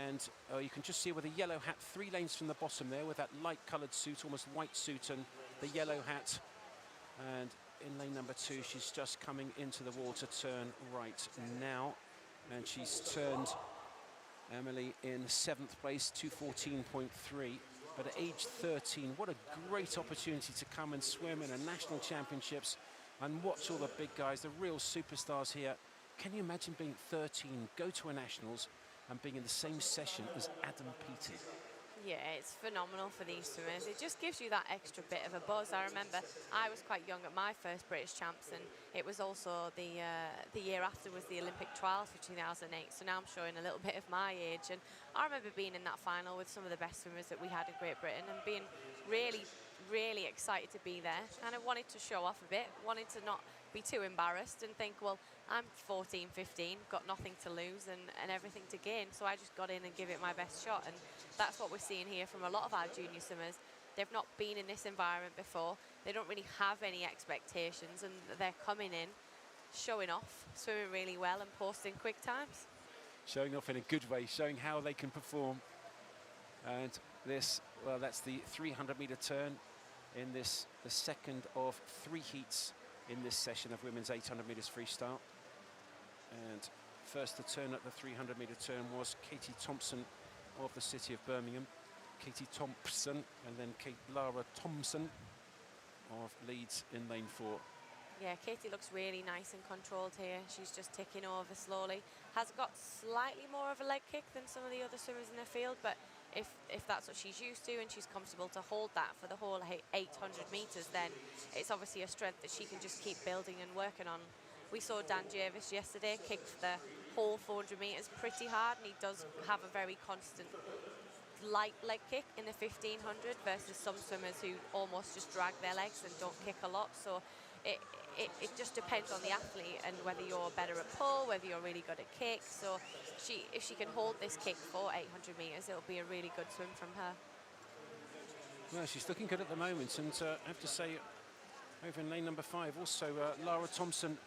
and you can just see with a yellow hat 3 lanes from the bottom there with that light-coloured suit, almost white suit, and the yellow hat. And in lane number 2, she's just coming into the water turn right now, and she's turned Emily in 7th place, 2:14.3. But at age 13, what a great opportunity to come and swim in a national championships and watch all the big guys, the real superstars here. Can you imagine being 13, go to a nationals and being in the same session as Adam Peaty? Yeah, it's phenomenal for these swimmers. It just gives you that extra bit of a buzz. I remember I was quite young at my first British Champs, and it was also the year after was the Olympic trials for 2008. So now I'm showing a little bit of my age, and I remember being in that final with some of the best swimmers that we had in Great Britain and being really, really excited to be there. And I wanted to show off a bit, wanted to not be too embarrassed and think, well, I'm 14, 15, got nothing to lose and everything to gain, so I just got in and give it my best shot. And that's what we're seeing here from a lot of our junior swimmers. They've not been in this environment before. They don't really have any expectations, and they're coming in, showing off, swimming really well and posting quick times. Showing off in a good way, showing how they can perform. And this, well, that's the 300-meter turn in this, the second of 3 heats in this session of women's 800 meters freestyle. And first to turn at the 300-meter turn was Katie Thompson of the city of Birmingham. Katie Thompson, and then Lara Thompson of Leeds in lane 4. Yeah, Katie looks really nice and controlled here. She's just ticking over slowly. Has got slightly more of a leg kick than some of the other swimmers in the field, but if that's what she's used to and she's comfortable to hold that for the whole 800 meters, then it's obviously a strength that she can just keep building and working on. We saw Dan Jervis yesterday kick the whole 400 meters pretty hard, and he does have a very constant light leg kick in the 1500 versus some swimmers who almost just drag their legs and don't kick a lot. So it just depends on the athlete and whether you're better at pull, whether you're really good at kick. So if she can hold this kick for 800 meters, it'll be a really good swim from her. Well, she's looking good at the moment, and I have to say, over in lane number 5, also Lara Thompson,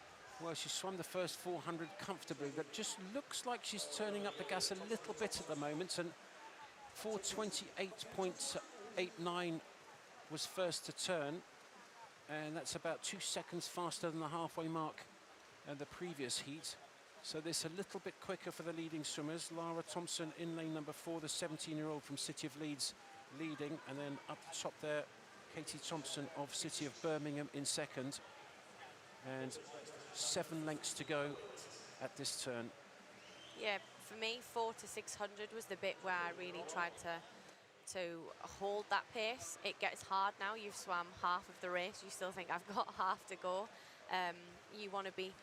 well, she swam the first 400 comfortably, but just looks like she's turning up the gas a little bit at the moment, and 4:28.89 was first to turn, and that's about 2 seconds faster than the halfway mark and the previous heat. So this a little bit quicker for the leading swimmers. Lara Thompson in lane number 4, the 17-year-old from City of Leeds leading, and then up the top there, Katie Thompson of City of Birmingham in second, and 7 lengths to go at this turn. Yeah, for me, 4 to 600 was the bit where I really tried to hold that pace. It gets hard now. You've swam half of the race. You still think I've got half to go. You want to be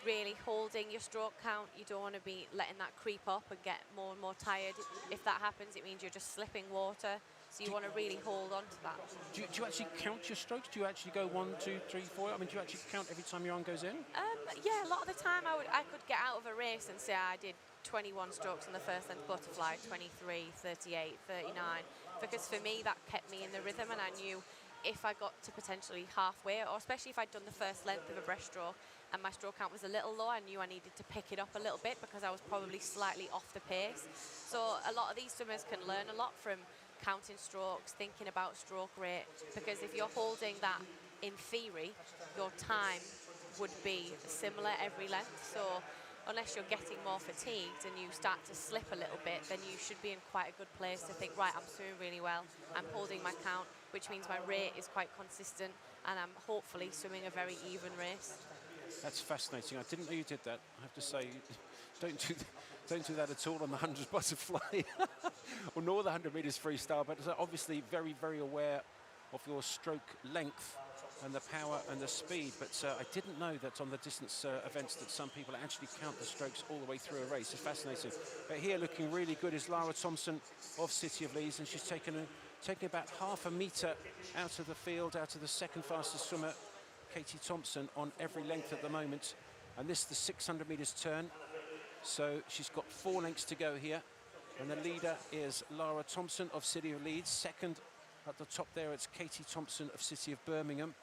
really holding your stroke count. You don't want to be letting that creep up and get more and more tired. If that happens, it means you're just slipping water. So you want to really hold on to that. Do you actually count your strokes? Do you actually go 1, 2, 3, 4? I mean, do you actually count every time your arm goes in? Yeah, a lot of the time I could get out of a race and say I did 21 strokes on the first length butterfly, 23, 38, 39, because for me that kept me in the rhythm, and I knew if I got to potentially halfway, or especially if I'd done the first length of a breaststroke and my stroke count was a little low, I knew I needed to pick it up a little bit because I was probably slightly off the pace. So a lot of these swimmers can learn a lot from counting strokes, thinking about stroke rate, because if you're holding that in theory, your time would be similar every length. So unless you're getting more fatigued and you start to slip a little bit, then you should be in quite a good place to think, right, I'm swimming really well, I'm holding my count, which means my rate is quite consistent, and I'm hopefully swimming a very even race. That's fascinating. I didn't know you did that. I have to say, don't do that at all on the 100 butterfly, or nor the 100 meters freestyle, but obviously very, very aware of your stroke length and the power and the speed. But I didn't know that on the distance events that some people actually count the strokes all the way through a race. It's fascinating. But here looking really good is Lara Thompson of City of Leeds, and she's taken about half a metre out of the field, out of the second fastest swimmer, Katie Thompson, on every length at the moment. And this is the 600 meters turn. So she's got 4 lengths to go here. And the leader is Lara Thompson of City of Leeds. Second at the top there, it's Katie Thompson of City of Birmingham.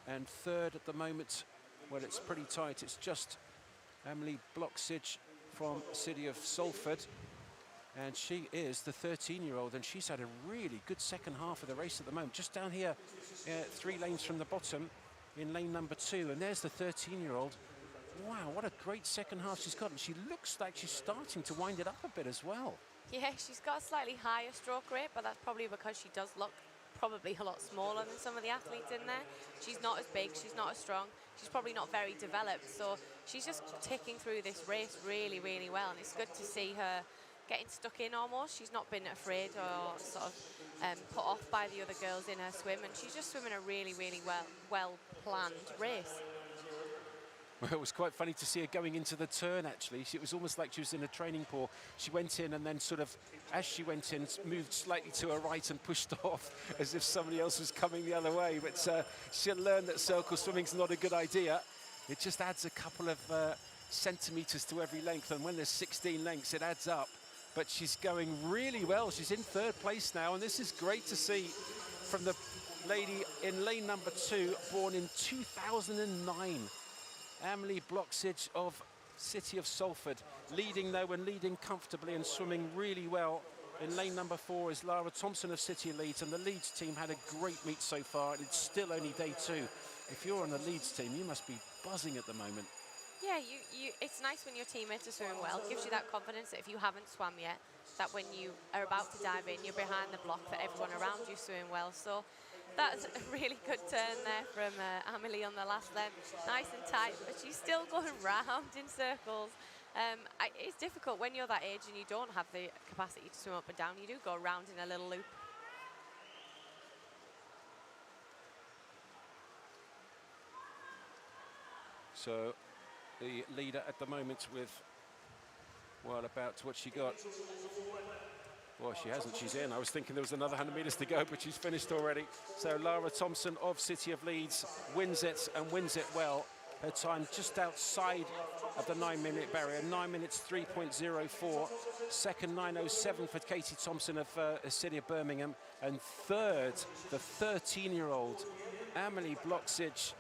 And third at the moment, well, it's pretty tight. It's just Emily Bloxage from City of Salford. And she is the 13-year-old, and she's had a really good second half of the race at the moment. Just down here, 3 lanes from the bottom, in lane number 2. And there's the 13-year-old. Wow, what a great second half she's got. And she looks like she's starting to wind it up a bit as well. Yeah, she's got a slightly higher stroke rate, but that's probably because she does look probably a lot smaller than some of the athletes in there. She's not as big, she's not as strong, she's probably not very developed, so she's just ticking through this race really, really well, and it's good to see her getting stuck in almost. She's not been afraid or sort of put off by the other girls in her swim, and she's just swimming a really, really well-planned race. Well, it was quite funny to see her going into the turn, actually. It was almost like she was in a training pool. She went in and then sort of, as she went in, moved slightly to her right and pushed off as if somebody else was coming the other way. But she'll learn that circle swimming's not a good idea. It just adds a couple of centimetres to every length, and when there's 16 lengths, it adds up. But she's going really well. She's in third place now, and this is great to see from the lady in lane number 2, born in 2009. Amelie Bloxage of City of Salford, leading though, and leading comfortably and swimming really well. In lane number 4 is Lara Thompson of City of Leeds, and the Leeds team had a great meet so far, and it's still only day 2. If you're on the Leeds team, you must be buzzing at the moment. Yeah, it's nice when your teammates are swimming well. It gives you that confidence that if you haven't swum yet, that when you are about to dive in, you're behind the block, that everyone around you is swimming well. So that's a really good turn there from Amelie on the last length. Nice and tight, but she's still going round in circles. It's difficult when you're that age and you don't have the capacity to swim up and down. You do go round in a little loop. So the leader at the moment with, well, about what she got. Well, she hasn't, she's in. I was thinking there was another 100 metres to go, but she's finished already. So Lara Thompson of City of Leeds wins it, and wins it well. Her time just outside of the 9-minute barrier, 9 minutes 3.04. Second, 9:07 for Katie Thompson of City of Birmingham. And third, the 13-year-old Amelie Bloxage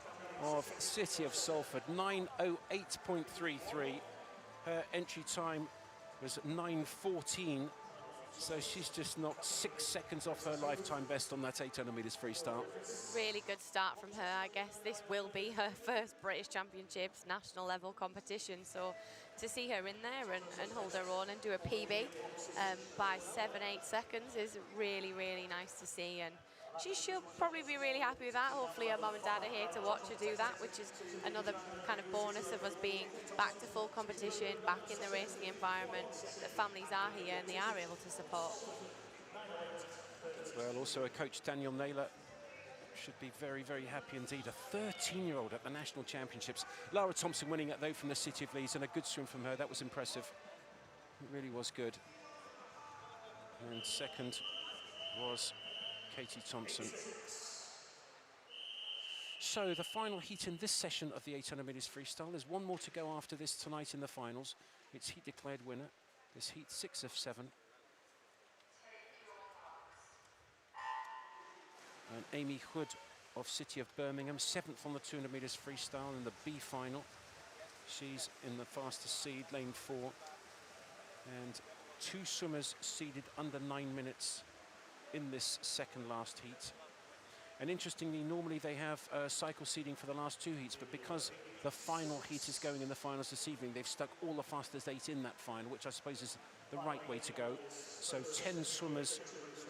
of City of Salford, 9:08.33. Her entry time was 9:14. So she's just knocked 6 seconds off her lifetime best on that 800 metres freestyle. Really good start from her. I guess this will be her first British Championships national level competition. So to see her in there and hold her own and do a PB by 7-8 seconds is really, really nice to see. And she'll probably be really happy with that. Hopefully her mum and dad are here to watch her do that, which is another kind of bonus of us being back to full competition, back in the racing environment, that families are here and they are able to support. Well, also a coach, Daniel Naylor, should be very, very happy indeed. A 13-year-old at the National Championships. Lara Thompson winning it though from the City of Leeds, and a good swim from her. That was impressive. It really was good. And second was Katie Thompson. So the final heat in this session of the 800 metres freestyle. There's one more to go after this tonight in the finals. It's heat declared winner. This heat 6 of 7. And Amy Hood of City of Birmingham, 7th on the 200 metres freestyle in the B final. She's in the fastest seed, lane 4. And 2 swimmers seeded under 9 minutes in this second last heat. And interestingly, normally they have cycle seeding for the last 2 heats, but because the final heat is going in the finals this evening, they've stuck all the fastest 8 in that final, which I suppose is the right way to go. So 10 swimmers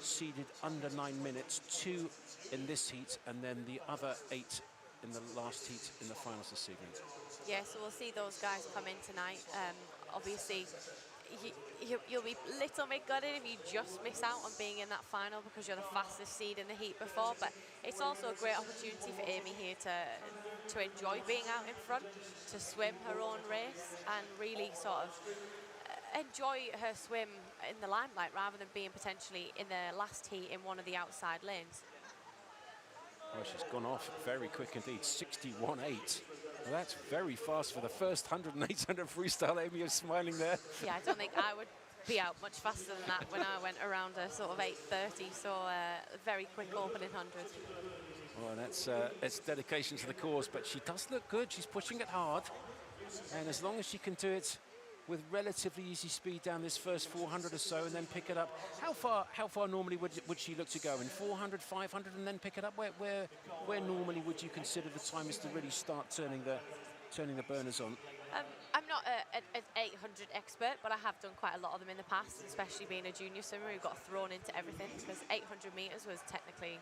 seeded under 9 minutes, 2 in this heat, and then the other 8 in the last heat in the finals this evening. Yeah, so we'll see those guys come in tonight. Obviously, you'll be a little bit gutted if you just miss out on being in that final because you're the fastest seed in the heat before, but it's also a great opportunity for Amy here to enjoy being out in front, to swim her own race and really sort of enjoy her swim in the limelight rather than being potentially in the last heat in one of the outside lanes. Well, she's gone off very quick indeed, 61.8. Well, that's very fast for the first 100 and 800 freestyle. Amy is smiling there. Yeah, I don't think I would be out much faster than that when I went around a sort of 8:30, so a very quick opening 100. Well, that's dedication to the cause, but she does look good. She's pushing it hard, and as long as she can do it with relatively easy speed down this first 400 or so and then pick it up. How far normally would she look to go? In 400, 500 and then pick it up? Where normally would you consider the time is to really start turning the burners on? I'm not an 800 expert, but I have done quite a lot of them in the past, especially being a junior swimmer who got thrown into everything because 800 metres was technically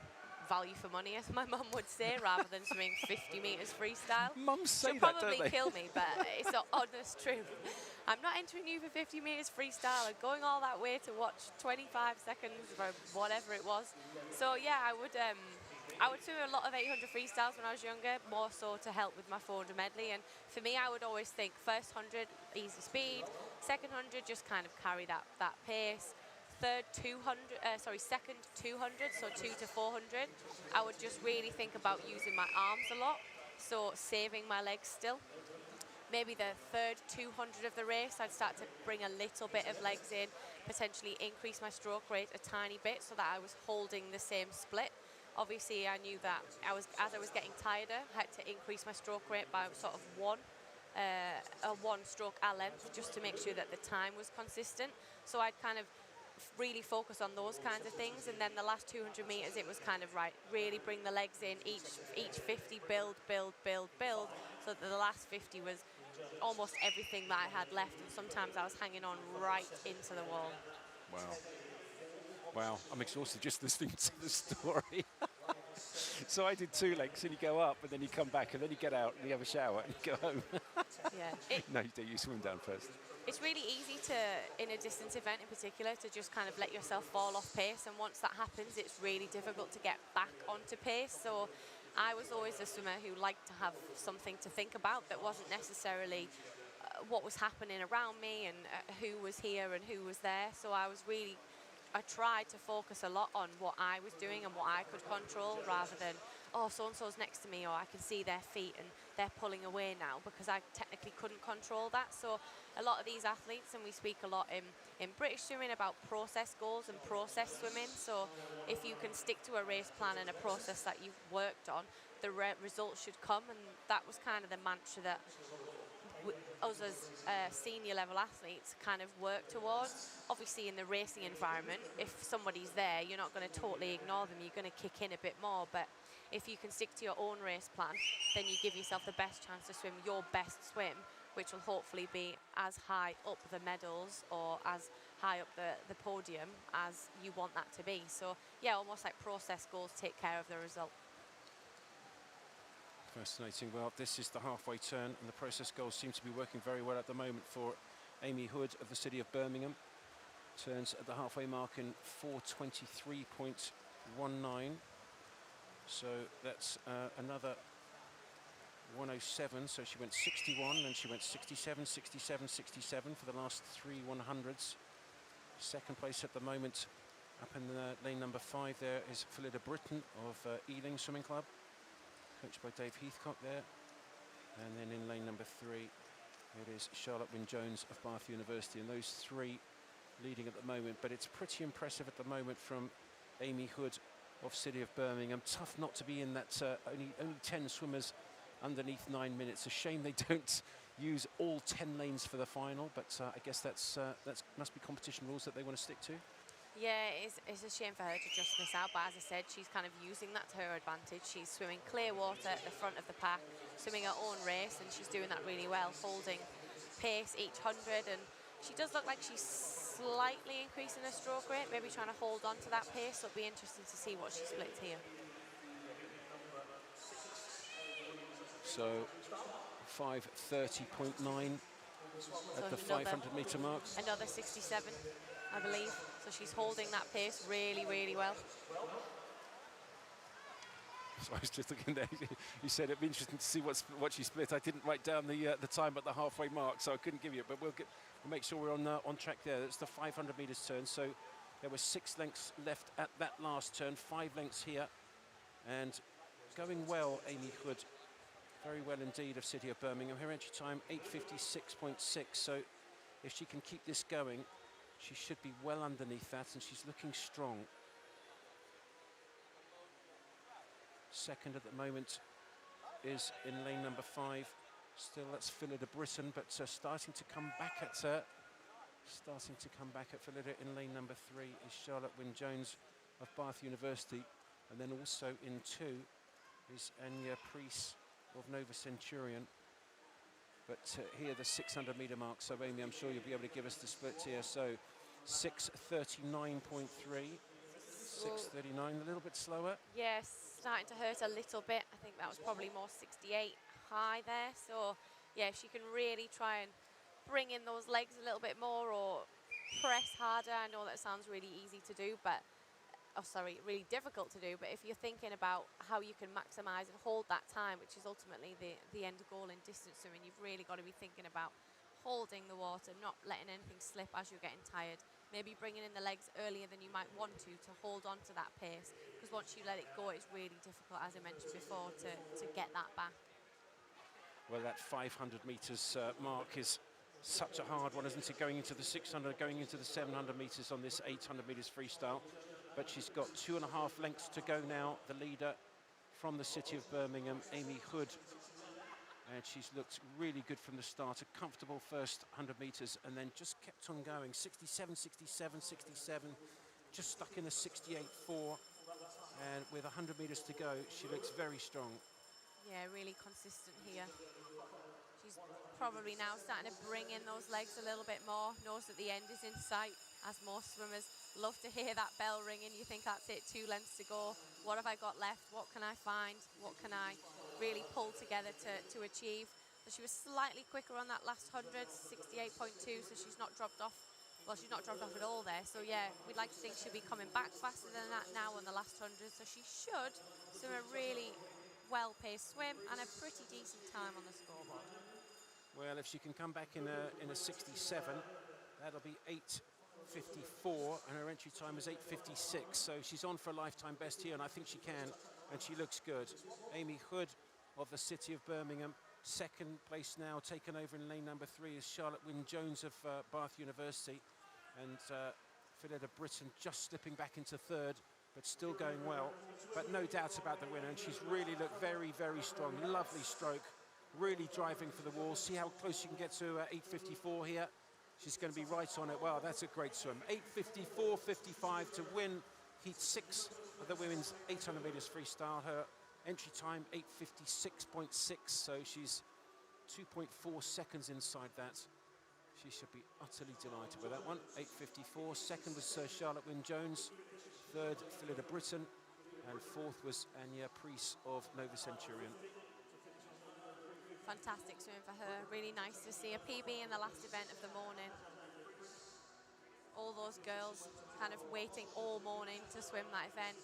value for money, as my mum would say, rather than swimming 50 metres freestyle. Mums say She'll that, probably don't they? kill me, but it's the honest truth. I'm not entering you for 50 metres freestyle and going all that way to watch 25 seconds or whatever it was. So yeah, I would swim a lot of 800 freestyles when I was younger, more so to help with my 400 medley. And for me, I would always think first 100, easy speed. Second 100, just kind of carry that pace. Second 200, so 2 to 400, I would just really think about using my arms a lot so saving my legs still. Maybe the third 200 of the race, I'd start to bring a little bit of legs in, potentially increase my stroke rate a tiny bit so that I was holding the same split. Obviously, I knew that as I was getting tireder, I had to increase my stroke rate by sort of one stroke a length, just to make sure that the time was consistent. So I'd kind of really focus on those kinds of things, and then the last 200 meters, it was kind of right, really bring the legs in, each 50 build, so that the last 50 was almost everything that I had left, and sometimes I was hanging on right into the wall. Wow, I'm exhausted just listening to the story. So I did 2 legs, and you go up, and then you come back, and then you get out, and you have a shower, and you go home. Yeah. No, you do. You swim down first. It's really easy to, in a distance event in particular, to just kind of let yourself fall off pace, and once that happens, it's really difficult to get back onto pace. So I was always a swimmer who liked to have something to think about that wasn't necessarily what was happening around me and who was here and who was there. So I tried to focus a lot on what I was doing and what I could control, rather than, oh, so-and-so's next to me, or I can see their feet and they're pulling away now, because I technically couldn't control that. So a lot of these athletes, and we speak a lot in British swimming about process goals and process swimming. So if you can stick to a race plan and a process that you've worked on, the results should come. And that was kind of the mantra that us as senior level athletes kind of work towards. Obviously in the racing environment, if somebody's there, you're not going to totally ignore them, you're going to kick in a bit more. But if you can stick to your own race plan, then you give yourself the best chance to swim your best swim, which will hopefully be as high up the medals or as high up the podium as you want that to be. So yeah, almost like process goals take care of the result. Fascinating. Well, this is the halfway turn, and the process goals seem to be working very well at the moment for Amy Hood of the city of Birmingham. Turns at the halfway mark in 4:23.19. So that's another 107. So she went 61, and she went 67, 67, 67 for the last 3 100s. Second place at the moment, up in lane number 5, there is Phillida Britton of Ealing Swimming Club, coached by Dave Heathcock there. And then in lane number 3, it is Charlotte Wynne-Jones of Bath University, and those 3 leading at the moment. But it's pretty impressive at the moment from Amy Hood of City of Birmingham. Tough not to be in that only 10 swimmers underneath 9 minutes. A shame they don't use all 10 lanes for the final, but I guess that must be competition rules that they want to stick to. Yeah, it's a shame for her to just miss out, but as I said, she's kind of using that to her advantage. She's swimming clear water at the front of the pack, swimming her own race, and she's doing that really well, holding pace each 100, and she does look like she's slightly increasing her stroke rate, maybe trying to hold on to that pace, so it'll be interesting to see what she splits here. So 5:30.9 at the 500-metre mark. Another 67, I believe. So she's holding that pace really, really well. So I was just looking there. You said it'd be interesting to see what she split. I didn't write down the time at the halfway mark, so I couldn't give you it. But we'll make sure we're on track there. That's the 500 metres turn. So there were 6 lengths left at that last turn, 5 lengths here, and going well, Amy Hood. Very well indeed of City of Birmingham. Her entry time 8:56.6. So if she can keep this going, she should be well underneath that, and she's looking strong. Second at the moment is in lane number 5. Still, that's Phillida Britton, but starting to come back at Phillida in lane number 3 is Charlotte Wynne-Jones of Bath University, and then also in 2 is Anya Priest of Nova Centurion. But here the 600 metre mark. So Amy, I'm sure you'll be able to give us the split here. So 6:39.3, 6:39, a little bit slower. Yes, starting to hurt a little bit. I think that was probably more 68 high there. So yeah, if she can really try and bring in those legs a little bit more or press harder. I know that sounds really easy to do, but really difficult to do, but if you're thinking about how you can maximize and hold that time, which is ultimately the end goal in distance swimming, you've really got to be thinking about holding the water, not letting anything slip as you're getting tired, maybe bringing in the legs earlier than you might want to hold on to that pace, because once you let it go, it's really difficult, as I mentioned before, to get that back. Well, that 500 meters mark is such a hard one, isn't it? Going into the 600, going into the 700 meters on this 800 meters freestyle. But she's got 2.5 lengths to go now, the leader from the city of Birmingham, Amy Hood. And she's looked really good from the start, a comfortable first 100 meters, and then just kept on going. 67, 67, 67, just stuck in a 68.4. And with 100 meters to go, she looks very strong. Yeah, really consistent here. She's probably now starting to bring in those legs a little bit more, knows that the end is in sight, as most swimmers love to hear that bell ringing. You think that's it, 2 lengths to go. What have I got left? What can I find? What can I really pull together to achieve? So she was slightly quicker on that last 100, 68.2, so she's not dropped off. Well, she's not dropped off at all there. So yeah, we'd like to think she'll be coming back faster than that now on the last 100. So she should swim a really well-paced swim and a pretty decent time on the scoreboard. Well, if she can come back in a 67, that'll be 8:54, and her entry time is 8:56. So she's on for a lifetime best here, and I think she can, and she looks good. Amy Hood of the city of Birmingham, second place now, taken over in lane number 3 is Charlotte Wynne-Jones of Bath University, and Philida Britton just slipping back into third, but still going well. But no doubt about the winner, and she's really looked very, very strong. Lovely stroke, really driving for the wall. See how close she can get to 8:54 here. She's going to be right on it. Wow, that's a great swim. 8:54.55 to win heat 6 of the women's 800 meters freestyle. Her entry time 8:56.6, so she's 2.4 seconds inside that. She should be utterly delighted with that one. 8:54. Second was Charlotte Wynne-Jones. Third, Philida Britton. And fourth was Anya Priest of Nova Centurion. Fantastic swim for her. Really nice to see a PB in the last event of the morning. All those girls kind of waiting all morning to swim that event.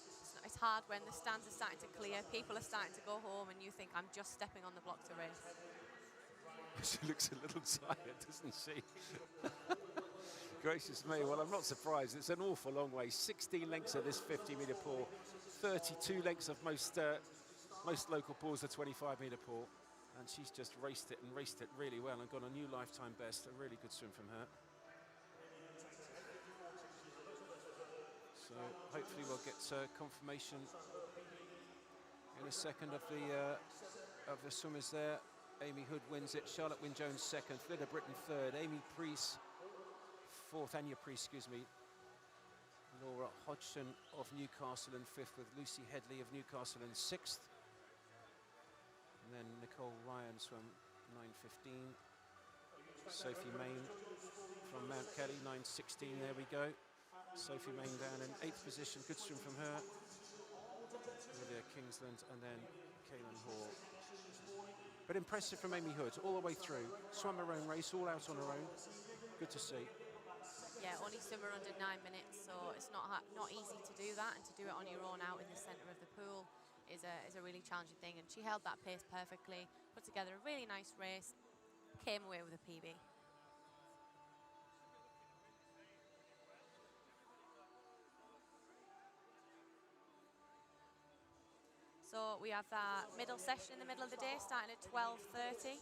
It's hard when the stands are starting to clear, people are starting to go home, and you think, I'm just stepping on the block to race. She looks a little tired, doesn't she? Gracious me, well, I'm not surprised. It's an awful long way. 16 lengths of this 50-meter pool, 32 lengths of most local pools, the 25-meter pool. And she's just raced it really well and got a new lifetime best. A really good swim from her. So hopefully we'll get confirmation in a second of the swimmers there. Amy Hood wins it. Charlotte Wynne-Jones second. Philida Britton third. Amy Priest fourth. Anya Priest, excuse me. Laura Hodgson of Newcastle in fifth, with Lucy Headley of Newcastle in sixth. And then Nicole Ryan swam 9:15. Sophie Main from Mount Kelly, 9:16. There we go. Sophie Main down in 8th position. Good swim from her. Olivia Kingsland and then Kaylin Hall. But impressive from Amy Hood all the way through. Swam her own race, all out on her own. Good to see. Yeah, only swimmer under 9 minutes, so it's not easy to do that, and to do it on your own out in the centre of the pool is a really challenging thing. And she held that pace perfectly, put together a really nice race, came away with a PB. So we have that middle session in the middle of the day, starting at 12:30.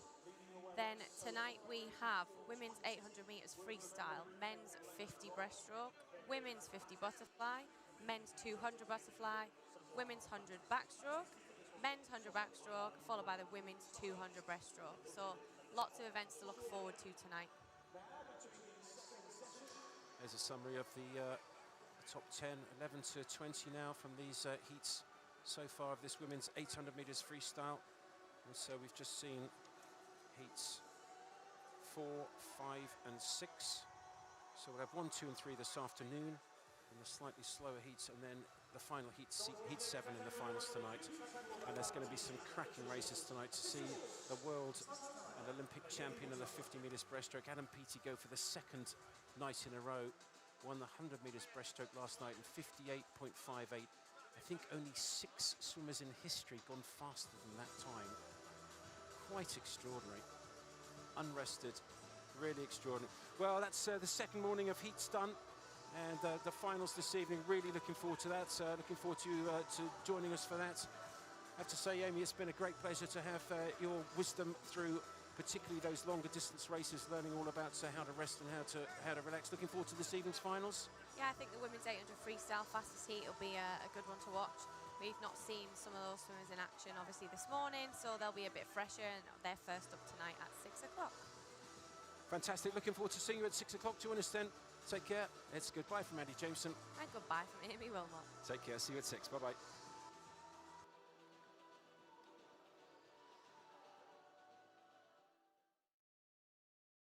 Then tonight we have women's 800 meters freestyle, men's 50 breaststroke, women's 50 butterfly, men's 200 butterfly, women's 100 backstroke, men's 100 backstroke, followed by the women's 200 breaststroke. So lots of events to look forward to tonight. There's a summary of the top 10, 11 to 20 now from these heats so far of this women's 800 meters freestyle. And so we've just seen heats 4, 5 and 6. So we'll have 1, 2 and 3 this afternoon in the slightly slower heats, and then the final heat 7 in the finals tonight. And there's going to be some cracking races tonight to see the world and Olympic champion of the 50 meters breaststroke, Adam Peaty, go for the second night in a row. Won the 100 meters breaststroke last night in 58.58. I think only 6 swimmers in history gone faster than that time. Quite extraordinary. Unrested, really extraordinary. Well, that's the second morning of heats done, and the finals this evening. Really looking forward to that. Looking forward to joining us for that. have to say, Amy, it's been a great pleasure to have your wisdom through particularly those longer distance races, learning all about how to rest and how to relax. Looking forward to this evening's finals. Yeah, I think the women's 800 freestyle fastest heat will be a good one to watch. We've not seen some of those swimmers in action, obviously, this morning, so they'll be a bit fresher, and they're first up tonight at 6 o'clock. Fantastic. Looking forward to seeing you at 6 o'clock. Join us then. Take care. It's goodbye from Maddie Jameson. And goodbye from Amy Wilmot. Take care. See you at 6. Bye-bye.